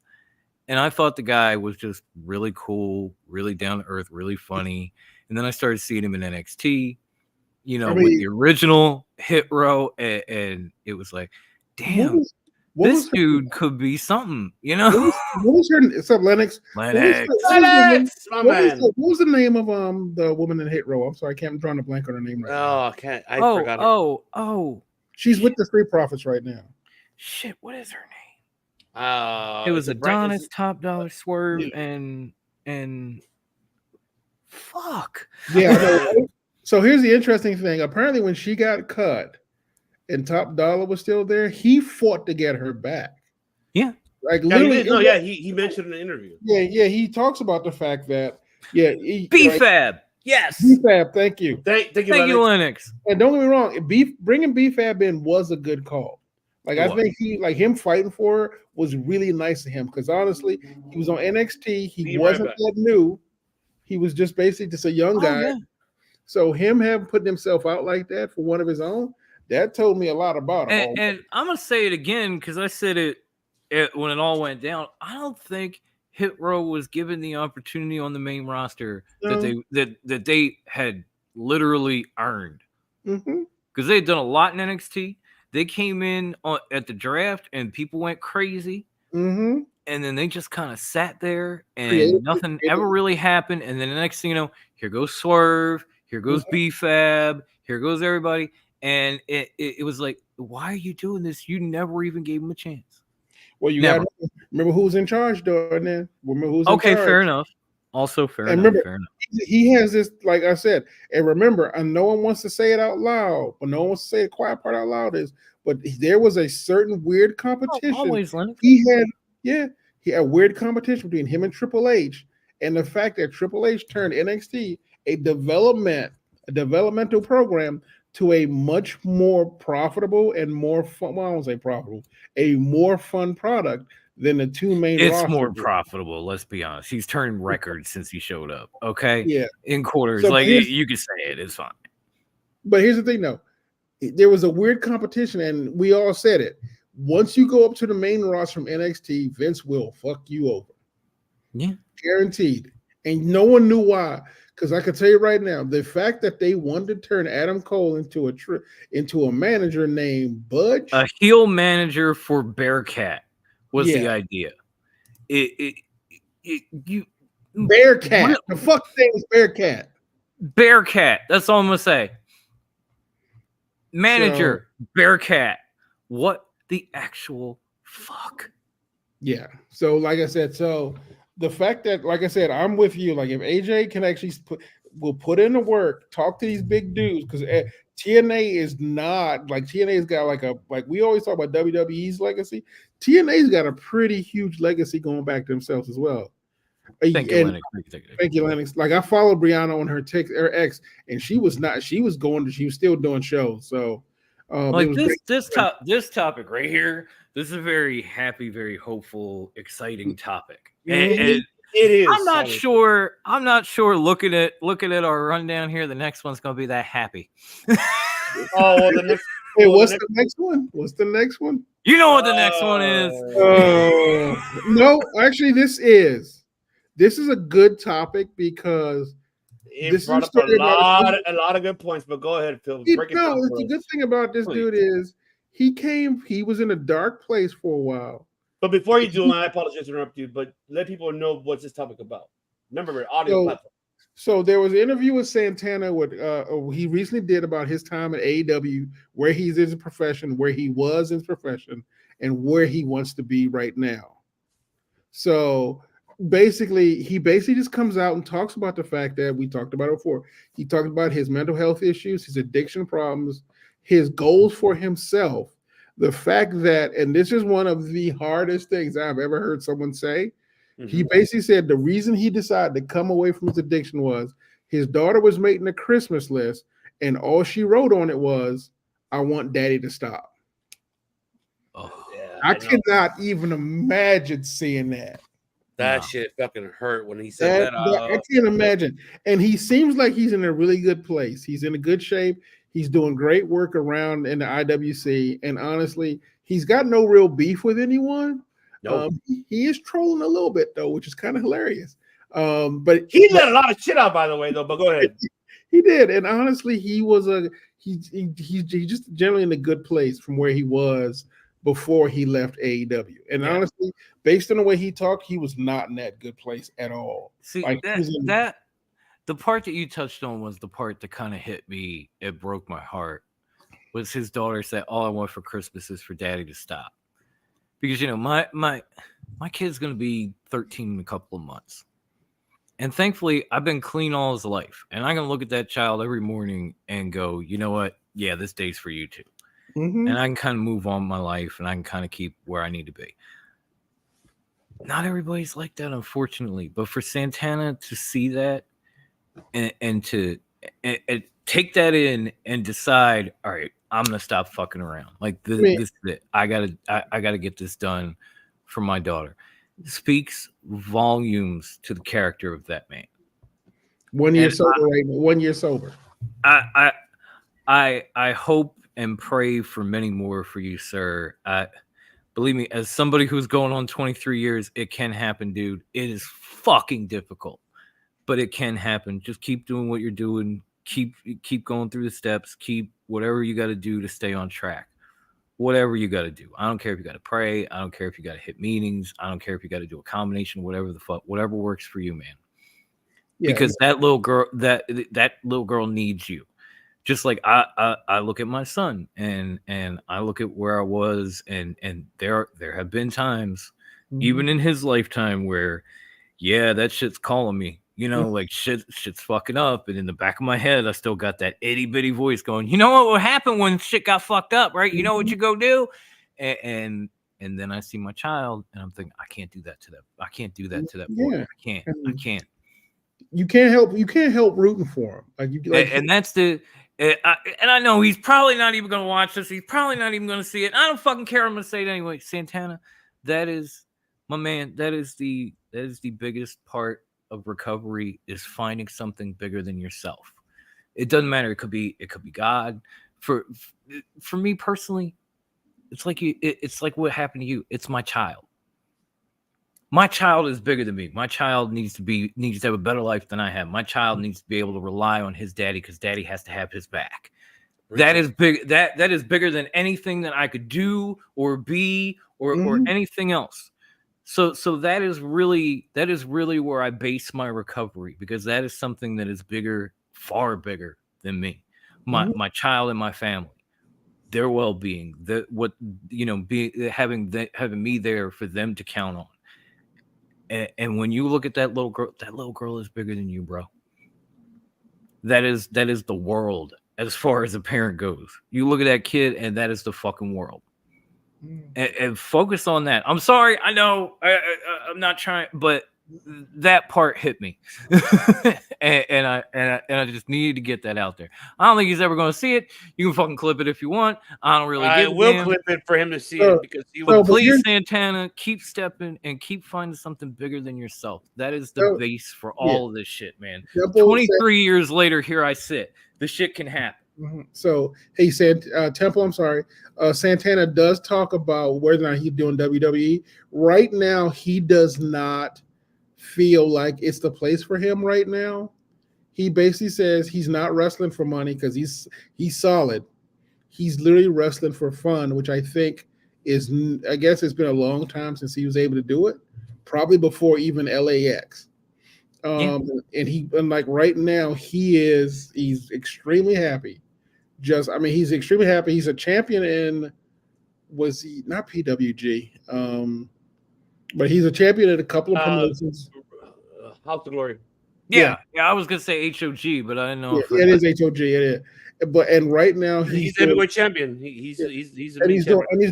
and I thought the guy was just really cool, really down to earth, really funny. And then I started seeing him in NXT, with the original Hit Row, and it was like, damn, this dude could be something, What was her? What's up, Lennox? Lennox. What was the name of the woman in Hit Row? I'm sorry, I'm drawing a blank on her name right now. I can't. I forgot her. Oh. She's with the Street Profits right now. Shit, what is her name? It was Adonis, Top Dollar, Swerve, and fuck. Yeah. So here's the interesting thing. Apparently, when she got cut and Top Dollar was still there, he fought to get her back. Yeah. Like literally. He mentioned in the interview. Yeah. He talks about the fact that BFAB. Yes. BFAB. Thank you. Thank you, Lennox. And don't get me wrong, bringing BFAB in was a good call. Like I think him fighting for her was really nice to him, because honestly, he was on NXT. He wasn't that new. He was just basically just a young guy. Yeah. So him having put himself out like that for one of his own, that told me a lot about him. And I'm gonna say it again, because I said it when it all went down. I don't think Hit Row was given the opportunity on the main roster that they had literally earned, because they had done a lot in NXT. They came in at the draft and people went crazy, and then they just kind of sat there and nothing ever really happened. And then the next thing you know, here goes Swerve, here goes BFAB, here goes everybody, and it was like, why are you doing this? You never even gave him a chance. Well, you got to remember who's in charge during then. Remember who's in charge. Fair enough. Also fair enough. Remember, fair enough. He has this, like I said, and remember, and no one wants to say it out loud, but no one wants to say the quiet part out loud but there was a certain weird competition. Always, Leonard. He had weird competition between him and Triple H, and the fact that Triple H turned NXT a developmental program to a much more profitable and more fun. Well, I won't say profitable, a more fun product than the two main. It's more profitable. Let's be honest. He's turned records since he showed up. Okay. Yeah. In quarters, so like you can say it. It's fine. But here's the thing, though. There was a weird competition, and we all said it. Once you go up to the main roster from NXT, Vince will fuck you over. Yeah. Guaranteed. And no one knew why. Because I can tell you right now, the fact that they wanted to turn Adam Cole into a manager named Budge, a heel manager for Bearcat, was the idea. Bearcat. The fuck thing is Bearcat. Bearcat. That's all I'm gonna say. Manager Bearcat. What the actual fuck? Yeah. So, like I said, the fact that, like I said, I'm with you. Like, if AJ can actually put in the work, talk to these big dudes, because TNA is not like TNA's got like we always talk about WWE's legacy. TNA's got a pretty huge legacy going back to themselves as well. Thank you, Lennox. Thank you, Lennox. Like I followed Brianna on her X, and she was still doing shows. So like this topic right here, this is a very happy, very hopeful, exciting topic. And it is. I'm not sure. Looking at our rundown here, the next one's gonna be that happy. Oh, well, the next. Hey, what's the next one? What's the next one? You know what the next one is? No, actually, this is a good topic because it brought up a lot of good points. But go ahead, Phil. The good thing about this dude is he was in a dark place for a while. But before you do, I apologize to interrupt you, but let people know what's this topic about. Remember, audio platform. So there was an interview with Santana he recently did about his time at AEW, where he's in his profession, where he was in his profession, and where he wants to be right now. So he just comes out and talks about the fact that we talked about it before. He talked about his mental health issues, his addiction problems, his goals for himself. The fact that, and this is one of the hardest things I've ever heard someone say, he basically said the reason he decided to come away from his addiction was his daughter was making a Christmas list, and all she wrote on it was, "I want daddy to stop." Oh, yeah, I cannot even imagine seeing that. That shit fucking hurt when he said that. I can't imagine. And he seems like he's in a really good place. He's in a good shape. He's doing great work around in the IWC. And honestly, he's got no real beef with anyone. Nope. He is trolling a little bit, though, which is kind of hilarious. But he let a lot of shit out, by the way, though. But go ahead. He did. And honestly, he's just generally in a good place from where he was before he left AEW. And honestly, based on the way he talked, he was not in that good place at all. See, the part that you touched on was the part that kind of hit me. It broke my heart. Was his daughter said, "All I want for Christmas is for daddy to stop." Because, my kid's going to be 13 in a couple of months. And thankfully, I've been clean all his life. And I'm going to look at that child every morning and go, you know what? Yeah, this day's for you too. Mm-hmm. And I can kind of move on my life and I can kind of keep where I need to be. Not everybody's like that, unfortunately. But for Santana to see that and to take that in and decide, all right, I'm gonna stop fucking around. Like this is it. I gotta get this done for my daughter. It speaks volumes to the character of that man. 1 year sober, right? 1 year sober. I hope and pray for many more for you, sir. Believe me, as somebody who's going on 23 years, it can happen, dude. It is fucking difficult, but it can happen. Just keep doing what you're doing. Keep going through the steps. Keep whatever you got to do to stay on track. Whatever you got to do. I don't care if you got to pray. I don't care if you got to hit meetings. I don't care if you got to do a combination, whatever the fuck, whatever works for you, man. Yeah, because that little girl, that little girl needs you. Just like I look at my son and I look at where I was and there have been times, even in his lifetime, where that shit's calling me. Like shit's fucking up, and in the back of my head, I still got that itty bitty voice going, you know what will happen when shit got fucked up, right? You know what you go do, and then I see my child, and I'm thinking, I can't do that to them. I can't do that to that boy. I can't. You can't help rooting for him. And that's the. And I know he's probably not even going to watch this. He's probably not even going to see it. I don't fucking care. I'm going to say it anyway. Santana, that is my man. That is the biggest part of recovery, is finding something bigger than yourself. It doesn't matter. It could be God. For me personally, it's like what happened to you. It's my child. My child is bigger than me. My child needs to have a better life than I have. My child needs to be able to rely on his daddy, because daddy has to have his back. That is big. That is bigger than anything that I could do or be or anything else. So that is really where I base my recovery, because that is something that is bigger, far bigger than me. My child and my family, their well-being, having me there for them to count on. And when you look at that little girl is bigger than you, bro. That is the world as far as a parent goes. You look at that kid, and that is the fucking world. And focus on that. I'm sorry. I know I'm not trying, but that part hit me, and I just needed to get that out there. I don't think he's ever going to see it. You can fucking clip it if you want. I don't really. I will clip it for him to see it because he will. But please, Santana, keep stepping and keep finding something bigger than yourself. That is the base for all of this shit, man. 23 years later, here I sit. The shit can happen. Mm-hmm. So, hey, Temple, I'm sorry. Santana does talk about whether or not he's doing WWE. Right now, he does not feel like it's the place for him right now. He basically says he's not wrestling for money because he's solid. He's literally wrestling for fun, which I think is, I guess it's been a long time since he was able to do it, probably before even LAX. And like right now, he's extremely happy. He's extremely happy. He's a champion in, was he not PWG? But he's a champion at a couple of promotions. House of Glory. Yeah, I was gonna say HOG, but I didn't know. It is HOG. It is. And right now he's heavyweight champion. He's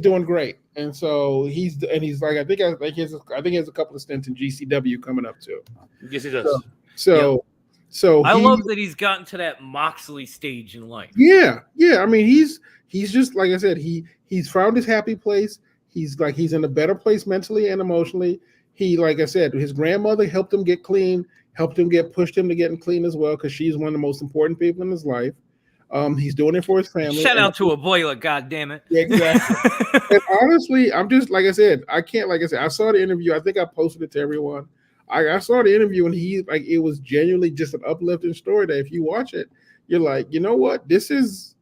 doing great. And so he's like I think he has a couple of stints in GCW coming up too. Yes, he does. So I love that he's gotten to that Moxley stage in life. Yeah. I mean, he's just like I said. He's found his happy place. He's in a better place mentally and emotionally. He, like I said, his grandmother helped him get clean, pushed him to getting clean as well because she's one of the most important people in his life. He's doing it for his family. Shout out to Abuela, goddammit. Yeah, exactly. And honestly, I'm just like I said, I saw the interview. I think I posted it to everyone. I saw the interview and it was genuinely just an uplifting story that if you watch it, you're like, you know what? This is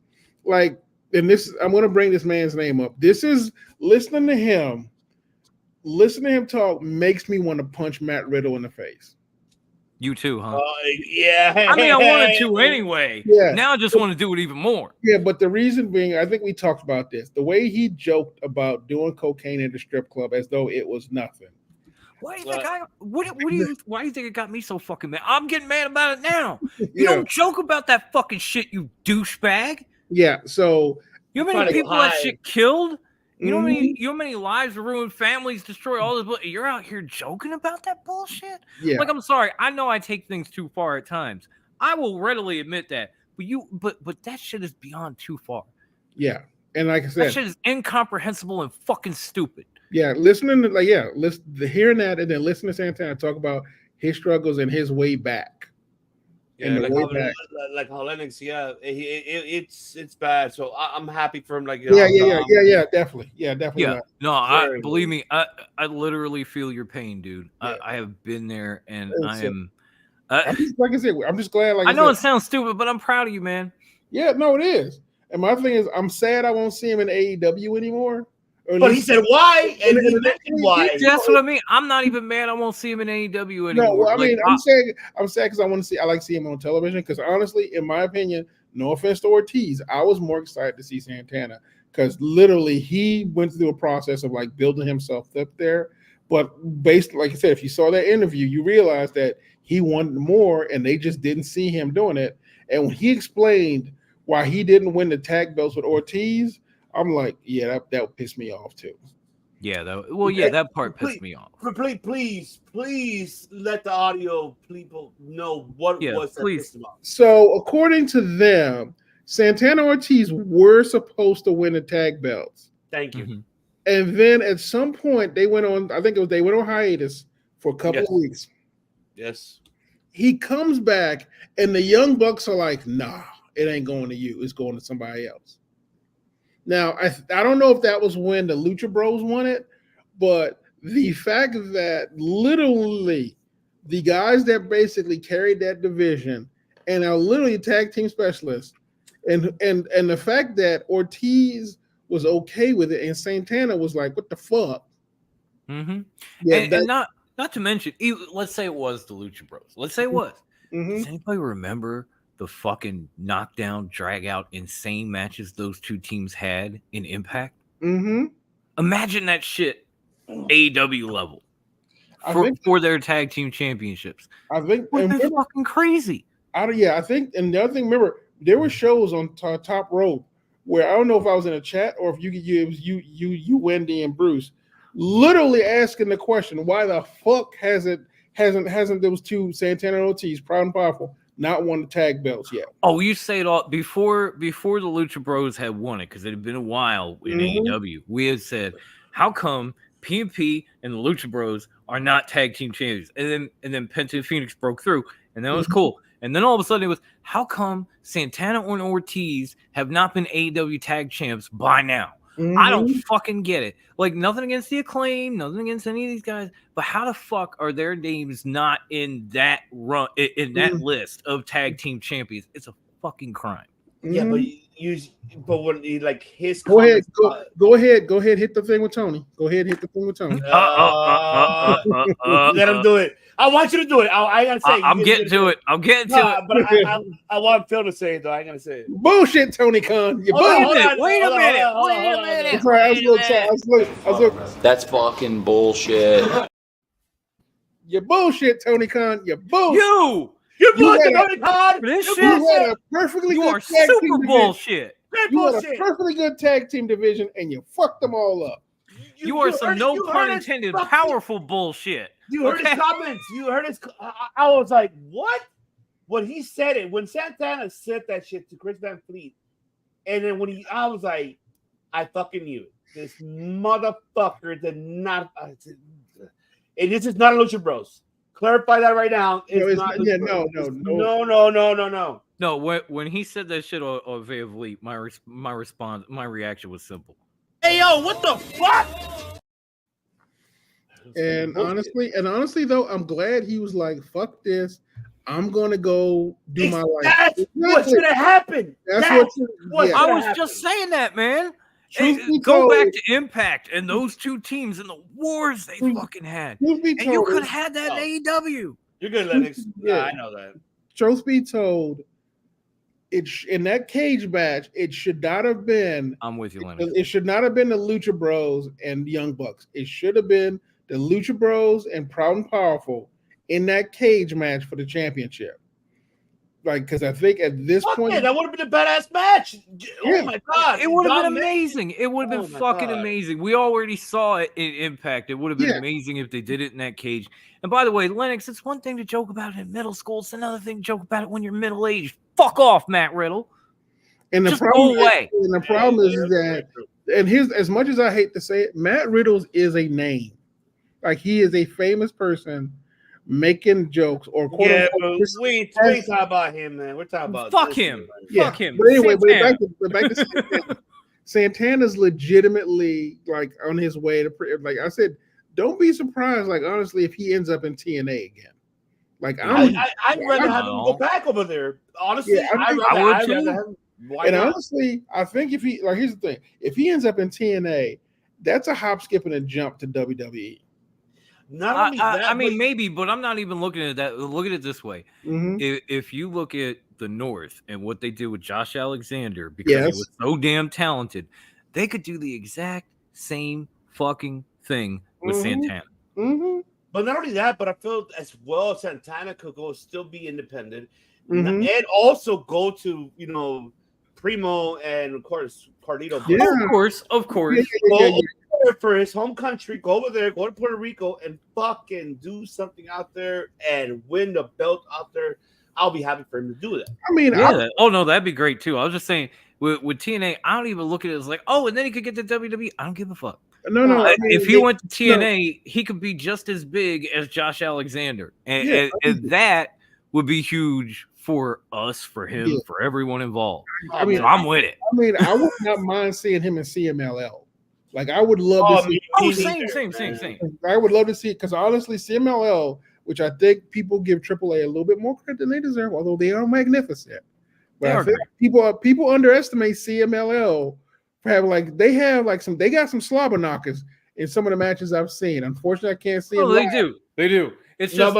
like, and I'm going to bring this man's name up. This is listening to him talk makes me want to punch Matt Riddle in the face. You too, huh? Yeah. I mean, I wanted to anyway. Yeah. Now I just want to do it even more. Yeah, but the reason being, I think we talked about this. The way he joked about doing cocaine at the strip club as though it was nothing. Why do you think why do you think it got me so fucking mad? I'm getting mad about it now. You don't joke about that fucking shit, you douchebag. Yeah, so you know how many people that shit killed? You know how many lives were ruined, families destroyed, all this. You're out here joking about that bullshit? Yeah. Like, I'm sorry. I know I take things too far at times. I will readily admit that. But that shit is beyond too far. Yeah. And like I said, that shit is incomprehensible and fucking stupid. Yeah, hearing that and then listening to Santana talk about his struggles and his way back. Yeah, like how Lennox, it's bad. So I'm happy for him. Like, definitely. Yeah, no, believe me, I literally feel your pain, dude. Yeah. I have been there, and I am. Like I said, I'm just glad. I know it sounds stupid, but I'm proud of you, man. Yeah, no, it is. And my thing is, I'm sad I won't see him in AEW anymore. But he said why, and he mentioned why. That's what I mean. I'm not even mad. I won't see him in AEW anymore. No, well, I'm sad because I like to see him on television. Because honestly, in my opinion, no offense to Ortiz, I was more excited to see Santana because literally he went through a process of like building himself up there. But based, like I said, if you saw that interview, you realize that he wanted more, and they just didn't see him doing it. And when he explained why he didn't win the tag belts with Ortiz, I'm like, yeah, that pissed me off too. Yeah, that part pissed me off. Please let the audio people know what was that pissed him off. So according to them, Santana Ortiz were supposed to win the tag belts. Thank you. Mm-hmm. And then at some point they went on hiatus for a couple of weeks. Yes. He comes back and the Young Bucks are like, nah, it ain't going to you. It's going to somebody else. Now, I don't know if that was when the Lucha Bros won it, but the fact that literally the guys that basically carried that division and are literally tag team specialists, and the fact that Ortiz was okay with it and Santana was like, what the fuck? Mm-hmm. Yeah, and not to mention, let's say it was the Lucha Bros. Let's say it was. Mm-hmm. Does anybody remember the fucking knockdown, drag out, insane matches those two teams had in Impact? Mm-hmm. Imagine that shit AEW level for their tag team championships. I think they're fucking crazy. I think, and the other thing, remember, there were shows on Top Rope where I don't know if I was in a chat or if you, Wendy and Bruce, literally asking the question, why the fuck hasn't those two Santana and Ortiz, Proud and Powerful, not won the tag belts yet? Oh, you say it all before the Lucha Bros had won it because it had been a while in AEW. We had said, how come PMP and the Lucha Bros are not tag team champions? And then Penta and Phoenix broke through, and that was cool. And then all of a sudden it was, how come Santana and Ortiz have not been AEW tag champs by now? I don't fucking get it. Like, nothing against the Acclaim, nothing against any of these guys, but how the fuck are their names not in that run in that list of tag team champions? It's a fucking crime. Yeah, but when you like his go ahead, hit the thing with Tony. Go ahead, hit the thing with Tony. Let him do it. I want you to do it. I gotta say, I'm getting to it. I'm getting to it. But I want Phil to say it though. I ain't gonna say it. Bullshit, Tony Khan. Wait a minute. That's right. I was looking. That's fucking bullshit. You bullshit, Tony Khan. You bullshit. You're bullshit, Tony Khan. You are super bullshit. You had a perfectly good tag team division, and you fucked them all up. You are some no pun intended powerful bullshit. You heard his comments. You heard his. I was like, what? When he said it, when Santana said that shit to Chris Van Fleet, and then I was like, I fucking knew it. This motherfucker did not. And this is not a Lucha Bros. Clarify that right now. No. When he said that shit on Van Vliet, my reaction was simple. Hey yo, what the fuck? And honestly, though, I'm glad he was like, "Fuck this, I'm gonna go do my life." That's what should have happened. I was just saying that, man. Go back to Impact and those two teams and the wars they fucking had. And you could have had that in AEW. You're good, Lennox. Yeah, I know that. Truth be told, in that cage match, it should not have been. I'm with you, Lennox. It should not have been the Lucha Bros and the Young Bucks. It should have been the Lucha Bros and Proud and Powerful in that cage match for the championship. Like, because I think at this point, that would have been a badass match. Oh my god, it would have been amazing. It would have been fucking amazing. We already saw it in Impact. It would have been amazing if they did it in that cage. And by the way, Lennox, it's one thing to joke about it in middle school. It's another thing to joke about it when you're middle aged. Fuck off, Matt Riddle. And the Just problem go away. And the problem is that, and here's, as much as I hate to say it, Matt Riddle is a name. Like, he is a famous person making jokes or quote unquote. We ain't talking about him, man. We're talking about fuck him. Fuck him. But anyway, back to Santana. Santana's legitimately like on his way to, like I said, don't be surprised. Like, honestly, if he ends up in TNA again, like I'd rather have him go back over there. Honestly, I would too. Honestly, I think if he, like, here's the thing: if he ends up in TNA, that's a hop, skip, and a jump to WWE. Not only that, I mean, maybe, but I'm not even looking at that. Look at it this way: if you look at the North and what they did with Josh Alexander, because he was so damn talented, they could do the exact same fucking thing with Santana. But not only that, but I feel as well Santana could go still be independent and also go to, you know, Primo and of course Carlito. Yeah. Of course. For his home country, go over there, go to Puerto Rico and fucking do something out there and win the belt out there. I'll be happy for him to do that. I mean, that'd be great too. I was just saying with TNA, I don't even look at it as like, oh, and then he could get to WWE. I don't give a fuck. No. I mean, if he went to TNA, he could be just as big as Josh Alexander, and that would be huge for us, for him, for everyone involved. I mean, so I'm with it. I mean, I would not mind seeing him in CMLL. Like, I would love to see. Same. I would love to see it because honestly, CMLL, which I think people give AAA a little bit more credit than they deserve, although they are magnificent. But I think people underestimate CMLL for having they got some slobber knockers in some of the matches I've seen. Unfortunately, I can't see. Oh, they do. It's just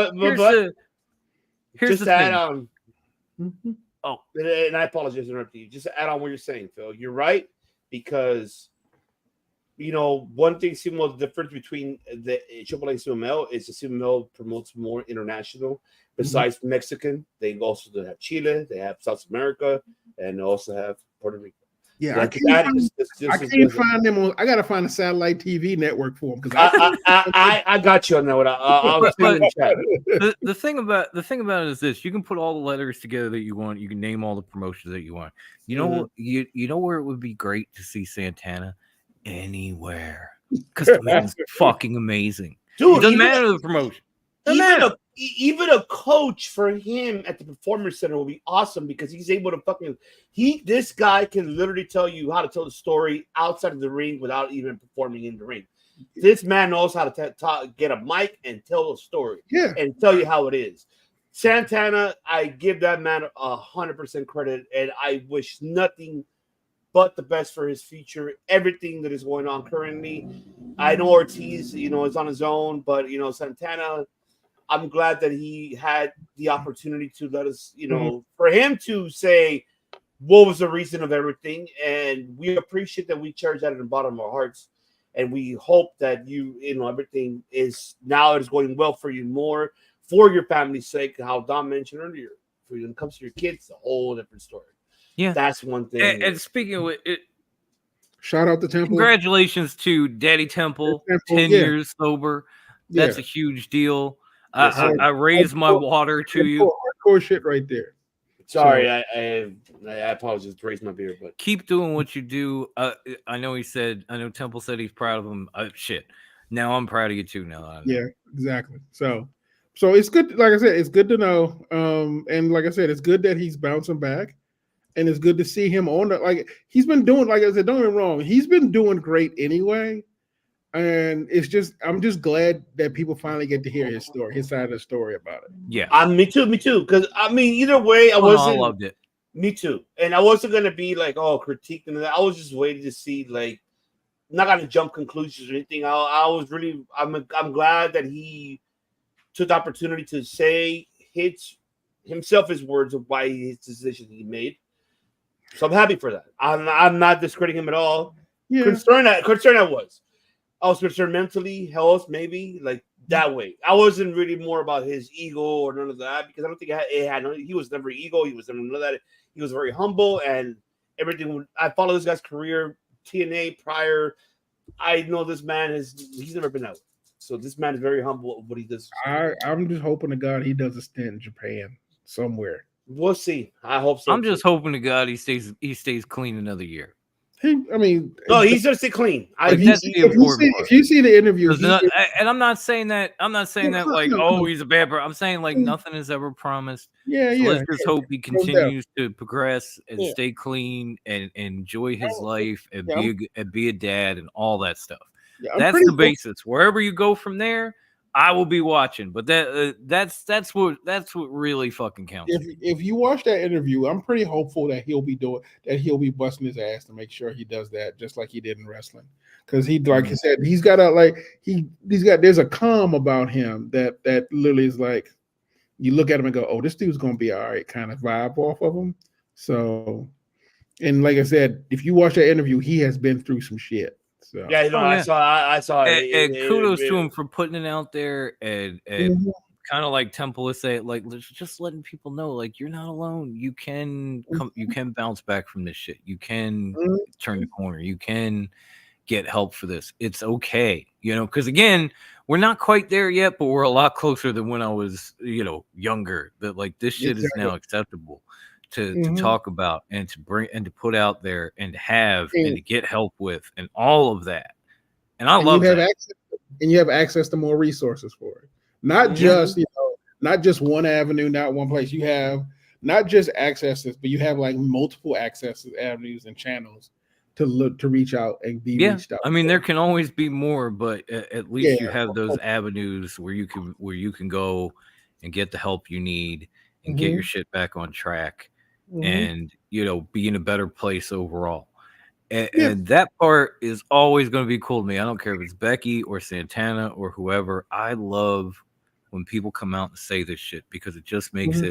here's the add thing. On. Oh, and I apologize for interrupting you. Just to add on what you're saying, Phil. You're right because. You know, one thing the difference between the AAA and CMLL is the CMLL promotes more international. Besides Mexican, they also have Chile, they have South America, and also have Puerto Rico. Yeah, Like, I can't find them on. I gotta find a satellite TV network for them because I got you on that one. I'll tell you in the chat. The thing about it is this: you can put all the letters together that you want. You can name all the promotions that you want. You know what? You know where it would be great to see Santana anywhere because the man's fucking amazing. Dude, it doesn't matter the promotion. Even a coach for him at the Performance Center will be awesome because he's able to this guy can literally tell you how to tell the story outside of the ring without even performing in the ring. This man knows how to get a mic and tell a story and tell you how it is. Santana, I give that man 100% credit, and I wish nothing but the best for his future, everything that is going on currently. I know Ortiz, is on his own, but, Santana, I'm glad that he had the opportunity to let us, for him to say what was the reason of everything. And we appreciate that. We cherish that in the bottom of our hearts. And we hope that everything is going well for you more for your family's sake. How Don mentioned earlier, when it comes to your kids, it's a whole different story. Yeah, that's one thing. And speaking of it, shout out to Temple. Congratulations to Daddy Temple, 10 years sober. That's a huge deal. I raised my water to you. Hardcore shit right there. Sorry, so, I apologize to raise my beer, but keep doing what you do. I know Temple said he's proud of him. Shit. Now I'm proud of you too. Now. Yeah, exactly. So it's good. Like I said, it's good to know. And like I said, it's good that he's bouncing back. And it's good to see him he's been doing, like I said, don't get me wrong, he's been doing great anyway. And I'm just glad that people finally get to hear his story, his side of the story about it. Yeah. Me too. Because either way, I loved it. Me too. And I wasn't gonna be critiquing that. I was just waiting to see, not gonna jump conclusions or anything. I'm glad that he took the opportunity to say himself his words of why his decision he made. So I'm happy for that. I'm not discrediting him at all. Yeah. Concerned I was. I was concerned mentally, health, maybe that way. I wasn't really more about his ego or none of that because I don't think he was never ego. He was never none of that. He was very humble and everything. I follow this guy's career, TNA prior. I know this man he's never been out. So this man is very humble of what he does. I'm just hoping to God he does a stint in Japan somewhere. We'll see. I hope so. I'm just hoping to God he stays clean another year. He's gonna stay clean. If you see the interview, and I'm not saying that he's a bad person. I'm saying nothing is ever promised. Yeah, so let's just hope he continues to progress and stay clean and enjoy his life and be a dad and all that stuff. Yeah, that's the basis. Wherever you go from there, I will be watching. But that's what really fucking counts. If you watch that interview, I'm pretty hopeful that he'll be busting his ass to make sure he does that, just like he did in wrestling. Because he, like he said, he's got there's a calm about him that literally is like you look at him and go, oh, this dude's gonna be all right, kind of vibe off of him. So, and like I said, if you watch that interview, he has been through some shit. So. Yeah, I saw it. And kudos to him for putting it out there and kind of like Temple is saying, just letting people know, you're not alone. You can bounce back from this shit. You can turn the corner. You can get help for this. It's okay, because again, we're not quite there yet, but we're a lot closer than when I was, younger. That this shit is now acceptable to talk about and to bring and to put out there and to have and to get help with and all of that. And I love that. And you have access to more resources for it. Not just, not just one avenue, not one place. You have not just accesses, but you have multiple accesses, avenues, and channels to reach out and be reached out. I mean, there can always be more, but at least you have those avenues where you can go and get the help you need and get your shit back on track. And be in a better place overall, and that part is always going to be cool to me. I don't care if it's Becky or Santana or whoever. I love when people come out and say this shit because it just makes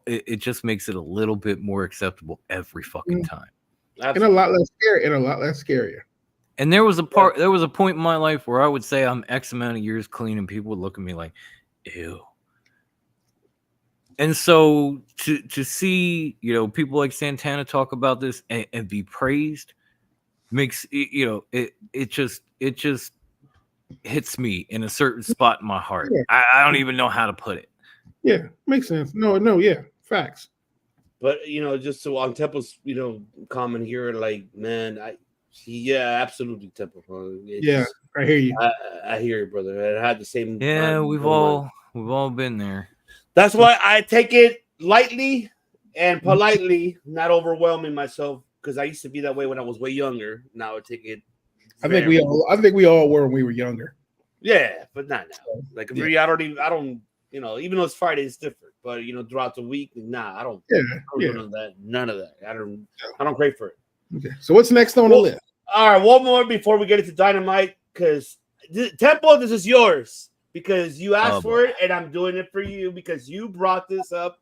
it just makes it a little bit more acceptable every fucking time, and a lot less scary, and a lot less scarier. And there was a point in my life where I would say I'm X amount of years clean, and people would look at me like, "Ew." And so to see, people like Santana talk about this and be praised makes it just hits me in a certain spot in my heart. Yeah. I don't even know how to put it. Yeah, makes sense. No, yeah, facts. But just so on Temple's comment here, like, man, absolutely, Temple. Yeah, I hear you. I hear you, brother. I had the same. Yeah, we've all been there. That's why I take it lightly and politely, not overwhelming myself, because I used to be that way when I was way younger. Now I take it. I think we all were when we were younger. Yeah, but not now. Like, really, I don't. Even though it's Friday, it's different. But throughout the week, nah, I don't. Yeah, do none of that. None of that. I don't crave for it. Okay. So what's next on the list? All right, one more before we get into Dynamite, because Temple, this is yours because you asked for it, and I'm doing it for you because you brought this up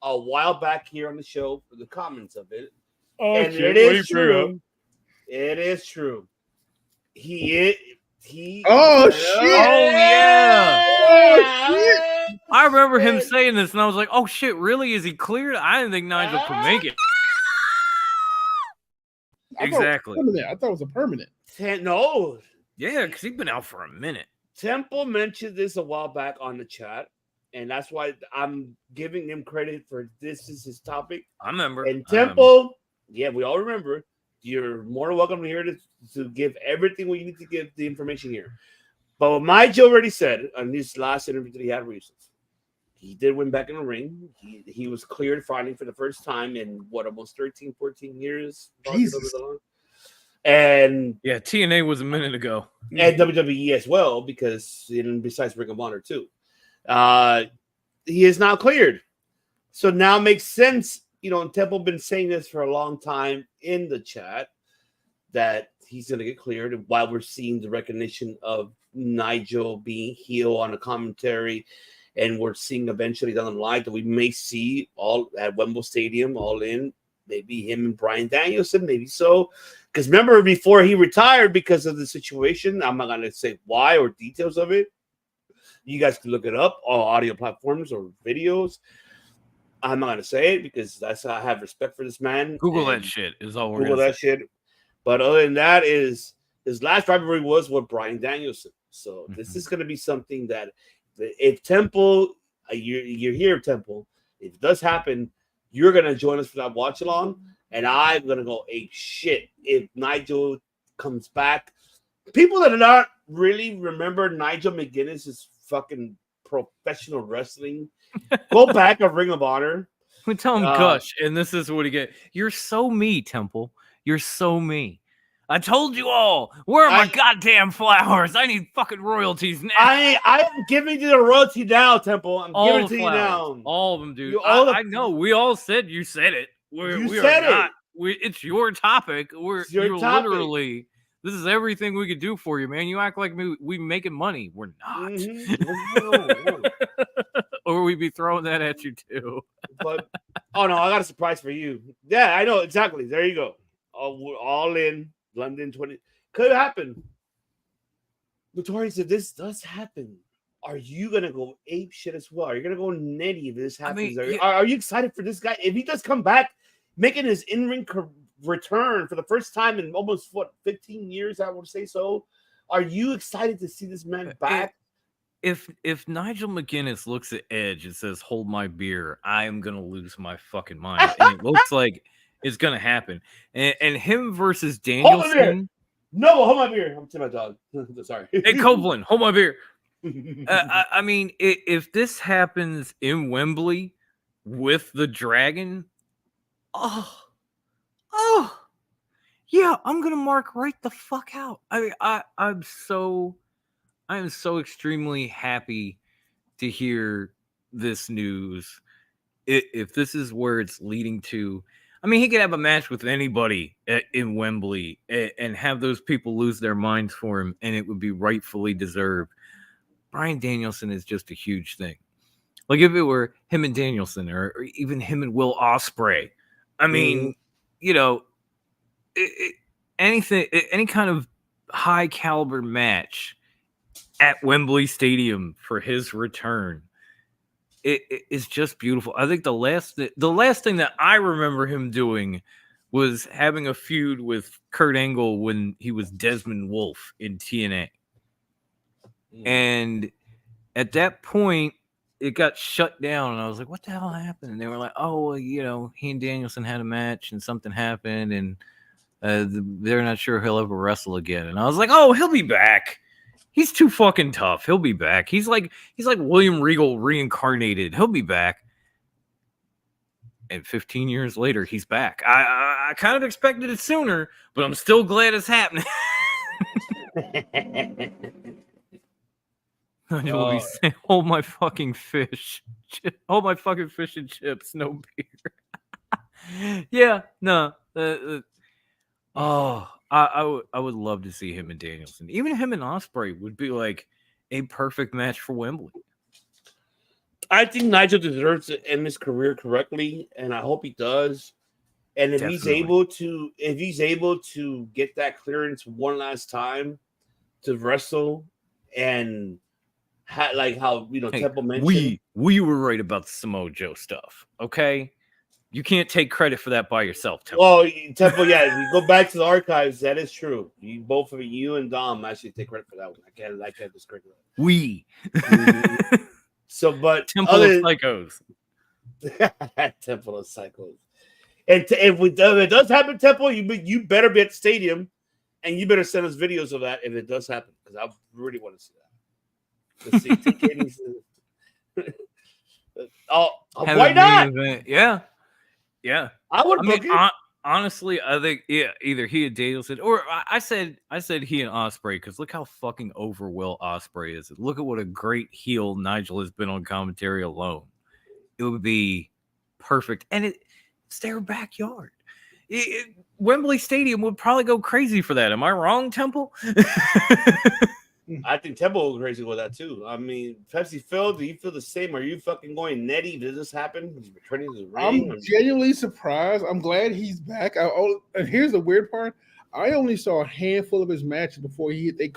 a while back here on the show for the comments of it. And it is true. It is true. He. Oh shit! Oh yeah! Oh, shit. I remember him saying this, and I was like, "Oh shit, really? Is he cleared? I didn't think Nigel could make it." Exactly. I thought it was a permanent. No. Yeah, because he's been out for a minute. Temple mentioned this a while back on the chat, and that's why I'm giving him credit for this is his topic. I remember. And Temple, yeah, we all remember. You're more than welcome here to give everything what you need to give the information here. But what my Joe already said on his last interview that he had recently, he did win back in the ring. He was cleared fighting for the first time in almost 13, 14 years. Jesus. And yeah, TNA was a minute ago. And WWE as well, because besides Ring of Honor too. He is now cleared. So now it makes sense. And Temple been saying this for a long time in the chat that he's going to get cleared. And while we're seeing the recognition of Nigel being heel on a commentary, and we're seeing eventually down the line that we may see all at Wembley Stadium, all in, maybe him and Bryan Danielson, maybe so. Because remember, before he retired because of the situation, I'm not going to say why or details of it. You guys can look it up, all audio platforms or videos. I'm not going to say it because I have respect for this man. Google that shit is all we're Google that shit. But other than that, his last rivalry was with Bryan Danielson. So this is going to be something that if Temple, you're here, Temple, if it does happen, you're going to join us for that watch along. And I'm going to go ape shit if Nigel comes back. People that do not really remember Nigel McGuinness's fucking professional wrestling, go back of Ring of Honor. We tell him gush, and this is what he get. You're so me, Temple. You're so me. I told you all. Where are my goddamn flowers? I need fucking royalties now. I am giving you the royalty now, Temple. I'm giving it to you now. All of them, dude. I know. We all said you said it. We said it. It's your topic. You're topic. Literally. This is everything we could do for you, man. You act like we making money. We're not. Mm-hmm. Or we'd be throwing that at you too. But no, I got a surprise for you. Yeah, I know exactly. There you go. We're all in London 20. Could happen. Notorious, if this does happen, are you gonna go ape shit as well? Are you gonna go nitty if this happens? Are you excited for this guy? If he does come back, making his in-ring return for the first time in almost 15 years, I would say so. Are you excited to see this man back? If Nigel McGuinness looks at Edge and says, "Hold my beer," I am gonna lose my fucking mind. And it looks like it's gonna happen. And him versus Danielson. Hold my beer. I'm to my dog. Sorry. Hey, Copeland, hold my beer. I mean, if this happens in Wembley with the Dragon, yeah, I'm gonna mark right the fuck out. I mean, I am so extremely happy to hear this news. If this is where it's leading to, I mean, he could have a match with anybody in Wembley and have those people lose their minds for him, and it would be rightfully deserved. Bryan Danielson is just a huge thing. Like if it were him and Danielson, or even him and Will Ospreay. I mean, anything, any kind of high caliber match at Wembley Stadium for his return, it's just beautiful. I think the last thing that I remember him doing was having a feud with Kurt Angle when he was Desmond Wolfe in TNA. And at that point, it got shut down, and I was like, what the hell happened? And they were like, oh, well, you know, he and Danielson had a match, and something happened, and they're not sure he'll ever wrestle again. And I was like, oh, he'll be back. He's too fucking tough. He'll be back. He's like William Regal reincarnated. He'll be back. And 15 years later, he's back. I kind of expected it sooner, but I'm still glad it's happening. You'll be saying, hold my fucking fish. Hold my fucking fish and chips. No beer. Yeah, no. I would love to see him and Danielson. Even him and Ospreay would be like a perfect match for Wembley. I think Nigel deserves to end his career correctly, and I hope he does. And if he's able to get that clearance one last time to wrestle, and like how Temple mentioned, we were right about the Samoa Joe stuff. Okay, you can't take credit for that by yourself, Temple. Well, Temple, yeah, if you go back to the archives, that is true. Both of you and Dom actually take credit for that one. I can't discredit that. We. So, but Temple of Psychos. Temple of Psychos. And if it does happen, Temple, you better be at the stadium, and you better send us videos of that if it does happen, because I really want to see that. Let's see. Why not? Yeah. I would book it. Honestly, I think either he and Danielson, or I said he and Ospreay, because look how fucking over Will Ospreay is. Look at what a great heel Nigel has been on commentary alone. It would be perfect, and it's their backyard. Wembley Stadium would probably go crazy for that. Am I wrong, Temple? I think Temple will go crazy with that too. I mean, Pepsi Phil, do you feel the same? Are you fucking going Nettie? Did this happen? He's returning to the ring. I'm genuinely surprised. I'm glad he's back. And here's the weird part: I only saw a handful of his matches before they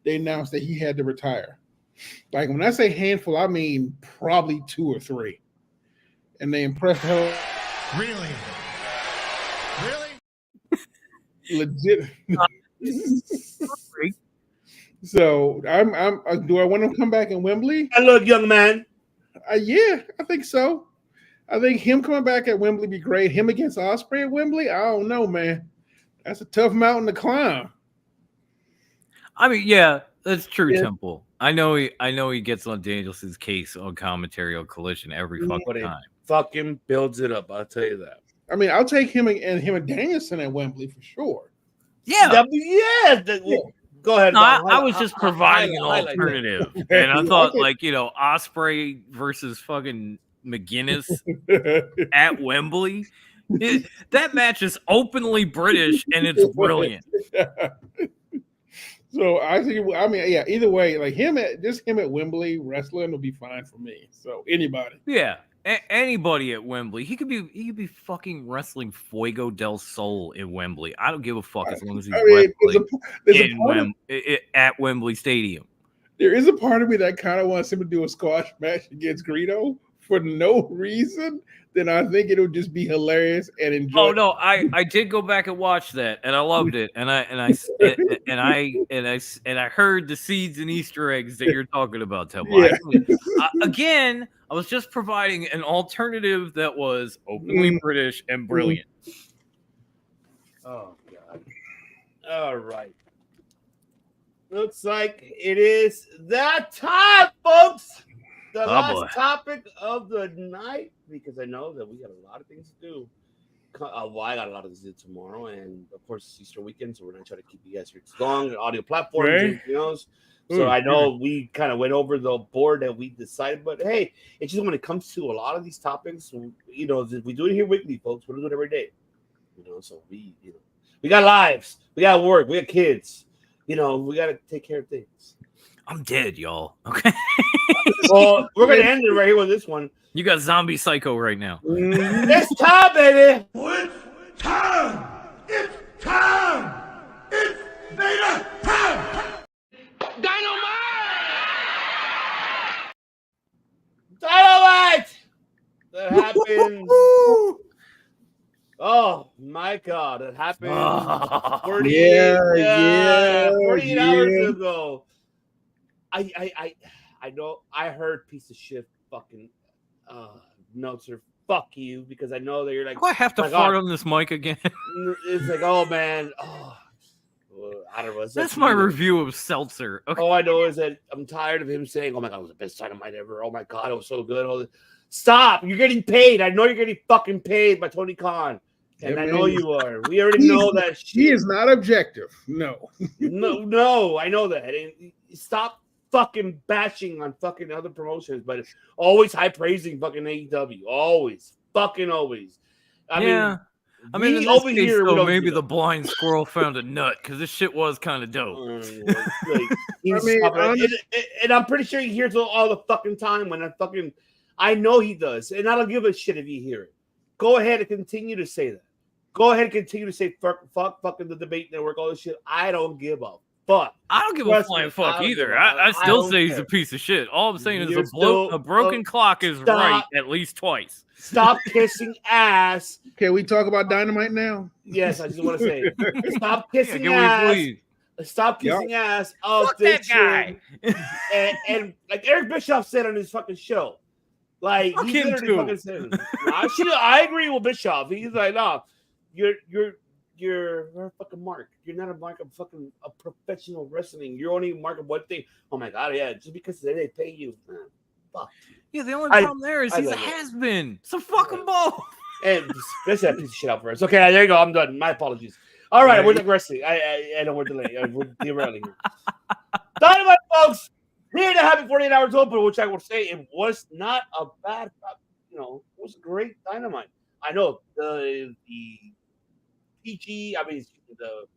announced that he had to retire. Like when I say handful, I mean probably 2 or 3, and they impressed hell. Really? Legit. So do I want him to come back in Wembley? I look, young man. Yeah, I think so. I think him coming back at Wembley be great. Him against Ospreay at Wembley, I don't know, man. That's a tough mountain to climb. I mean, yeah, that's true, yeah. Temple. I know he gets on Danielson's case on commentary on Collision every fucking time. Fucking builds it up, I'll tell you that. I mean, I'll take him and Danielson at Wembley for sure. Yeah. Go ahead. No, I was just providing an alternative, and I thought, Ospreay versus fucking McGuinness at Wembley. That match is openly British, and it's brilliant. So either way, like him at Wembley wrestling will be fine for me. So anybody, anybody at Wembley, he could be fucking wrestling Fuego del Sol in Wembley. I don't give a fuck as long as he's wrestling at Wembley Stadium. There is a part of me that kind of wants him to do a squash match against Greedo for no reason. Then I think it'll just be hilarious and enjoy. Oh no, I did go back and watch that, and I loved it, and I heard the seeds and Easter eggs that you're talking about, Temple. Yeah. Again, I was just providing an alternative that was openly British and brilliant. Oh God! All right, looks like it is that time, folks. The last topic of the night, because I know that we got a lot of things to do. I got a lot of things to do tomorrow, and of course it's Easter weekend, so we're not trying to keep you guys here too long. Audio platforms, anything else. So I know we kind of went over the board that we decided, but hey, it's just when it comes to a lot of these topics, we do it here weekly, folks. We don't do it every day, So we got lives, we got work, we got kids, we got to take care of things. I'm dead, y'all. Okay. Well, we're gonna end it right here with this one. You got zombie psycho right now. It's time, baby. It's time. It's time. It's Vader time. Dynamite! fucking. Oh my God, it happened 48 hours ago. I know I heard piece of shit fucking Meltzer, fuck you, because I know that you're like, do I have to fart on this mic again? It's like, oh man, I don't know. That's my review of Seltzer. Okay. All I know is that I'm tired of him saying, oh my God, it was the best Dynamite ever. Oh my God, it was so good. Stop. You're getting paid. I know you're getting fucking paid by Tony Khan. And I know you are. We already know that shit. He is not objective. No. No, I know that. And stop fucking bashing on fucking other promotions, but always high praising fucking AEW. Always. Fucking always. I mean, in this case, though, maybe the blind squirrel found a nut, because this shit was kind of dope. And I'm pretty sure he hears it all the fucking time I know he does. And I don't give a shit if you hear it. Go ahead and continue to say that. Go ahead and continue to say fuck fucking the debate network, all this shit. I don't give a fuck. I don't give a flying fuck either. I still say he's a piece of shit. All I'm saying is a broken clock is right at least twice. Stop kissing ass. Can we talk about Dynamite now? Yes, I just want to say, stop kissing ass. Stop kissing ass. Fuck that guy. and like Eric Bischoff said on his fucking show, like he literally fucking said, I agree with Bischoff. He's like, no, you're a fucking mark. You're not a mark of fucking a professional wrestling. You're only a mark of one thing. Oh my God, yeah, just because they pay you. Fuck. Yeah, the only problem there is he's a has-been. So fuck them both. And let's that piece of shit out for us. Okay, there you go. I'm done. My apologies. All right, we're digressing. I know we're delayed. We're derailing here. Dynamite, folks. Here to have it 48 hours open, which I will say it was not a bad, it was a great Dynamite. I know the PG, the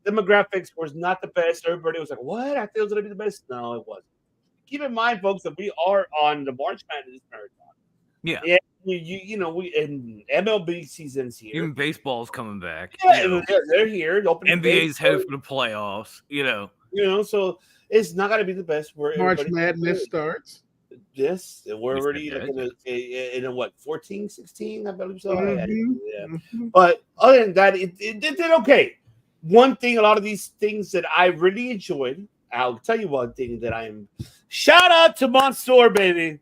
demographics was not the best. Everybody was like, what? I thought it was going to be the best. No, it wasn't. Keep in mind, folks, that we are on the March Madness marathon. Yeah. And and MLB season's here. Even baseball's coming back. Yeah, they're here. NBA's headed for the playoffs, so it's not going to be the best. March Madness starts. Yes, we're already looking in what, 14, 16, I believe so. Mm-hmm. But other than that, it did okay. One thing, a lot of these things that I really enjoyed, I'll tell you one thing that shout out to Mansoor, baby.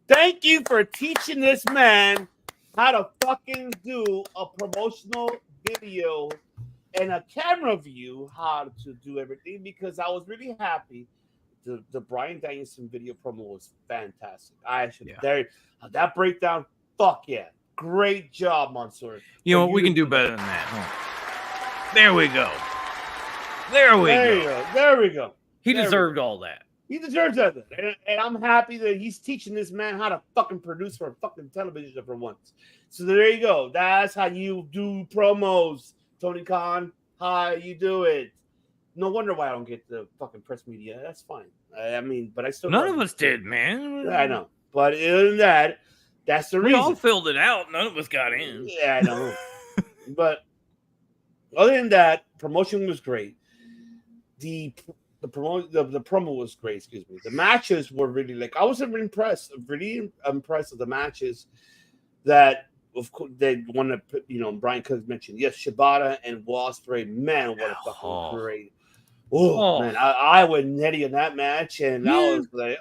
Thank you for teaching this man how to fucking do a promotional video and a camera view, how to do everything, because I was really happy. The Bryan Danielson video promo was fantastic. That breakdown, fuck yeah. Great job, Mansoor. You know what? We can do better than that. Huh? There we go. There we go. He deserved all that. He deserves that. And I'm happy that he's teaching this man how to fucking produce for fucking television for once. So there you go. That's how you do promos, Tony Khan. How you do it. No wonder why I don't get the fucking press media. That's fine. But I still... None of us did, man. I know. But other than that, that's the reason. We all filled it out. None of us got in. Yeah, I know. But other than that, promotion was great. The promo was great, excuse me. The matches were really I was really impressed with the matches that of course they want to put, Brian Cook mentioned. Yes, Shibata and Ospreay, man, what a fucking great. Oh man, I went netty in that match, and I was like,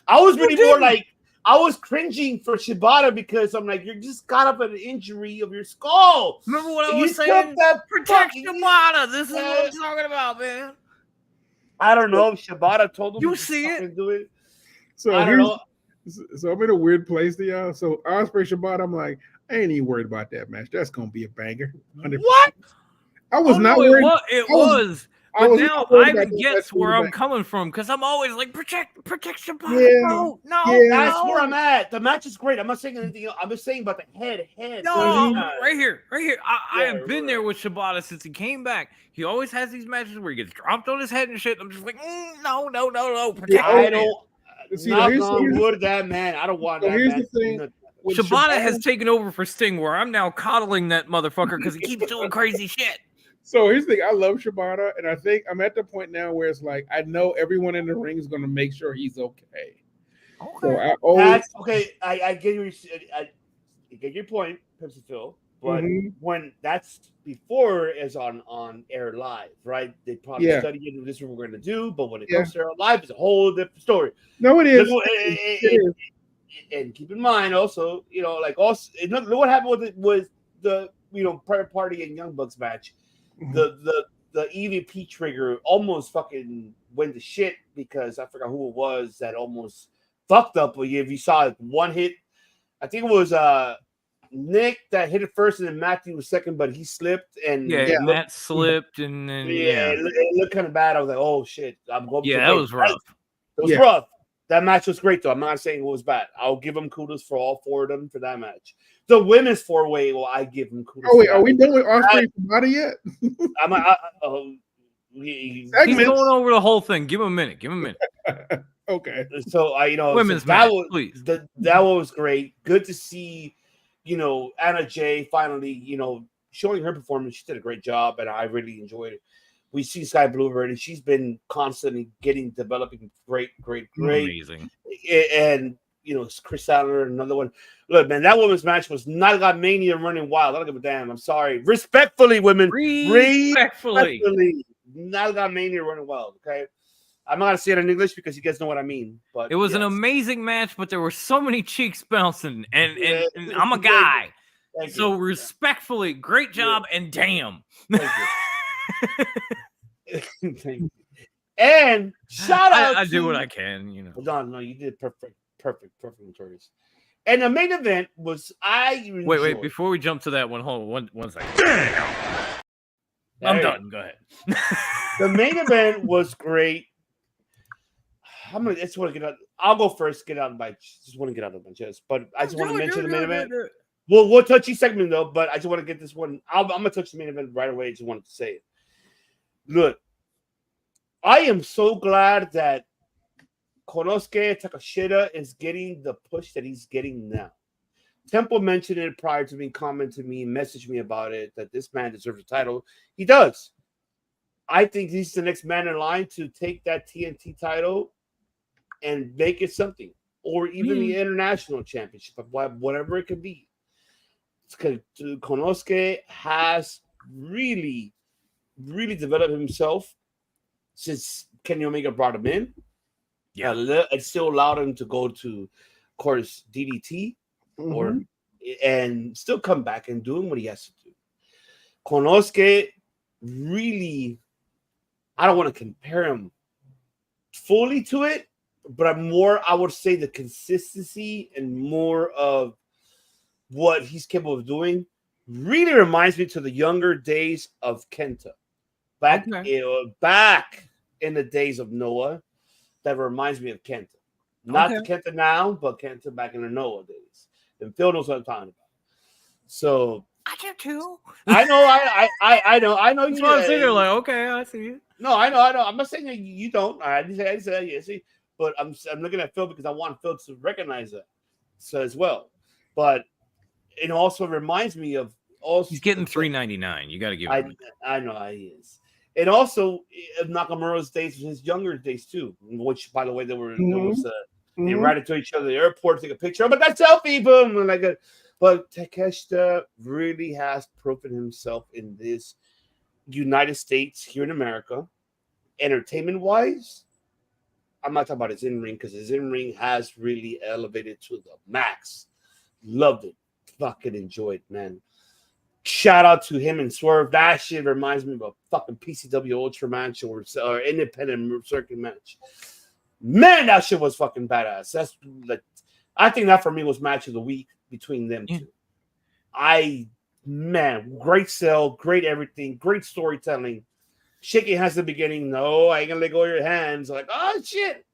I was really more like I was cringing for Shibata because I'm like, you just got up an injury of your skull. Remember what I was saying? Protect Shibata. This is what I'm talking about, man. I don't know if Shibata told him you see it. Do it. So So I'm in a weird place to y'all. So Ospreay Shibata, I'm like, I ain't even worried about that match. That's gonna be a banger. 100%. What? I was not worried. It was. But now I get where I'm coming from because I'm always like protect Shibata. Yeah, no, that's where I'm at. The match is great. I'm not saying anything else. I'm just saying about the head. No, right here. I have been there with Shibata since he came back. He always has these matches where he gets dropped on his head and shit. I'm just like, no. Protect I don't. Knock on wood, that man. I don't want that. Here's the thing. Shibata has taken over for Sting, where I'm now coddling that motherfucker because he keeps doing crazy shit. So here's the thing. I love Shibata, and I think I'm at the point now where it's like I know everyone in the ring is going to make sure he's okay. So I always I get you. get your point, Pepsi Phil. But when that's before is on air live, right? They probably study it. This is what we're going to do. But when it comes to air live, it's a whole different story. No, it is. And keep in mind also, like also, what happened with the Private Party and Young Bucks match. The EVP trigger almost fucking went to shit because I forgot who it was that almost fucked up. But if you saw one hit, I think it was Nick that hit it first, and then Matthew was second, but he slipped and Matt slipped, and then it looked kind of bad. I was like, oh shit, I'm going. Yeah, that was rough. It was rough. That match was great, though. I'm not saying it was bad. I'll give them kudos for all four of them for that match. The women's four-way, well, I give them kudos. Oh wait, are we done with Ospreay and Body yet? He's going over the whole thing. Give him a minute. Okay. So women's that match, please. That was great. Good to see, Anna Jay finally, showing her performance. She did a great job, and I really enjoyed it. We see Sky Bluebird, and she's been constantly developing great. Amazing. And Chris Sadler, another one. Look, man, that women's match was not got Mania running wild. I don't give a damn. I'm sorry. Respectfully, women. Respectfully. Not got Mania running wild. Okay. I'm not gonna say it in English because you guys know what I mean. But it was an amazing match, but there were so many cheeks bouncing, and I'm a guy. Thank so you. Respectfully, great job, and damn. Thank you. And shout out. I do what I can, No, you did perfect, notorious. And the main event was wait. Before we jump to that one, hold on one second. Damn. I'm done. Go ahead. The main event was great. I just want to get out. I'll go first. Just want to get out of my chest. But I just want to mention the main event. Well, we'll touch each segment though. But I just want to get this one. I'm gonna touch the main event right away. I just wanted to say it. Look, I am so glad that Konosuke Takashita is getting the push that he's getting now. Temple mentioned it prior to me, commented me, messaged me about it, that this man deserves a title. He does. I think he's the next man in line to take that TNT title and make it something, or even the international championship, whatever it could be. Konosuke has really developed himself since Kenny Omega brought him in. Yeah, it still allowed him to go to, of course, DDT, and still come back and doing what he has to do. Konosuke really, I don't want to compare him fully to it, but I would say the consistency and more of what he's capable of doing really reminds me to the younger days of Kenta. Back in the days of Noah, that reminds me of Kenta. Not the Kenta now, but Kenta back in the Noah days. And Phil knows what I'm talking about. So I do too. I know. I know. That's why I'm sitting there like, okay, I see it. No, I know. I'm not saying that you don't. I didn't say that. Yeah, see, but I'm looking at Phil because I want Phil to recognize that as well. But it also reminds me of he's getting $3.99. You got to give him. I know he is. And also Nakamura's days, his younger days too. Which, by the way, they ran into each other at the airport, take a picture. But that selfie, boom, But Takeshita really has proven himself in this United States, here in America, entertainment-wise. I'm not talking about his in-ring because his in-ring has really elevated to the max. Loved it. Fucking enjoyed, man. Shout out to him and Swerve. That shit reminds me of a fucking PCW Ultra match or independent circuit match. Man, that shit was fucking badass. That's like, I think that for me was match of the week between them two. Great sell, great everything, great storytelling. Shaking hands at the beginning. No, I ain't gonna let go of your hands. Like, oh shit.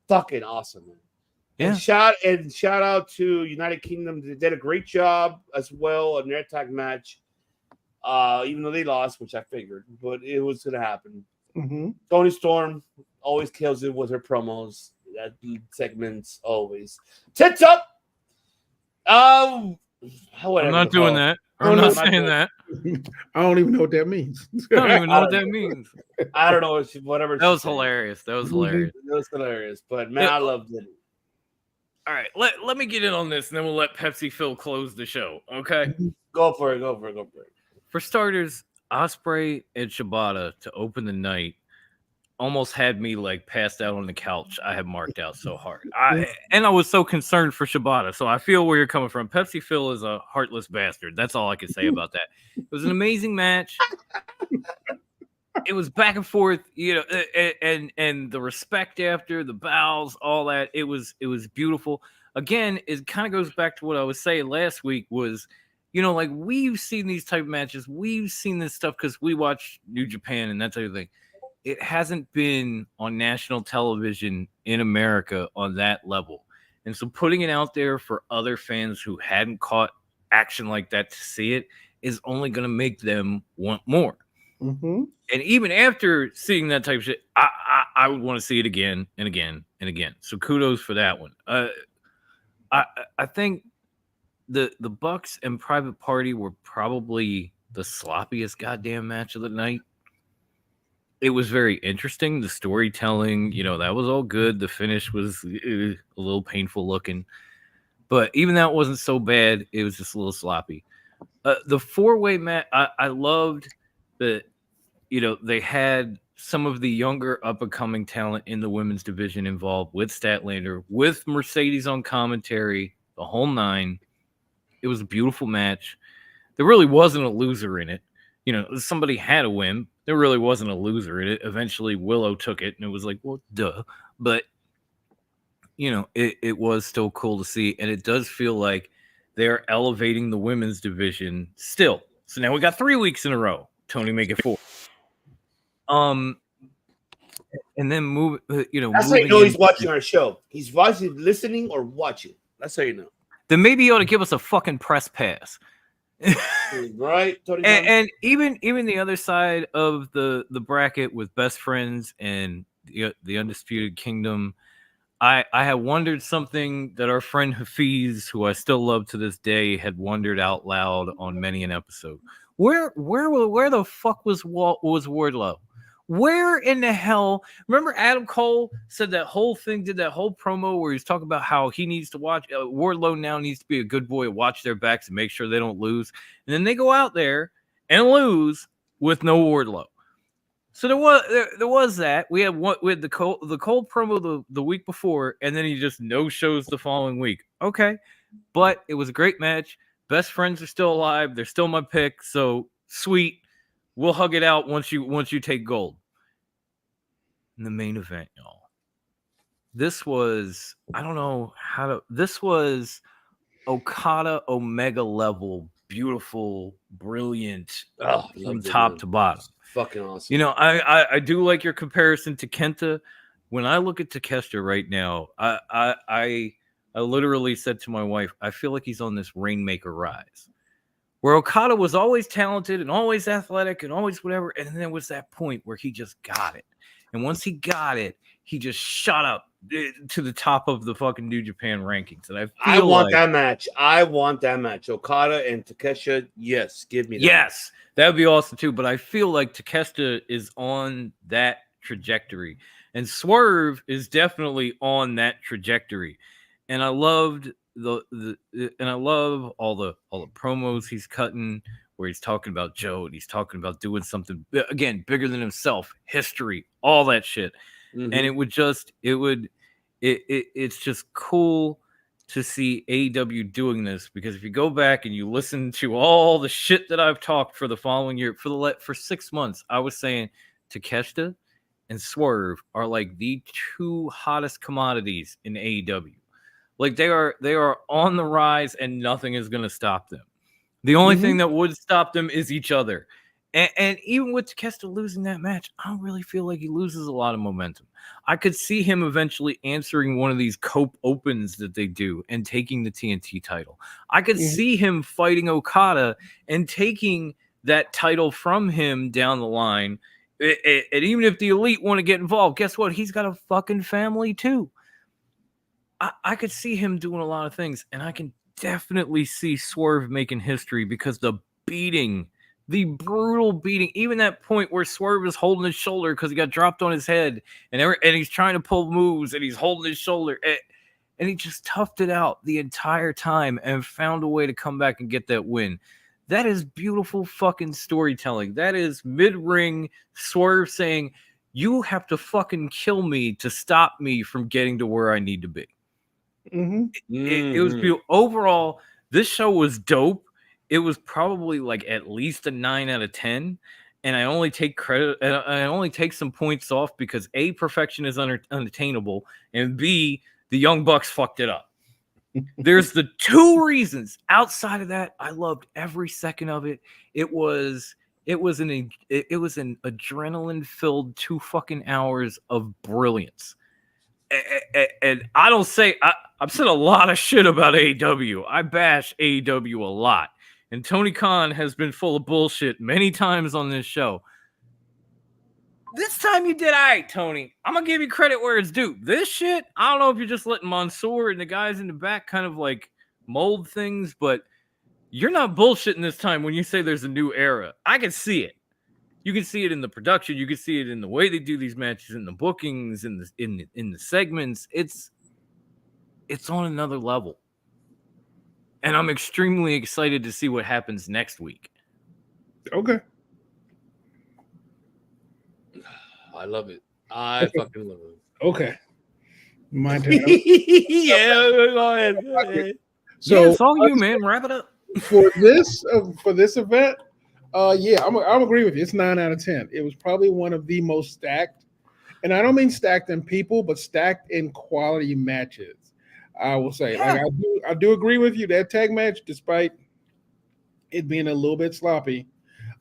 Fucking awesome, man. Yeah. And shout out to United Kingdom. They did a great job as well in their tag match. Even though they lost, which I figured, but it was gonna happen. Toni Storm always kills it with her promos. That segments always. Tits up. I'm not doing that. I'm not saying that. I don't even know what that means. I don't even know what that means. I don't know. Whatever. That was hilarious. That was hilarious. It was hilarious. But man, I loved it. All right, let me get in on this, and then we'll let Pepsi Phil close the show. Okay. Go for it. For starters, Ospreay and Shibata to open the night almost had me like passed out on the couch. I had marked out so hard. I was so concerned for Shibata. So I feel where you're coming from. Pepsi Phil is a heartless bastard. That's all I can say about that. It was an amazing match. It was back and forth, and the respect after the bows, all that. It was beautiful. Again, it kind of goes back to what I was saying last week was, like we've seen these type of matches. We've seen this stuff because we watch New Japan and that type of thing. It hasn't been on national television in America on that level. And so putting it out there for other fans who hadn't caught action like that to see it is only going to make them want more. Mm-hmm. And even after seeing that type of shit, I would want to see it again and again and again. So kudos for that one. I think the Bucks and Private Party were probably the sloppiest goddamn match of the night. It was very interesting. The storytelling, that was all good. The finish was a little painful looking. But even that wasn't so bad. It was just a little sloppy. The four-way match, I loved that, they had some of the younger up-and-coming talent in the women's division involved with Statlander, with Mercedes on commentary, the whole nine. It was a beautiful match. There really wasn't a loser in it. Somebody had to win. There really wasn't a loser in it. Eventually, Willow took it, and it was like, well, duh. But, it was still cool to see, and it does feel like they're elevating the women's division still. So now we got 3 weeks in a row. Tony, make it 4. And then move. That's how you know he's watching our show. He's watching, listening, or watching. That's how you know. Then maybe he ought to give us a fucking press pass. Right, Tony. And even the other side of the bracket with Best Friends and the Undisputed Kingdom, I had wondered something that our friend Hafiz, who I still love to this day, had wondered out loud on many an episode. Where the fuck was Wardlow? Where in the hell? Remember Adam Cole said that whole thing, did that whole promo where he's talking about how he needs to watch, Wardlow now needs to be a good boy, watch their backs and make sure they don't lose. And then they go out there and lose with no Wardlow. So there was that. We had the Cole promo the week before, and then he just no shows the following week. Okay, but it was a great match. Best Friends are still alive. They're still my pick. So sweet. We'll hug it out once you take gold. In the main event, y'all. This was this was Okada Omega level, beautiful, brilliant, from top to bottom. Fucking awesome. I do like your comparison to Kenta. When I look at Takeshita right now, I literally said to my wife, I feel like he's on this Rainmaker rise. Where Okada was always talented and always athletic and always whatever. And then there was that point where he just got it. And once he got it, he just shot up to the top of the fucking New Japan rankings. And I want that match. I want that match. Okada and Takeshita, yes, give me that. Yes, that would be awesome too. But I feel like Takeshita is on that trajectory. And Swerve is definitely on that trajectory. And I loved I love all the promos he's cutting where he's talking about Joe and he's talking about doing something again bigger than himself, history, all that shit. Mm-hmm. And it's just cool to see AEW doing this, because if you go back and you listen to all the shit that I've talked for the following year, for 6 months, I was saying Takeshita and Swerve are like the two hottest commodities in AEW. Like they are on the rise, and nothing is going to stop them. The only thing that would stop them is each other. And even with Takeshita losing that match, I don't really feel like he loses a lot of momentum. I could see him eventually answering one of these Cope Opens that they do and taking the TNT title. I could see him fighting Okada and taking that title from him down the line. And even if the Elite want to get involved, guess what? He's got a fucking family too. I could see him doing a lot of things, and I can definitely see Swerve making history because the brutal beating, even that point where Swerve is holding his shoulder because he got dropped on his head, and he's trying to pull moves, and he's holding his shoulder. and he just toughed it out the entire time and found a way to come back and get that win. That is beautiful fucking storytelling. That is mid-ring Swerve saying, you have to fucking kill me to stop me from getting to where I need to be. It was beautiful. Overall, this show was dope. It was probably like at least a 9 out of 10. And I only take credit, and I only take some points off because A, perfection is unattainable, and B, the Young Bucks fucked it up. There's the two reasons. Outside of that, I loved every second of it. It was an adrenaline-filled 2 fucking hours of brilliance. And I don't say I've said a lot of shit about AEW. I bash AEW a lot. And Tony Khan has been full of bullshit many times on this show. This time you did all right, Tony. I'm going to give you credit where it's due. This shit, I don't know if you're just letting Mansoor and the guys in the back kind of like mold things, but you're not bullshitting this time when you say there's a new era. I can see it. You can see it in the production. You can see it in the way they do these matches, in the bookings, in the segments. It's on another level. And I'm extremely excited to see what happens next week. Okay. I love it. I fucking love it. Okay. My turn. Yeah, go ahead. So yeah, it's all you, man. Wrap it up. For this event, yeah, I'm agree with you. It's 9 out of 10. It was probably one of the most stacked, and I don't mean stacked in people, but stacked in quality matches. I will say, like I do agree with you. That tag match, despite it being a little bit sloppy,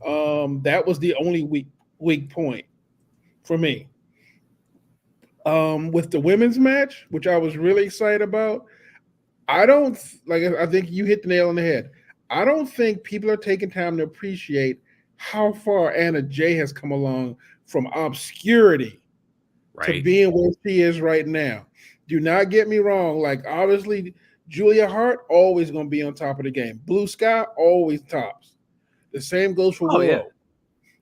that was the only weak point for me. With the women's match, which I was really excited about, I think you hit the nail on the head. I don't think people are taking time to appreciate how far Anna Jay has come along from obscurity to being where she is right now. Do not get me wrong. Like, obviously, Julia Hart always going to be on top of the game. Blue Sky always tops. The same goes for Willow. Yeah.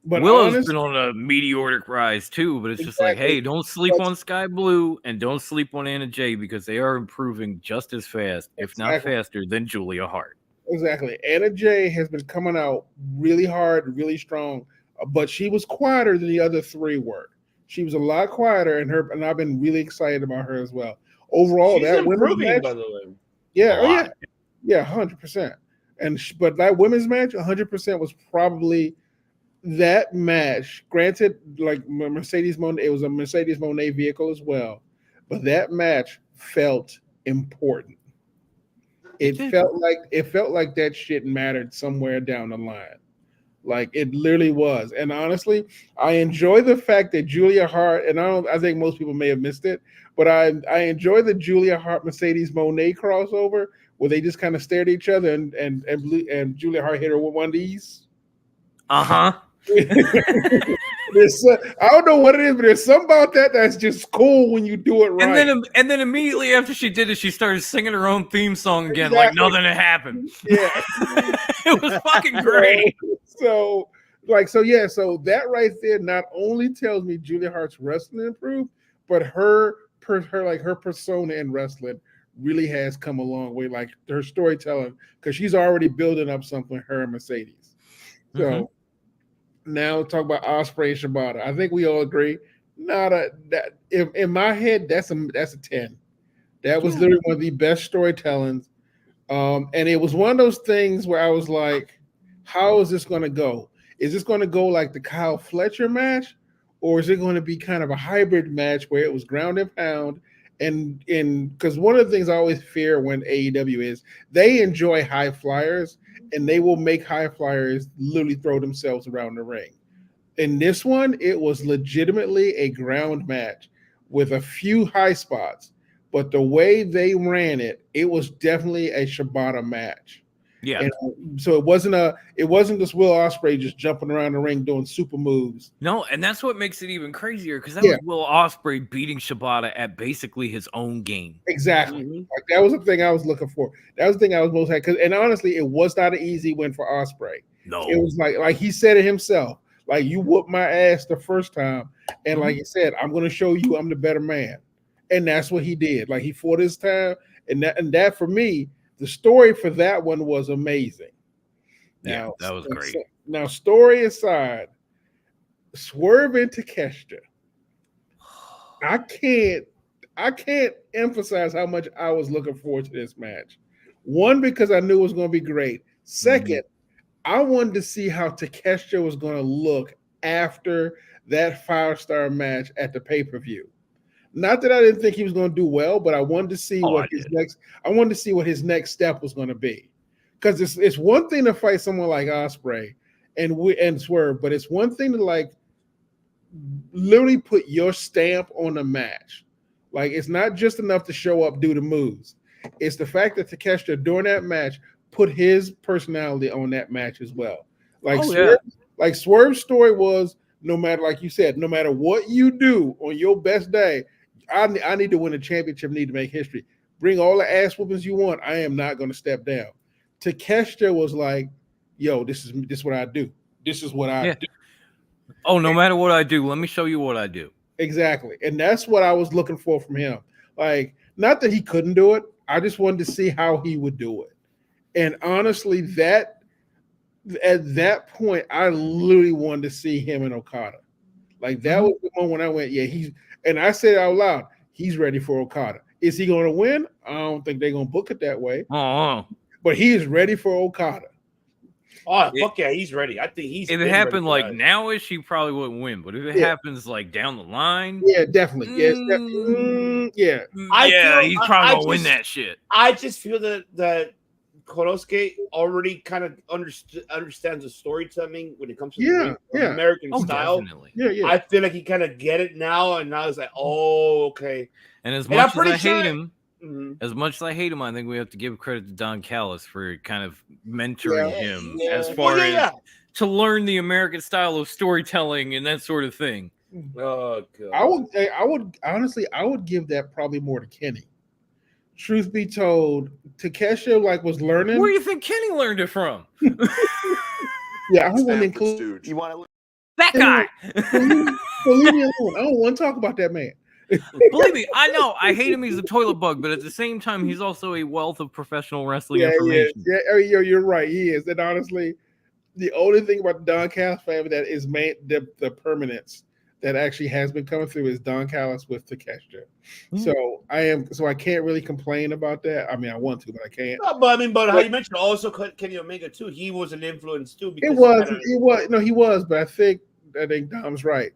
But Willow's been on a meteoric rise too, but it's just like, hey, don't sleep on Sky Blue and don't sleep on Anna Jay because they are improving just as fast, if not faster, than Julia Hart. Exactly. Anna Jay has been coming out really hard, really strong, but she was quieter than the other three were. She was a lot quieter, and I've been really excited about her as well. Overall, she's that improving, women's match, by the way. Yeah, yeah, 100%. But that women's match, 100% was probably that match. Granted, like Mercedes Moné, it was a Mercedes Moné vehicle as well, but that match felt important. It felt like that shit mattered somewhere down the line. Like, it literally was. And honestly, I enjoy the fact that Julia Hart, and I think most people may have missed it, but I enjoy the Julia Hart Mercedes Moné crossover where they just kind of stared at each other and Julia Hart hit her with one of these. Uh-huh. I don't know what it is, but there's something about that that's just cool when you do it right. And then immediately after she did it, she started singing her own theme song again, like nothing had happened. Yeah. It was fucking great. So that right there not only tells me Julia Hart's wrestling improved, but her persona in wrestling really has come a long way. Like, her storytelling, because she's already building up something, her and Mercedes. So now talk about Ospreay and Shibata. I think we all agree. In my head, that's a 10. That was literally one of the best storytellings. And it was one of those things where I was like, how is this going to go? Is this going to go like the Kyle Fletcher match, or is it going to be kind of a hybrid match where it was ground and pound? And because one of the things I always fear when AEW is they enjoy high flyers, and they will make high flyers literally throw themselves around the ring. In this one, it was legitimately a ground match with a few high spots, but the way they ran it, it was definitely a Shibata match. Yeah. And so it wasn't just Will Ospreay just jumping around the ring doing super moves. No, and that's what makes it even crazier, because that was Will Ospreay beating Shibata at basically his own game. Exactly. Like, that was the thing I was looking for. That was the thing I was most happy. And honestly, it was not an easy win for Ospreay. No. It was like he said it himself. Like, you whooped my ass the first time, and like he said, I'm going to show you I'm the better man. and that's what he did. Like he fought his time, and that for me, the story for that one was amazing. Yeah, that was great. Now, story aside, Swerve into Takeshita. I can't emphasize how much I was looking forward to this match. One, because I knew it was going to be great. Second, I wanted to see how Takeshita was going to look after that 5-star match at the pay-per-view. Not that I didn't think he was going to do well, but I wanted to see what his next step was going to be. Because it's one thing to fight someone like Ospreay and Swerve, but it's one thing to like literally put your stamp on a match. Like it's not just enough to show up, do the moves. It's the fact that Takeshita during that match put his personality on that match as well. Like Swerve's story was, no matter, like you said, no matter what you do on your best day, I need to win a championship, need to make history. Bring all the ass whoopings you want. I am not going to step down. Takeshita was like, yo, this is what I do. This is what I do. Oh, no matter what I do, let me show you what I do. Exactly. And that's what I was looking for from him. Like, not that he couldn't do it. I just wanted to see how he would do it. And honestly, at that point, I literally wanted to see him and Okada. Like that was the moment when I went, and I said out loud, he's ready for Okada. Is he going to win? I don't think they're going to book it that way. But he is ready for Okada. Oh, fuck yeah, he's ready. I think he's. If it happened like now-ish, he probably wouldn't win. But if it happens like down the line, definitely. Yes, definitely. He's probably gonna win that shit. I just feel that Konosuke already kind of understands the storytelling when it comes to American style. Definitely. I feel like he kind of get it now, and now it's like, oh, okay. And as much as I hate him. As much as I hate him, I think we have to give credit to Don Callis for kind of mentoring him as far as to learn the American style of storytelling and that sort of thing. Oh God. I would honestly give that probably more to Kenny. Truth be told, Takeshita was learning. Where do you think Kenny learned it from? I don't want to include you want to that guy. Leave me alone. I don't want to talk about that man. Believe me, I know I hate him. He's a toilet bug, but at the same time, he's also a wealth of professional wrestling information. You're right. He is, and honestly, the only thing about the Don Callis family that is the permanence that actually has been coming through is Don Callis with Takeshita. So I can't really complain about that. I mean, I want to, but I can't. No, but how you mentioned also Kenny Omega too. He was an influence too. He was. But I think Dom's right.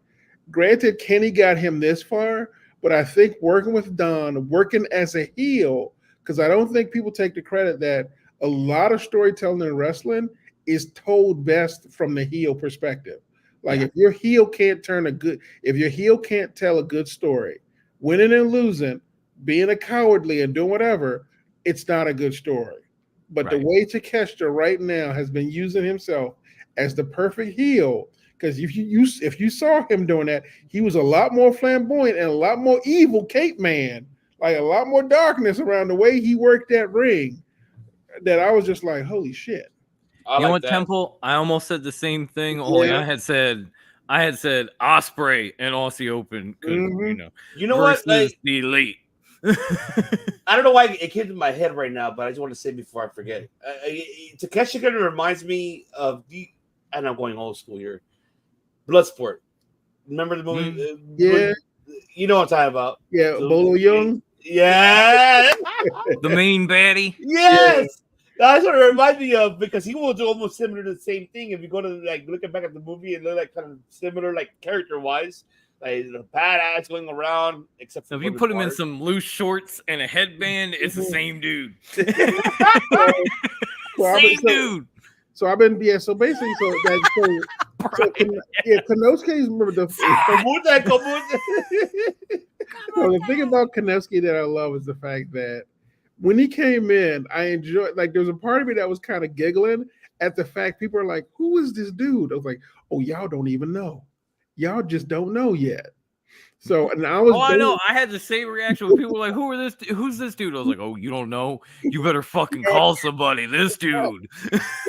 Granted, Kenny got him this far. But I think working with Don, working as a heel, because I don't think people take the credit that a lot of storytelling in wrestling is told best from the heel perspective. Like if your heel can't tell a good story, winning and losing, being a cowardly and doing whatever, it's not a good story. But the way Takeshita right now has been using himself as the perfect heel. Because if you saw him doing that, he was a lot more flamboyant and a lot more evil Cape Man, like a lot more darkness around the way he worked that ring. That I was just like, holy shit. You know what, Temple? I almost said the same thing. Only I had said Ospreay and Aussie Open. You know what? The Elite. I don't know why it came to my head right now, but I just want to say before I forget. Takeshi kind of reminds me of and I'm going old school here. Bloodsport. Remember the movie? You know what I'm talking about. Yeah, Bolo Young. Yeah. The main baddie. Yes. That's what it reminds me of because he will do almost similar to the same thing. If you go to looking back at the movie and they're kind of similar character wise. Like the badass going around, except for if you put him in some loose shorts and a headband, it's the same dude. Dude. So I've been so basically Konosuke. Remember the thing about Konosuke that I love is the fact that when he came in, I enjoyed there was a part of me that was kind of giggling at the fact people are like, "Who is this dude?" I was like, "Oh, y'all don't even know. Y'all just don't know yet." So, and I was. I know. I had the same reaction when people were like, "Who's this dude?" I was like, "Oh, you don't know? You better fucking call somebody. This dude." And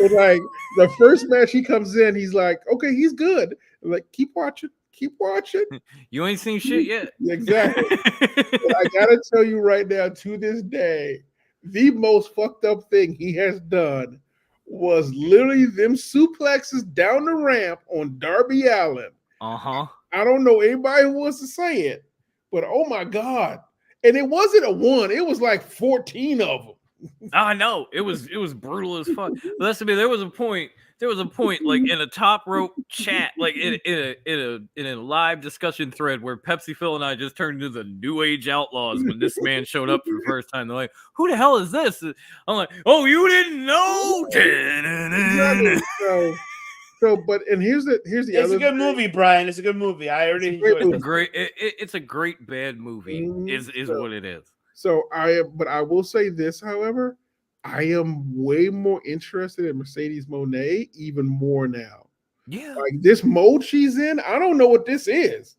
the first match he comes in, he's like, "Okay, he's good." I'm like, keep watching. keep watching. You ain't seen shit yet. Exactly. But I gotta tell you right now, to this day, the most fucked up thing he has done was literally them suplexes down the ramp on Darby Allin. Uh-huh. I don't know anybody who wants to say it, but oh my God. And it wasn't a one, it was like 14 of them. I know. It was brutal as fuck. But that's to me, there was a point like in a top rope chat, like in a live discussion thread where Pepsi Phil and I just turned into the New Age Outlaws when this man showed up for the first time. They're like, who the hell is this? I'm like, oh, you didn't know? Exactly. But here's the It's other a good thing. movie, Brian. It's a good movie. I already enjoyed it. It's a great bad movie. Is what it is. So I will say this, however, I am way more interested in Mercedes Moné even more now. Yeah. Like this mode she's in, I don't know what this is.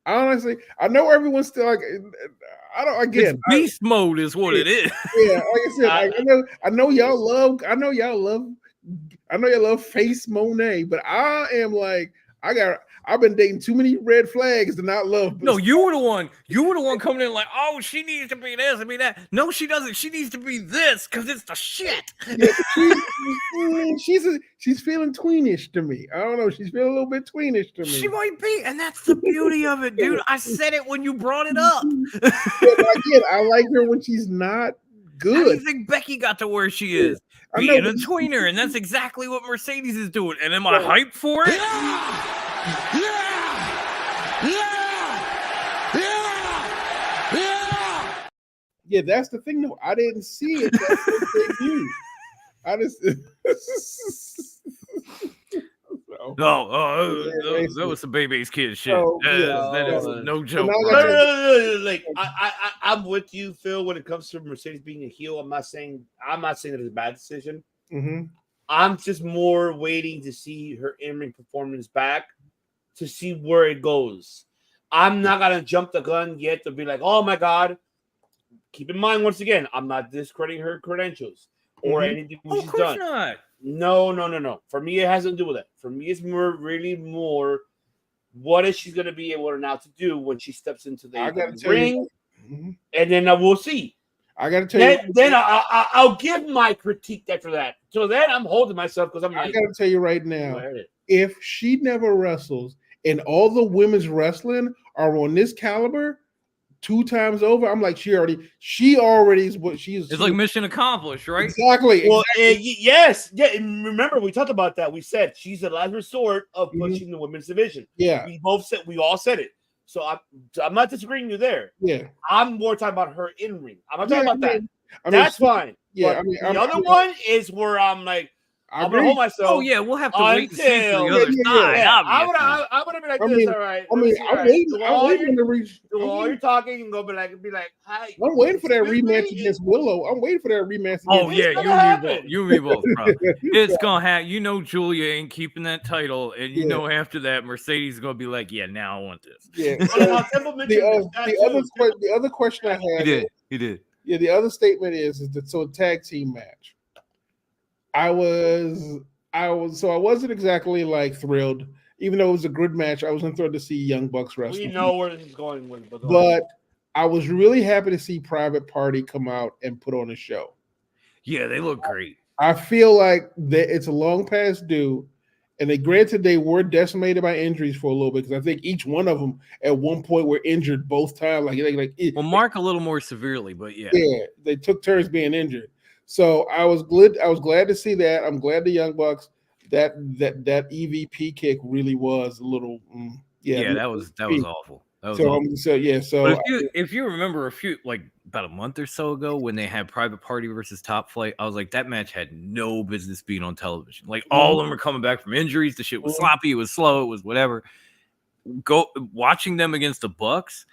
Honestly, I know everyone's still like, It's beast mode is what it is. Yeah, like I said, I know y'all love Face Moné, but I am like, I've been dating too many red flags to not love. No, you were the one coming in like, oh, she needs to be this and be that. No, she doesn't. She needs to be this because it's the shit. Yeah, she's feeling tweenish to me. I don't know. She's feeling a little bit tweenish to me. She might be, and that's the beauty of it, dude. I said it when you brought it up. Yeah, but again, I like her when she's not good. How do you think Becky got to where she is? Being a tweener, and that's exactly what Mercedes is doing. And am I hyped for it? Yeah, that's the thing though. I didn't see it. That's the debut. I just that was some baby's kid shit. That is no joke. Like I'm with you, Phil. When it comes to Mercedes being a heel, I'm not saying that it's a bad decision. Mm-hmm. I'm just more waiting to see her in-ring performance back to see where it goes. I'm not gonna jump the gun yet to be like, oh my God. Keep in mind, once again, I'm not discrediting her credentials or anything she's done. Not. No. For me, it has nothing to do with it. For me, it's really more what is she going to be able to now to do when she steps into the ring, and then we'll see. I got to tell you. Then I'll give my critique after that. So then I'm holding myself because I got to tell you right now, if she never wrestles and all the women's wrestling are on this caliber, 2 times over, I'm like, she already is what she is. It's like mission accomplished, right? Exactly. Well, yes. Yeah. And remember, we talked about that. We said she's the last resort of pushing the women's division. Yeah. We all said it. So I'm not disagreeing with you there. Yeah. I'm more talking about her in ring. I'm not talking about that. I mean, that's fine. Yeah. But the other one is where I'm like, I'm gonna hold myself. Oh yeah, we'll have to wait to see for the other side. Yeah. I would have been like this. All right. I'm waiting to reach. While you're talking, and go be like, hi. I'm waiting for that rematch against Willow. I'm waiting for that rematch. Oh yeah, you and me both, bro. It's gonna happen. You know, Julia ain't keeping that title, and you know after that, Mercedes is gonna be like, yeah, now I want this. Yeah. The other question I had. He did. Yeah. The other statement is that a tag team match. I wasn't exactly like thrilled, even though it was a good match. I wasn't thrilled to see Young Bucks wrestle. We know where this is going with, but I was really happy to see Private Party come out and put on a show. Yeah, they look great. I feel like it's a long past due, and granted they were decimated by injuries for a little bit because I think each one of them at one point were injured both times. Well, Mark a little more severely, but yeah, they took turns being injured. So I was glad to see that. I'm glad the Young Bucks that EVP kick really was a little that was awful. That was awful. So if you remember about a month or so ago when they had Private Party versus Top Flight, I was like, that match had no business being on television. Like all of them were coming back from injuries. The shit was sloppy. It was slow. It was whatever. Watching them against the Bucks.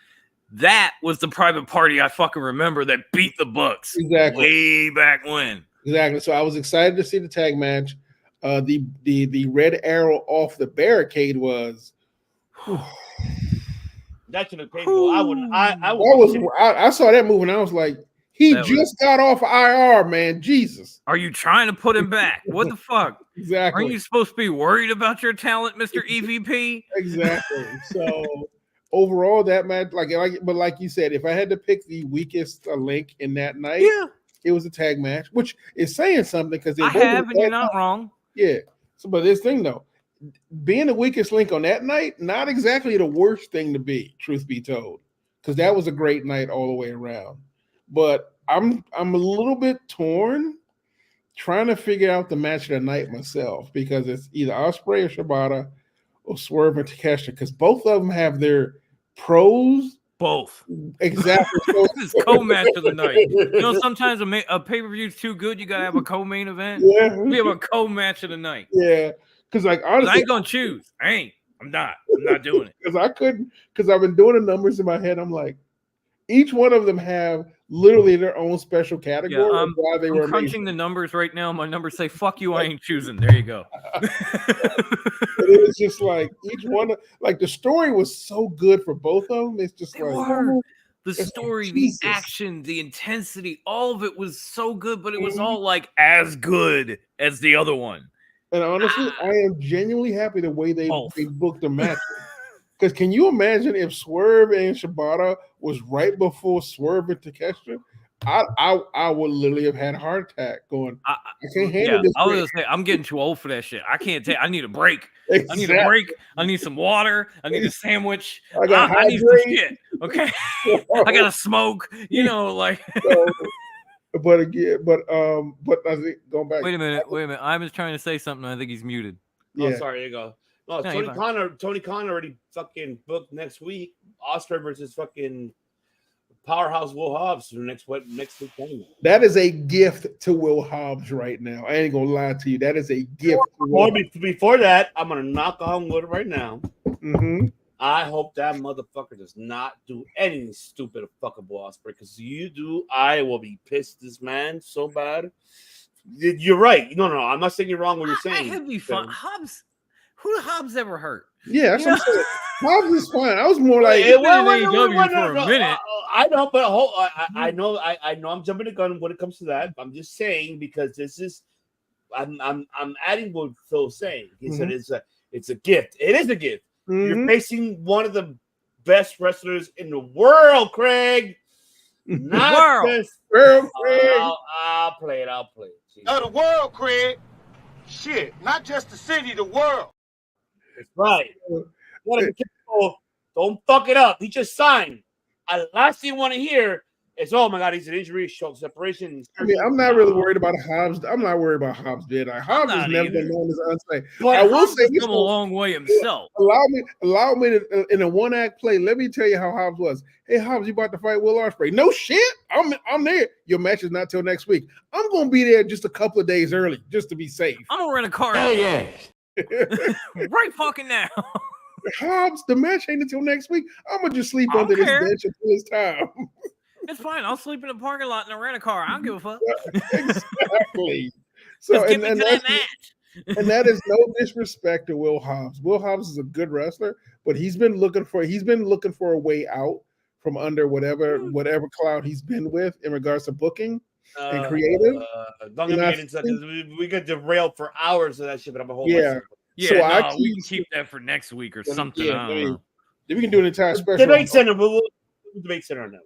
That was the Private Party I fucking remember that beat the Bucks way back when. Exactly. So I was excited to see the tag match. The red arrow off the barricade was. That should have paid. I saw that move and I was like, He just got off IR, man. Jesus. Are you trying to put him back? What the fuck? Exactly. Aren't you supposed to be worried about your talent, Mr. EVP? Exactly. So overall, that match, like you said, if I had to pick the weakest link in that night, it was a tag match, which is saying something because I have, and you're not wrong. Yeah. So, but this thing though, being the weakest link on that night, not exactly the worst thing to be, truth be told, because that was a great night all the way around. But I'm a little bit torn trying to figure out the match of the night myself because it's either Ospreay or Shibata or Swerve and Takeshita because both of them have their pros. Both. Exactly. This is co-match of the night. You know, sometimes a pay-per-view is too good. You got to have a co-main event. Yeah. We have a co-match of the night. Yeah. Because like honestly, I ain't going to choose. I'm not doing it. Because I couldn't, because I've been doing the numbers in my head. I'm like, each one of them have literally their own special category. Yeah, I'm were crunching the numbers right now. My numbers say, fuck you, I ain't choosing. There you go. It was just like each one, like the story was so good for both of them. It's just the story, the action, the intensity, all of it was so good, but it was all like as good as the other one. And honestly, I am genuinely happy the way they booked the match. Because can you imagine if Swerve and Shibata was right before Swerve and Takeshita? I would literally have had a heart attack going, I can't handle this. I was gonna say, I'm getting too old for that shit. I can't take. I need a break. Exactly. I need a break. I need some water. I need a sandwich. I need some shit. Okay. I gotta smoke. You know, like. But I think going back. Wait a minute. I was trying to say something. I think he's muted. Yeah. Oh, sorry. There you go. No, Tony Khan already fucking booked next week. Ospreay versus fucking powerhouse Will Hobbs for next week anyway. That is a gift to Will Hobbs right now. I ain't gonna lie to you. That is a gift. Before that, I'm gonna knock on wood right now. Mm-hmm. I hope that motherfucker does not do anything stupid or fuckable Ospreay. Because you do, I will be pissed. This man so bad. You're right. No. I'm not saying you're wrong. What you're saying. It'd be fun. Hobbs. Who did Hobbs ever hurt? Yeah, that's what I'm saying. Hobbs is fine. I was more like for a minute. I know, but I know I'm jumping the gun when it comes to that. I'm just saying because this is I'm adding what Phil's saying. He said it's a gift. It is a gift. You're facing one of the best wrestlers in the world, Craig. Not just world, Craig. I'll play it. Jeez. Oh, the world, Craig. Shit, not just the city, the world. That's right. Don't fuck it up. He just signed. Last thing you want to hear is, oh my God, he's an injury, shoulder separation. I mean, I'm not really worried about Hobbs. I'm not worried about Hobbs. Hobbs has never been known as unsafe. But I will say he's come a long way himself. Allow me to, in a one-act play. Let me tell you how Hobbs was. Hey, Hobbs, you about to fight Will Ospreay? No shit. I'm there. Your match is not till next week. I'm gonna be there just a couple of days early, just to be safe. I'm gonna rent a car. Hell yeah. Right fucking now. Hobbs, the match ain't until next week. I'm gonna just sleep under this bench until it's time. It's fine. I'll sleep in a parking lot in a rent a car. I don't give a fuck. Exactly. So and that match. And that is no disrespect to Will Hobbs. Will Hobbs is a good wrestler, but he's been looking for a way out from under whatever cloud he's been with in regards to booking and creative. Don't get into that because we get derailed for hours of that shit, but I'm a whole yeah. So we can keep that for next week or something. Yeah, I don't know. We can do an entire special. Debate center, but we'll debate center now.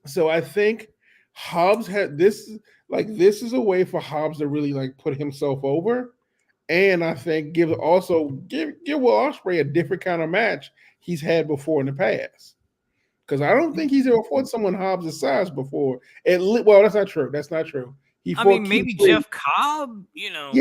So I think Hobbs had this. Like this is a way for Hobbs to really like put himself over, and I think give Will Ospreay a different kind of match he's had before in the past. Because I don't think he's ever fought someone Hobbs' size before. Well, that's not true. That's not true. Maybe Jeff Cobb. You know,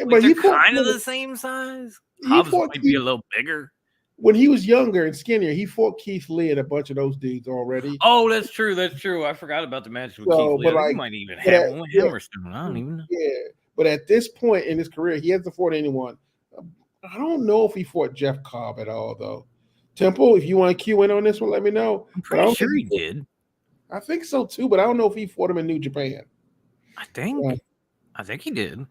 but they're kind of the same size. Hobbs might be a little bigger. When he was younger and skinnier, he fought Keith Lee and a bunch of those dudes already. Oh, that's true. I forgot about the match with Keith Lee. He might even have one with him or something. I don't even know. Yeah, but at this point in his career, he hasn't fought anyone. I don't know if he fought Jeff Cobb at all, though. Temple, if you want to cue in on this one, let me know. I'm pretty sure he did. I think so too, but I don't know if he fought him in New Japan. I think he did.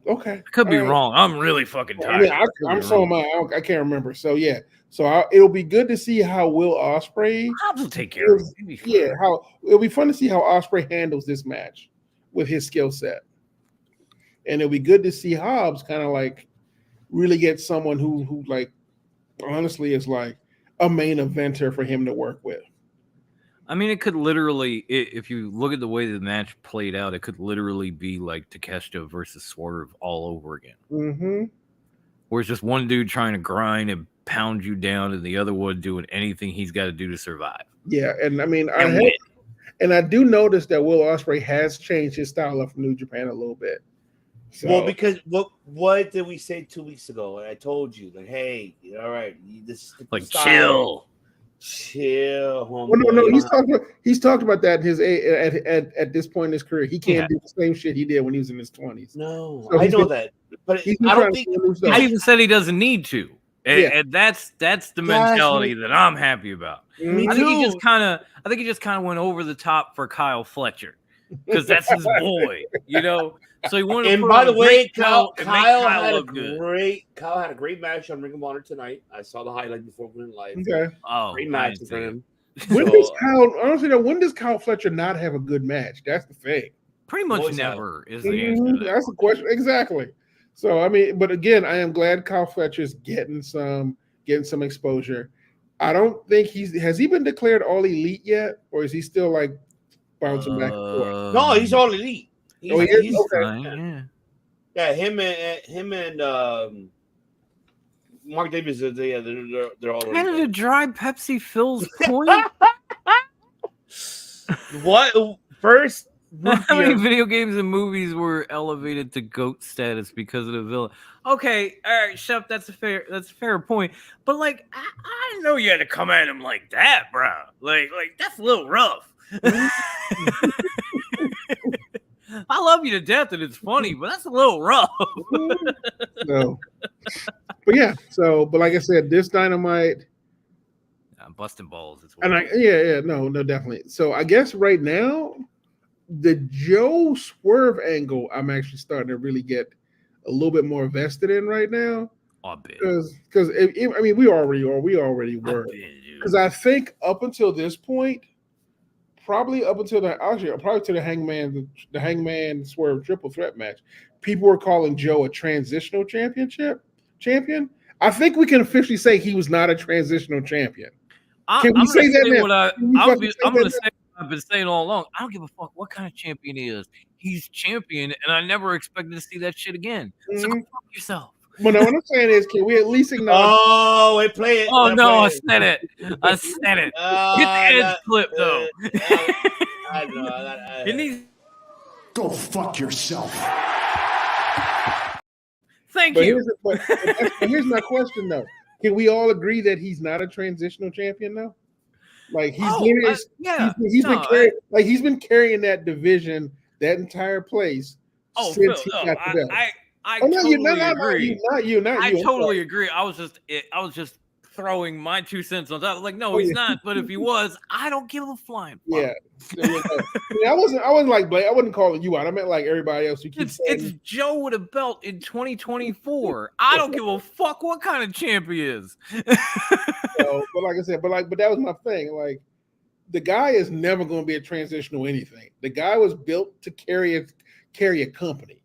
Okay, I could be all right. wrong. I'm really fucking I tired. mean, Could I'm be so wrong. am I can't remember. So yeah, it'll be good to see how Will Ospreay. Hobbs will take care of it. It'll be fine. Yeah, how it'll be fun to see how Ospreay handles this match with his skill set, and it'll be good to see Hobbs kind of like really get someone who like honestly is like a main eventer for him to work with. I mean, it could literally, if you look at the way the match played out, it could literally be like Takeshita versus Swerve all over again. Mm-hmm. Where it's just one dude trying to grind and pound you down, and the other one doing anything he's got to do to survive. Yeah, and I mean, And I do notice that Will Ospreay has changed his style of New Japan a little bit. So, Well, because what did we say 2 weeks ago? And I told you, like, hey, all right, this is the like style. Chill, homeboy. well, no, he's talked about that in his at this point in his career. He can't do the same shit he did when he was in his 20s. No, So I know that, but I don't think he even said he doesn't need to, and that's the mentality that I'm happy about. Me I think he too. just kind of went over the top for Kyle Fletcher because that's his boy, you know. So he wanted. And to put by on the a way, great belt and make Kyle had a look good. Kyle had a great match on Ring of Honor tonight. I saw the highlight before we went live. Okay. Oh, great match for him. When does Kyle? Honestly, though, when does Kyle Fletcher not have a good match? That's the thing. Pretty much Boys never is the answer. To that. That's the question exactly. So I mean, but again, I am glad Kyle Fletcher's getting some exposure. I don't think has he been declared all elite yet, or is he still like bouncing back and forth? No, he's all elite. He's okay. Yeah, him and Mark Davis. They're all Canada Dry Pepsi fills point. What first? How many video games and movies were elevated to GOAT status because of the villain? Okay, all right, Chef, that's a fair point. But like, I didn't know you had to come at him like that, bro. Like that's a little rough. I love you to death and it's funny, but that's a little rough. So, but yeah, but like I said, this Dynamite. I'm busting balls. No, definitely. So I guess right now, the Joe Swerve angle, I'm actually starting to really get a little bit more vested in right now. Because I mean, we already were. Because I think up until this point, probably to the Hangman Swerve triple threat match, people were calling Joe a transitional champion. I think we can officially say he was not a transitional champion. Can we say that now? I'm going to say what I've been saying all along. I don't give a fuck what kind of champion he is. He's champion, and I never expected to see that shit again. So go fuck yourself. Well, no, what I'm saying is, can we at least acknowledge? Oh, wait, play it. Oh no, I said it. Get the Edge clip though. It needs. Go fuck yourself. Thank you. Here's my question though. Can we all agree that he's not a transitional champion now? Like he's been carrying that division, that entire place since he got the belt. I totally agree. Not you. I totally agree. I was just throwing my 2 cents on top. Like, no, he's not. But if he was, I don't give a flying fuck. Yeah. I wasn't like Blake. I wasn't calling you out. I meant like everybody else who keeps saying it's Joe with a belt in 2024. I don't give a fuck what kind of champ he is. But like I said, but that was my thing. Like, the guy is never going to be a transitional anything. The guy was built to carry a company.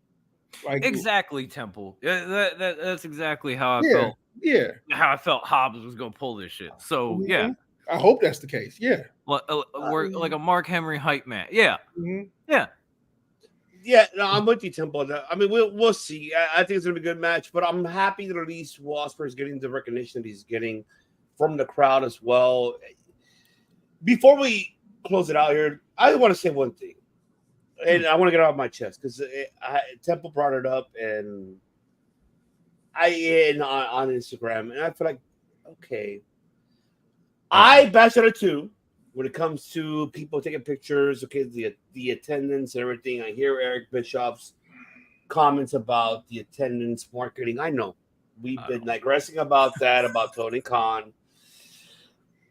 Like exactly, Temple. That's exactly how I felt. Yeah, how I felt Hobbs was going to pull this shit. So yeah, I hope that's the case. Yeah, we're like a Mark Henry hype man. Yeah, yeah. No, I'm with you, Temple. I mean, we'll see. I think it's gonna be a good match, but I'm happy that at least Ospreay is getting the recognition that he's getting from the crowd as well. Before we close it out here, I want to say one thing, and I want to get it off my chest because Temple brought it up, and on Instagram, and I feel like, okay, I bash it too when it comes to people taking pictures. Okay, the attendance and everything. I hear Eric Bischoff's comments about the attendance marketing. I know we've been digressing about that, about Tony Khan,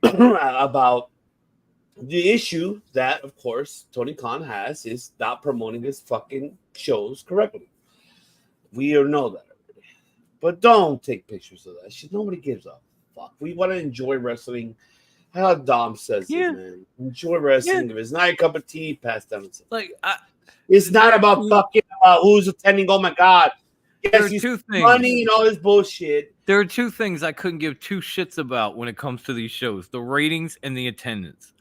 about the issue that, of course, Tony Khan has is not promoting his fucking shows correctly. We know that already. But don't take pictures of that shit. Nobody gives a fuck. We want to enjoy wrestling. How Dom says it, man. Enjoy wrestling. If it's not your cup of tea, pass down. Like, it's not about fucking who's attending. Oh my god. There are Yes, two things. Money and all this bullshit. There are two things I couldn't give two shits about when it comes to these shows: the ratings and the attendance.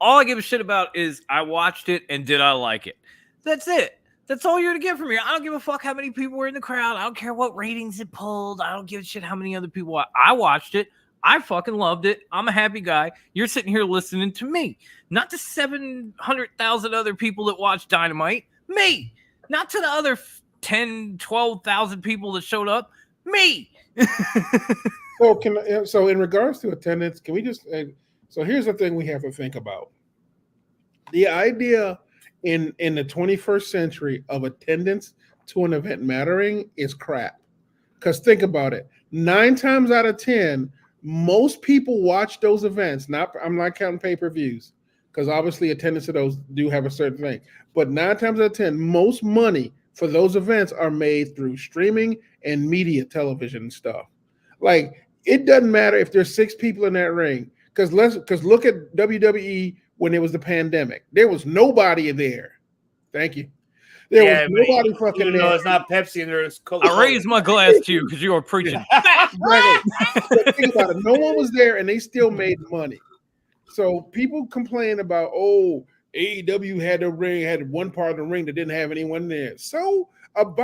All I give a shit about is I watched it and did I like it. That's it. That's all you're gonna get from me. I don't give a fuck how many people were in the crowd. I don't care what ratings it pulled. I don't give a shit how many other people. I watched it. I fucking loved it. I'm a happy guy. You're sitting here listening to me, not to 700,000 other people that watch Dynamite. Me, not to the other 10, 12,000 people that showed up. Me. So in regards to attendance, can we just so here's the thing we have to think about. The idea in the 21st century of attendance to an event mattering is crap. Because think about it. 9 times out of 10, most people watch those events. I'm not counting pay-per-views, because obviously attendance to those do have a certain thing. But 9 times out of 10, most money for those events are made through streaming and media television and stuff. Like, it doesn't matter if there's 6 people in that ring. Because look at WWE when it was the pandemic. There was nobody there. Thank you. There was nobody fucking there. No, it's not Pepsi and there's Coke. I raised my glass to you because you were preaching. But think about it. No one was there and they still made money. So people complain about, AEW had one part of the ring that didn't have anyone there. So but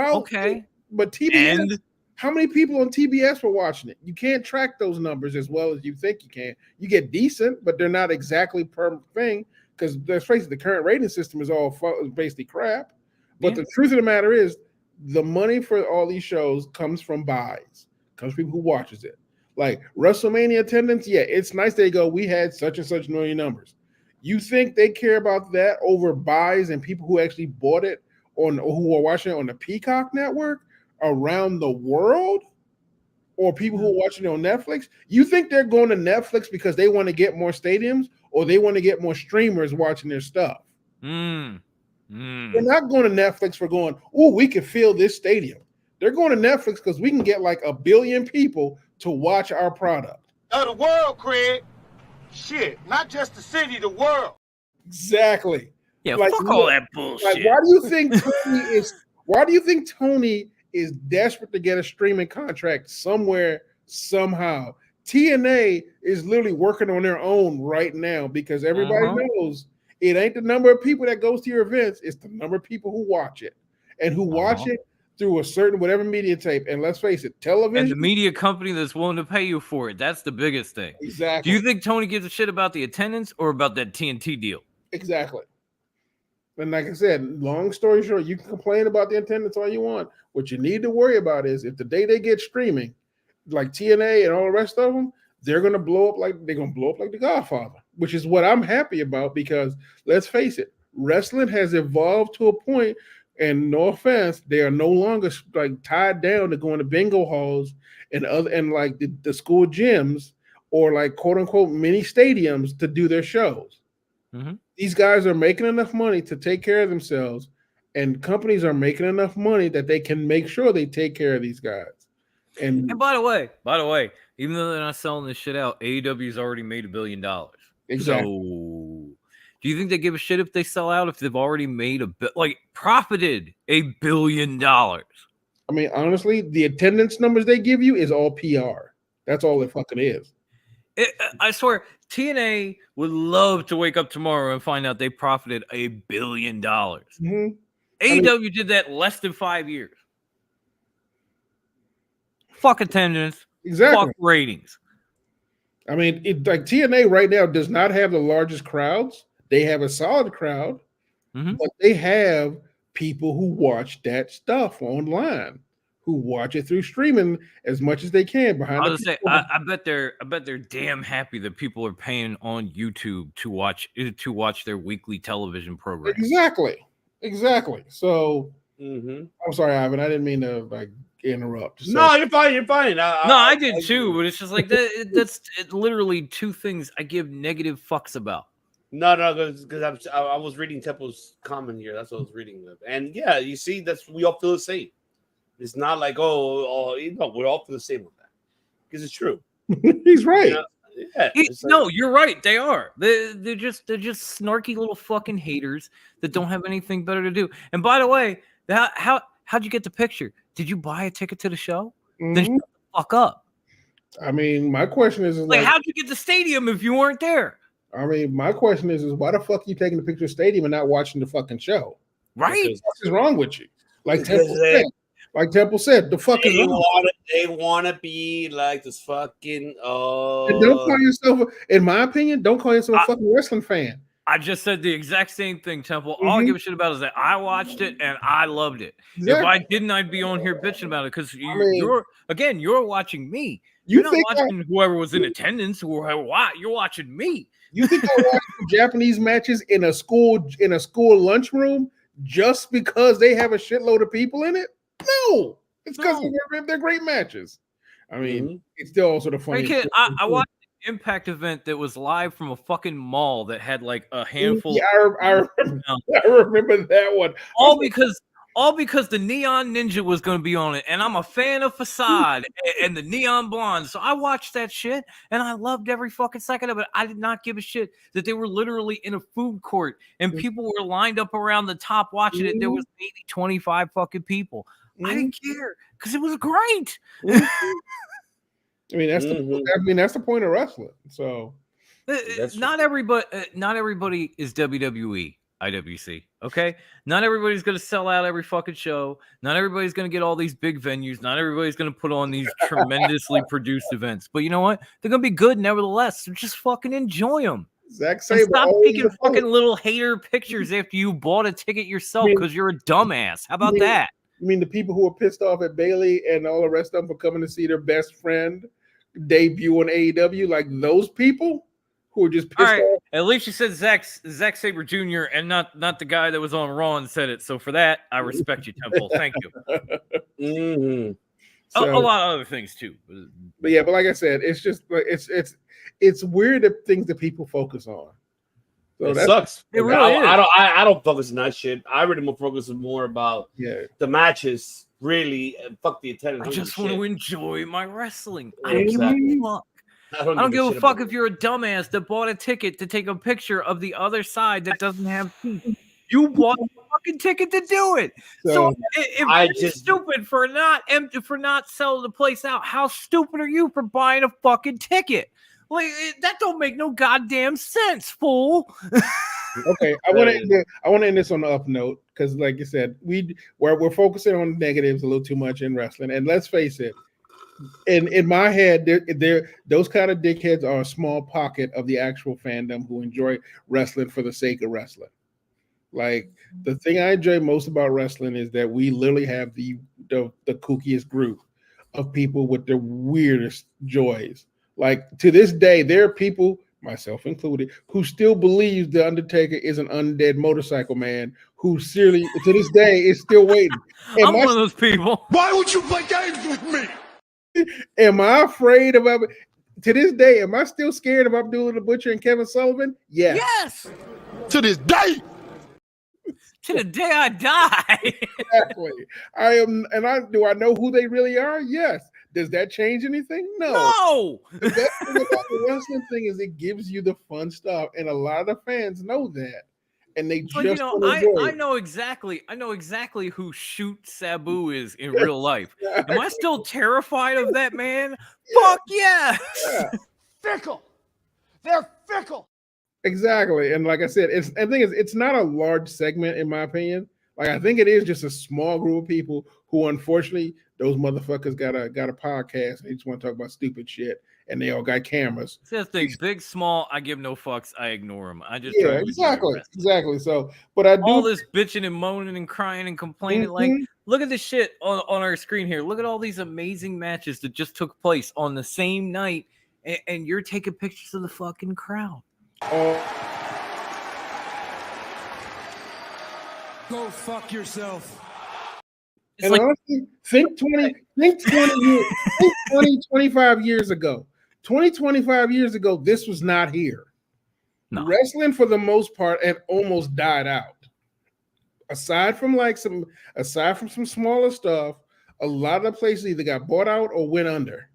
TBS, how many people on TBS were watching it? You can't track those numbers as well as you think you can. You get decent, but they're not exactly per thing, because let's face it, the current rating system is all basically crap. But the truth of the matter is, the money for all these shows comes from buys, comes from people who watches it. Like WrestleMania attendance, it's nice they go, we had such and such million numbers. You think they care about that over buys and people who actually bought it who are watching it on the Peacock network around the world, or people who are watching it on Netflix? You think they're going to Netflix because they want to get more stadiums, or they want to get more streamers watching their stuff? They're not going to Netflix for going, we can fill this stadium. They're going to Netflix because we can get like 1 billion people to watch our product. Of the world, Craig. Shit, not just the city, the world. Exactly. Yeah, fuck all that bullshit. Like, why do you think Tony is desperate to get a streaming contract somewhere, somehow? TNA is literally working on their own right now, because everybody knows it ain't the number of people that goes to your events, it's the number of people who watch it, and who watch it through a certain whatever media tape. And let's face it, television. And the media company that's willing to pay you for it. That's the biggest thing. Exactly. Do you think Tony gives a shit about the attendance or about that TNT deal? Exactly. And like I said, long story short, you can complain about the attendance all you want. What you need to worry about is if the day they get streaming, like TNA and all the rest of them, they're gonna blow up like The Godfather, which is what I'm happy about, because let's face it, wrestling has evolved to a point, and no offense, they are no longer like tied down to going to bingo halls and like the school gyms, or like quote unquote mini stadiums to do their shows. These guys are making enough money to take care of themselves, and companies are making enough money that they can make sure they take care of these guys. And by the way, even though they're not selling this shit out, AEW's already made $1 billion. Exactly. So, do you think they give a shit if they sell out, if they've already made profited $1 billion? I mean, honestly, the attendance numbers they give you is all PR. That's all it fucking is. I swear, TNA would love to wake up tomorrow and find out they profited $1 billion. AEW did that less than 5 years. Fuck attendance. Exactly. Fuck ratings. I mean, like TNA right now does not have the largest crowds. They have a solid crowd, but they have people who watch that stuff online, who watch it through streaming as much as they can behind. I bet they're damn happy that people are paying on YouTube to watch their weekly television program. Exactly. So I'm sorry, Ivan. I didn't mean to interrupt. So. No, you're fine. I did too, but it's just like that. That's literally two things I give negative fucks about. No, because I was reading Tempo's comment here. That's what I was reading. And yeah, you see, we all feel the same. It's not like we're all for the same on that because it's true. He's right. Yeah, no, you're right. They are. They're just snarky little fucking haters that don't have anything better to do. And by the way, how'd you get the picture? Did you buy a ticket to the show? Then shut the fuck up. I mean, my question is like how'd you get the stadium if you weren't there? I mean, my question is why the fuck are you taking the picture of the stadium and not watching the fucking show? Right? What is wrong with you? Like Temple said, the fuck is wrong? They want to be like this fucking. And don't call yourself, in my opinion, don't call yourself a fucking wrestling fan. I just said the exact same thing, Temple. All I give a shit about is that I watched it and I loved it. Exactly. If I didn't, I'd be on here bitching about it because you're watching me. You're not watching whoever was in attendance or you're watching me. You think I watch Japanese matches in a school lunchroom just because they have a shitload of people in it? No, it's because they're great matches. I mean, it's still also the funny. I watched an Impact event that was live from a fucking mall that had like a handful. Yeah, I remember that one. All because the Neon Ninja was going to be on it, and I'm a fan of Facade and the Neon Blonde, so I watched that shit and I loved every fucking second of it. I did not give a shit that they were literally in a food court and people were lined up around the top watching it. There was maybe 25 fucking people. I didn't care because it was great. I mean, that's the point of wrestling. So not everybody is WWE, IWC. Okay, not everybody's gonna sell out every fucking show. Not everybody's gonna get all these big venues. Not everybody's gonna put on these tremendously produced events. But you know what? They're gonna be good nevertheless. So just fucking enjoy them. Stop taking fucking little hater pictures after you bought a ticket yourself because you're a dumbass. How about that? You mean the people who are pissed off at Bailey and all the rest of them for coming to see their best friend debut on AEW? Like those people who are just pissed off? At least you said Zack Sabre Jr. and not the guy that was on Raw and said it. So for that, I respect you, Temple. Thank you. A lot of other things too. But like I said, it's just it's weird the things that people focus on. So it sucks. It really is. I don't focus on that shit. I really focus more about the matches. Really, fuck the attendance. I just want to enjoy my wrestling. I don't give a fuck. I don't give a fuck if you're a dumbass that bought a ticket to take a picture of the other side that doesn't have seats. You bought a fucking ticket to do it. So if you're stupid for not selling the place out, how stupid are you for buying a fucking ticket? Like that don't make no goddamn sense, fool. Okay, I want to end this on the up note because, like you said, we're focusing on negatives a little too much in wrestling, and let's face it. In my head, those kind of dickheads are a small pocket of the actual fandom who enjoy wrestling for the sake of wrestling. Like the thing I enjoy most about wrestling is that we literally have the kookiest group of people with the weirdest joys. Like to this day, there are people, myself included, who still believes the Undertaker is an undead motorcycle man who seriously, to this day, is still waiting. I'm one of those people. Why would you play games with me? Am I afraid of to this day? Am I still scared of Abdullah the Butcher and Kevin Sullivan? Yes. Yes. To this day. To the day I die. Exactly. I am, and do I know who they really are? Yes. Does that change anything? No. The best thing about the wrestling thing is it gives you the fun stuff, and a lot of fans know that, and they just I know exactly who Shoot Sabu is in real life. Am I still terrified of that man? Fuck yes. Yeah. Fickle. They're fickle. Exactly, and like I said, it's not a large segment in my opinion. Like I think it is just a small group of people who, unfortunately, those motherfuckers got a podcast and they just want to talk about stupid shit, and they all got cameras. That's the thing, big, small. I give no fucks. I ignore them. I just exactly. So, but I do all this bitching and moaning and crying and complaining. Like, look at this shit on our screen here. Look at all these amazing matches that just took place on the same night, and you're taking pictures of the fucking crowd. Go fuck yourself. It's and honestly, think 25 years ago. 25 years ago, this was not here. No. Wrestling, for the most part, had almost died out. Aside from some smaller stuff, a lot of the places either got bought out or went under.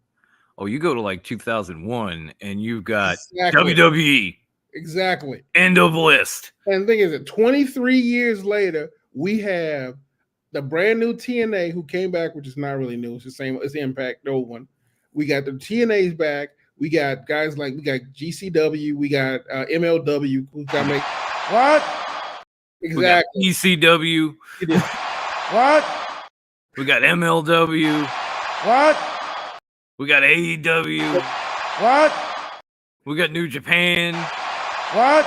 Oh, you go to like 2001 and you've got Exactly. WWE. Exactly. End of list. And the thing is that 23 years later, we have the brand new TNA who came back, which is not really new. It's the same as the Impact, the old one. We got the TNA's back. We got guys like we got GCW. We got MLW. Who got make what? Exactly. We got ECW. What? We got MLW. What? We got AEW. What? We got New Japan. What?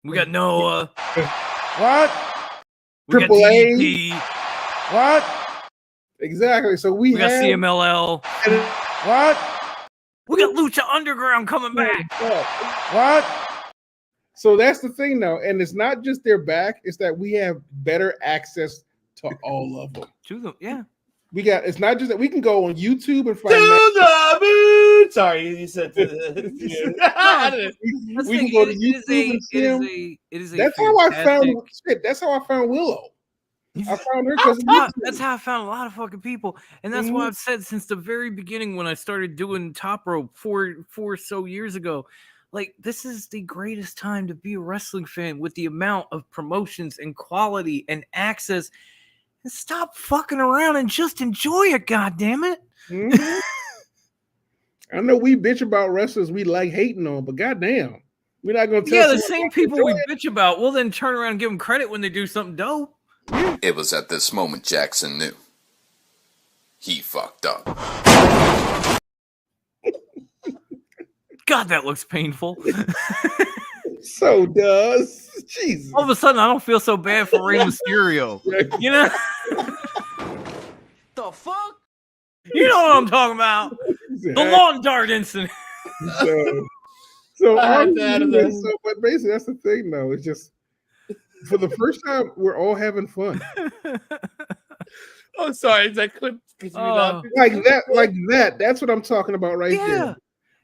We got Noah. What? We got AAA. DDT. What? Exactly. So we got have CMLL. What? We got Lucha Underground coming back. What? So that's the thing now. And it's not just they're back, it's that we have better access to all of them. To them, yeah. We got it's not just that we can go on YouTube and find the moon. Sorry, you said we can go to YouTube and see them. That's how I found shit. That's how I found Willow. I found her because that's how I found a lot of fucking people, and that's why I've said since the very beginning when I started doing Top Rope four so years ago, like this is the greatest time to be a wrestling fan with the amount of promotions and quality and access. And stop fucking around and just enjoy it, goddammit. Mm-hmm. I know we bitch about wrestlers we like hating on, but goddamn, we're not gonna tell. Yeah, the same people we bitch about, we'll then turn around and give them credit when they do something dope. It was at this moment Jackson knew. He fucked up. God, that looks painful. So does. Jesus. All of a sudden, I don't feel so bad for Rey Mysterio. You know? The fuck? You know what I'm talking about. The lawn dart incident. So but basically, that's the thing, though. It's just for the first time, we're all having fun. Oh, sorry. Is that clip? Like that. That's what I'm talking about right there.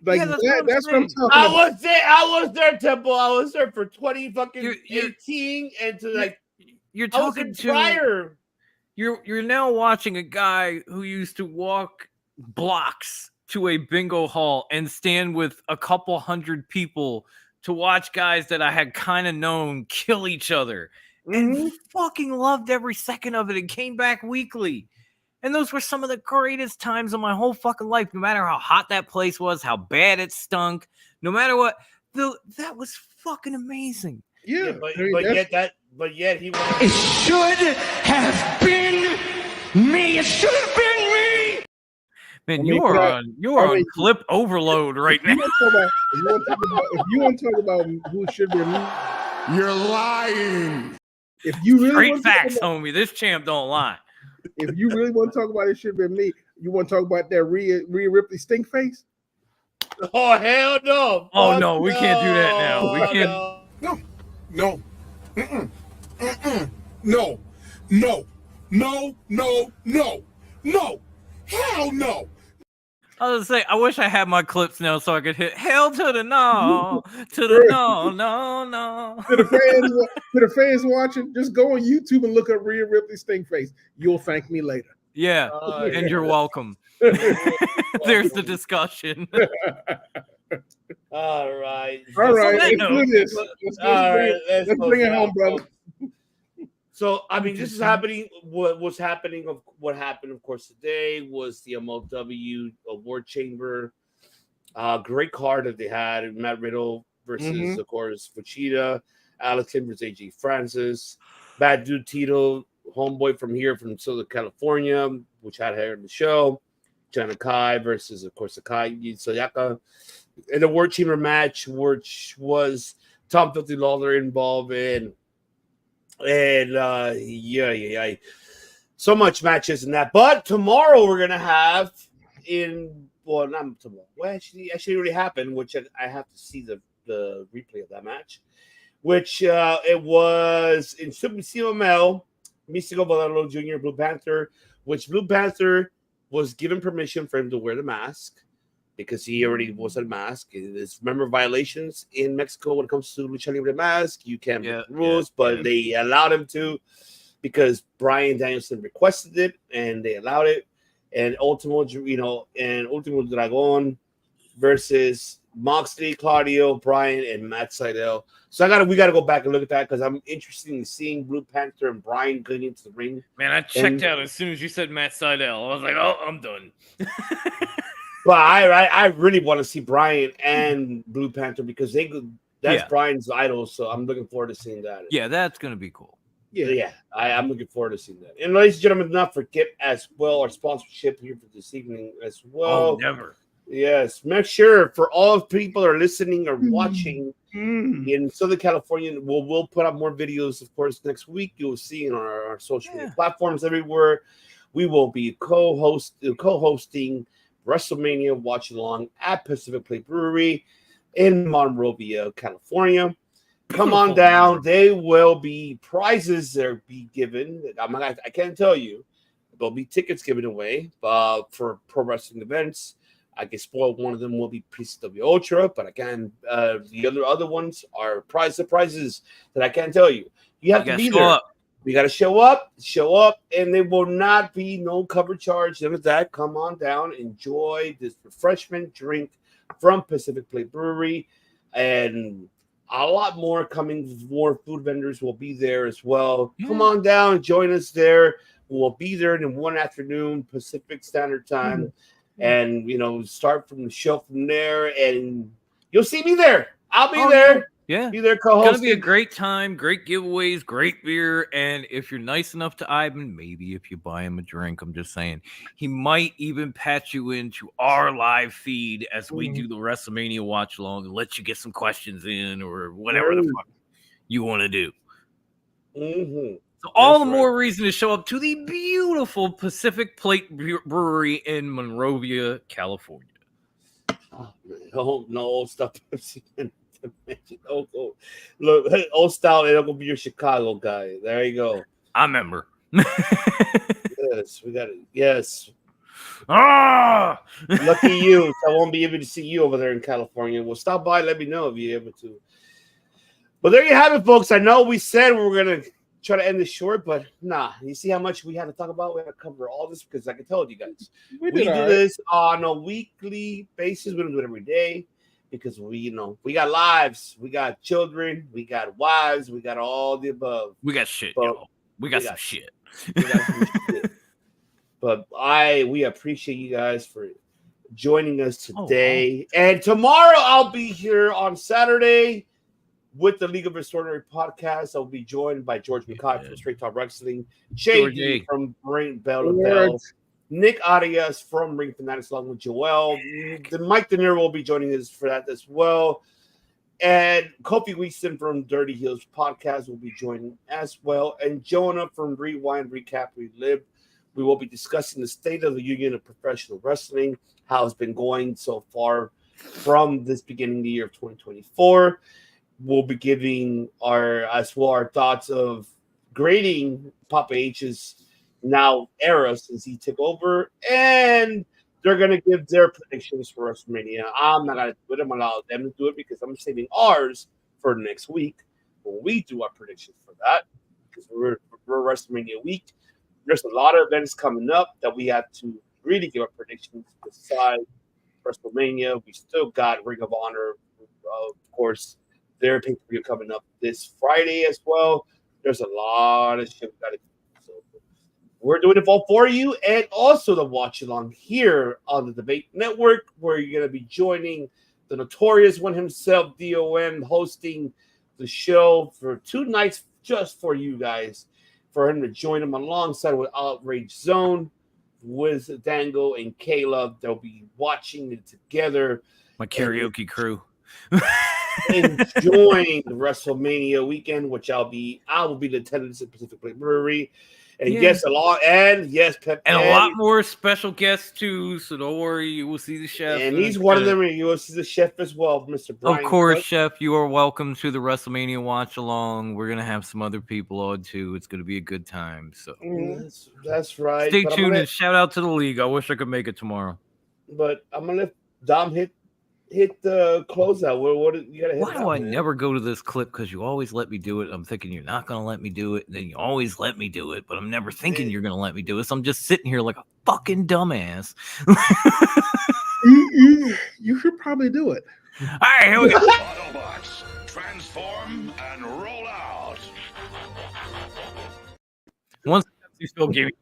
Like that's what I'm talking about. I was there, Temple. I was there for 18 and to like you're talking to prior. You're now watching a guy who used to walk blocks to a bingo hall and stand with a couple hundred people to watch guys that I had kind of known kill each other and fucking loved every second of it and came back weekly. And those were some of the greatest times of my whole fucking life. No matter how hot that place was, how bad it stunk, no matter what, that was fucking amazing. Yeah, but yet he went. It should have been me. It should have been me. Man, you are on clip overload right now. If you want to talk about who should be me, you're lying. If you really straight facts, homie, this champ don't lie. If you really want to talk about it, should be me. You want to talk about that Rhea Ripley stink face? Oh hell no! Oh no, we can't do that now. We can't. No. No. Hell no. I was gonna say, I wish I had my clips now so I could hit hell to the no, to the no. To the fans watching, just go on YouTube and look up Rhea Ripley stink face. You'll thank me later. Yeah, and you're welcome. There's the discussion. All right. Let's do this. Let's bring it home, brother. So, I mean, this is happening. What happened, of course, today was the MLW Award Chamber. Great card that they had. Matt Riddle versus, of course, Fuchida. Alex Tim versus AJ Francis. Bad Dude Tito, homeboy from Southern California, which had her in the show. Jana Kai versus, of course, Sakai Sayaka. And the Award Chamber match, which was Tom Filthy Lawler involved in. And so much matches in that. But tomorrow we're gonna have not tomorrow. Well, actually, it already happened. Which I have to see the replay of that match. Which it was in Super CML, Mystico Valero Jr., Blue Panther. Which Blue Panther was given permission for him to wear the mask because he already was unmasked. There's member violations in Mexico when it comes to lucha libre mask. You can't break the rules, but they allowed him to. because Bryan Danielson requested it and they allowed it. And Ultimo Dragon versus Moxley, Claudio, Bryan, and Matt Sydal. So we gotta go back and look at that because I'm interested in seeing Blue Panther and Bryan going into the ring. Man, I checked out as soon as you said Matt Sydal. I was like, oh, I'm done. But I really want to see Bryan and Blue Panther because that's Bryan's idol. So I'm looking forward to seeing that. Yeah, that's gonna be cool. Yeah, I'm looking forward to seeing that. And ladies and gentlemen, not forget as well our sponsorship here for this evening as well. Oh, never. Yes, make sure for all of people that are listening or watching in Southern California, we'll put up more videos, of course, next week. You'll see in our social media platforms everywhere. We will be co-hosting WrestleMania Watch Along at Pacific Plate Brewery in Monrovia, California. Come on down. There will be prizes that be given. I can't tell you. There'll be tickets given away for pro wrestling events. I can spoil one of them will be PCW Ultra, but again, the other ones are surprises that I can't tell you. You have to be there. We got to show up, and there will not be no cover charge. None of that. Come on down, enjoy this refreshment drink from Pacific Plate Brewery, and a lot more coming. More food vendors will be there as well. Come on down, join us there. We'll be there in one afternoon Pacific Standard Time. And start from the show from there, and you'll see me there. I'll be there. Yeah, be there. Co-hosting. It's gonna be a great time, great giveaways, great beer, and if you're nice enough to Ivan, maybe if you buy him a drink, I'm just saying, he might even patch you into our live feed as we do the WrestleMania watch along and let you get some questions in or whatever the fuck you want to do. So all the more reason to show up to the beautiful Pacific Plate Brewery in Monrovia, California. Oh, no, stop. Look, old style, it'll go be your Chicago guy. There you go. I remember. Yes, we got it. Yes. Ah! Lucky you. I won't be able to see you over there in California. Well, stop by. Let me know if you're able to. But there you have it, folks. I know we said we were going to try to end this short, but nah. You see how much we had to talk about? We had to cover all this because I can tell you guys. We do this on a weekly basis. We don't do it every day because we got lives, we got children, we got wives, we got all the above. We got shit, y'all. We got some shit. We got some shit. But we appreciate you guys for joining us today. And tomorrow I'll be here on Saturday with the League of Extraordinary podcast. I'll be joined by George McKay from Straight Talk Wrestling, JD from Bell to Bell, Nick Arias from Ring Fanatics, along with Joel. Mike De Niro will be joining us for that as well. And Kofi Weaston from Dirty Heels podcast will be joining as well. And Jonah from Rewind, Recap, Relive. We will be discussing the state of the union of professional wrestling, how it's been going so far from this beginning of the year of 2024. We'll be giving our thoughts of grading Papa H's now era since he took over, and they're gonna give their predictions for WrestleMania. I'm not gonna do it. I'm gonna allow them to do it because I'm saving ours for next week when we do our predictions for that because we're WrestleMania week. There's a lot of events coming up that we have to really give our predictions besides WrestleMania. We still got Ring of Honor, of course. Their pay-per-view coming up this Friday as well. There's a lot of shit we got to do. So we're doing it all for you, and also the watch along here on the Debate Network, where you're going to be joining the notorious one himself, DON, hosting the show for 2 nights just for you guys, for him to join him alongside with Outrage Zone, with Dango and Caleb. They'll be watching it together. My karaoke crew. Enjoying the WrestleMania weekend, which I will be the attendance at Pacific Plate Brewery, and Pep, and a lot more special guests too. So don't worry, you will see the chef, and he's one of them. And you will see the chef as well, Mr. Brian. Of course, Chef, you are welcome to the WrestleMania watch along. We're gonna have some other people on too. It's gonna be a good time. So that's right. Stay tuned and shout out to the league. I wish I could make it tomorrow, but I'm gonna let Dom hit hit the closeout. What you gotta hit? Why do I never go to this clip? Because you always let me do it. I'm thinking you're not going to let me do it. And then you always let me do it, but I'm never thinking you're going to let me do it. So I'm just sitting here like a fucking dumbass. You should probably do it. All right, here we go. Autobots, transform and roll out. Once you still give me.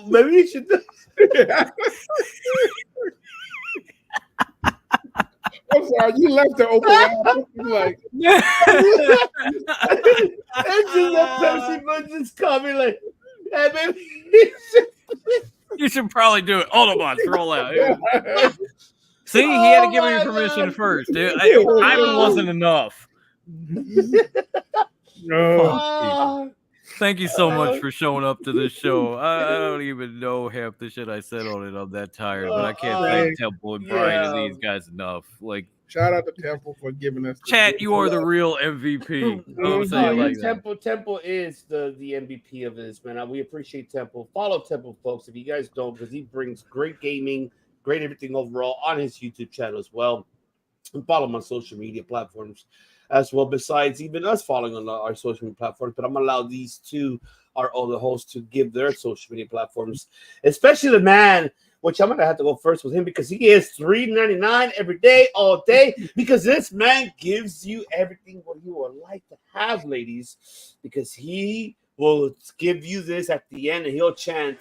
Maybe you should do I'm sorry, you left the open like that's just that Pepsi Bud just caught me like, hey, maybe you should probably do it. Autobots, roll out. See, he had to give me permission first, dude. Timing wasn't enough. No. Thank you so much for showing up to this show. I don't even know half the shit I said on it. I'm that tired, but I can't thank Temple and Brian and these guys enough. Like, shout out to Temple for giving us. Chat, you are the real MVP. I'm saying like Temple is the MVP of this, man. We appreciate Temple. Follow Temple, folks, if you guys don't, because he brings great gaming, great everything overall on his YouTube channel as well. And follow him on social media platforms as well, besides even us following on our social media platforms. But I'm going to allow these two, our other hosts, to give their social media platforms, especially the man, which I'm going to have to go first with him because he is $3.99 every day, all day, because this man gives you everything what you would like to have, ladies, because he will give you this at the end and he'll chant.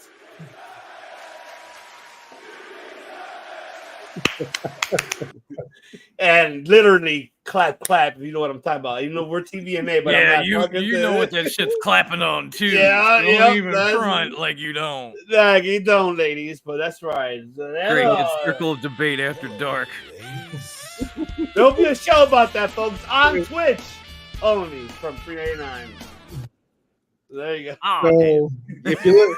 And literally clap, if you know what I'm talking about. You know we're TVMA, but yeah, you know what that shit's clapping on too. Yeah, don't even front like you don't. Like you don't, ladies, but that's right. Great, it's Circle of Debate After Dark. There'll be a show about that, folks, on Twitch only from $3.99. There you go. So if you look,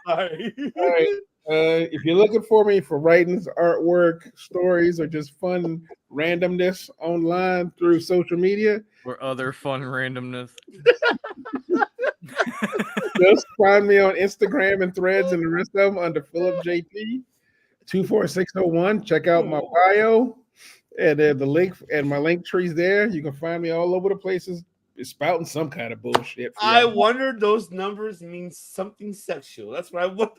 sorry. All right. If you're looking for me for writings, artwork, stories, or just fun randomness online through social media, or other fun randomness, just find me on Instagram and Threads and the rest of them under Philip JP 24601. Check out my bio and the link and my link tree's there. You can find me all over the places. It's spouting some kind of bullshit. I wonder those numbers mean something sexual. That's what I wonder.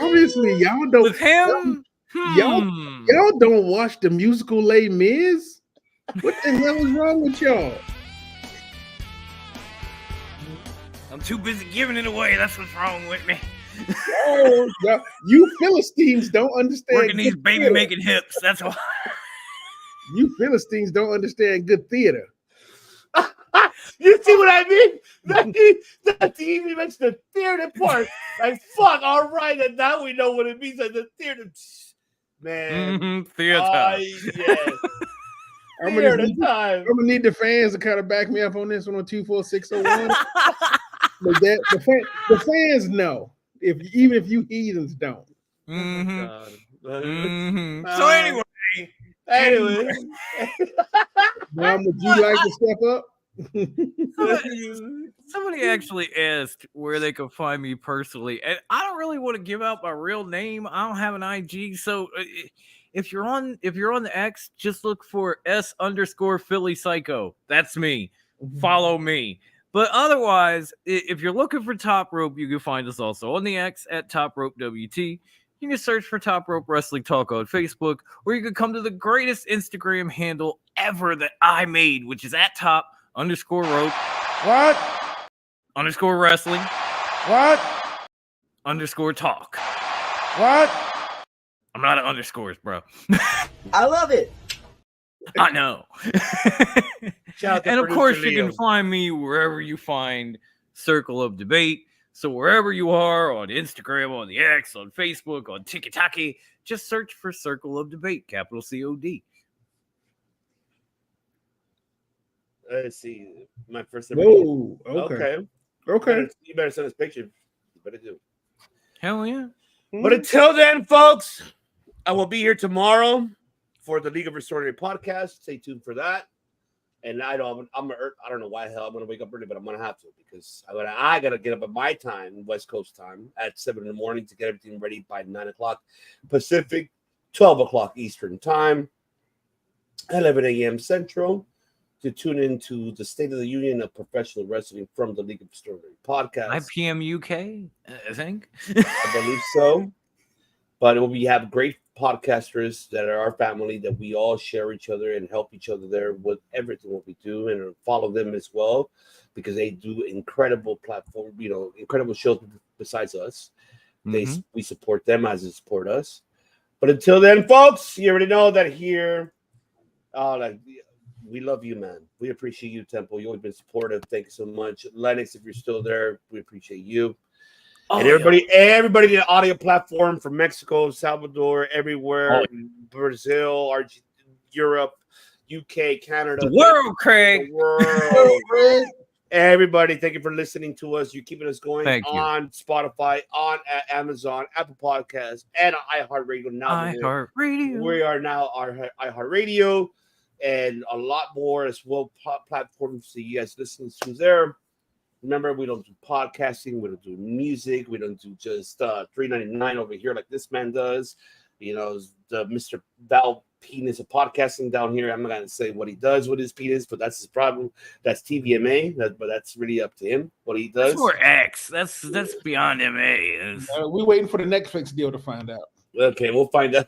Obviously, y'all don't. With him, y'all don't watch the musical Les Mis. What the hell is wrong with y'all? I'm too busy giving it away. That's what's wrong with me. Oh, you Philistines don't understand. Working these baby making hips. That's why. You Philistines don't understand good theater. You see what I mean? That TV mentioned the theater part. Like, fuck, all right, and now we know what it means at the theater. Man. Theater. Yes. I'm gonna need the fans to kind of back me up on this one on 24601. But the fans know. Even if you heathens don't. So anyway. Mom, would you like to step up? Somebody actually asked where they could find me personally, and I don't really want to give out my real name. I don't have an IG, so if you're on the X, just look for S_Philly Psycho. That's me. Follow me. But otherwise, if you're looking for Top Rope, you can find us also on the X at Top Rope WT. You can search for Top Rope Wrestling Talk on Facebook, or you can come to the greatest Instagram handle ever that I made, which is at Top_Rope. What? _Wrestling. What? _Talk. What? I'm not an underscores, bro. I love it. I know. And of course, you can find me wherever you find Circle of Debate. So wherever you are, on Instagram, on the X, on Facebook, on TikTok, just search for Circle of Debate, capital COD. Let's see. My first. Whoa. Okay. You better send us pictures. You better do. Hell yeah. But until then, folks, I will be here tomorrow for the League of Extraordinary podcast. Stay tuned for that. And I know I don't know why the hell I'm gonna wake up early, but I'm gonna have to because I gotta get up at my time, West Coast time, at 7 in the morning to get everything ready by 9 o'clock Pacific, 12 o'clock Eastern time, 11 a.m. Central, to tune into the State of the Union of Professional Wrestling from the League of Extraordinary Podcast. 5 p.m. UK, I think. I believe so. But we have great podcasters that are our family that we all share each other and help each other there with everything what we do, and follow them as well because they do incredible platform, incredible shows besides us. We support them as they support us. But until then, folks, you already know that here, we love you, man. We appreciate you, Temple. You've always been supportive. Thank you so much. Lennox, if you're still there, we appreciate you. And everybody in the audio platform from Mexico, Salvador, everywhere, Brazil, Europe, UK, Canada. The world, Craig. The world. Everybody, thank you for listening to us. You're keeping us going on Spotify, on Amazon, Apple Podcasts, and iHeartRadio. iHeartRadio. We are now our iHeartRadio and a lot more as well platforms that you guys listen to there. Remember, we don't do podcasting, we don't do music, we don't do just $3.99 over here like this man does. The Mr. Val Penis of podcasting down here. I'm not gonna say what he does with his penis, but that's his problem. That's TVMA, but that's really up to him what he does. That's more X. That's beyond MA. We're waiting for the Netflix deal to find out. Okay, we'll find out.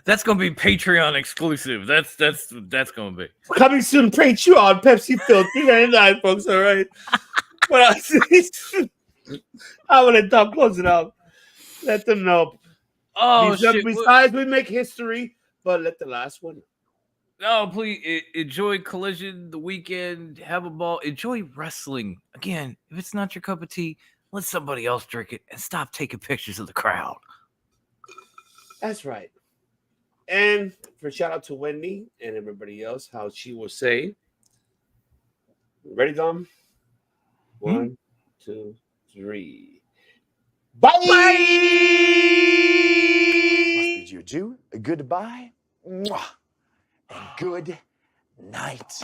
That's gonna be Patreon exclusive. That's gonna be coming soon. Patreon, Pepsi Phil, $3.99, folks. All right. What else? I'm gonna stop closing out. Let them know. Besides, we make history, but let the last one. No, please enjoy Collision the weekend. Have a ball. Enjoy wrestling. Again, if it's not your cup of tea, let somebody else drink it and stop taking pictures of the crowd. That's right. And for shout out to Wendy and everybody else, how she will say, ready, Dom? 1, 2, 3. Bye! Must bid you adieu, a goodbye, and good night.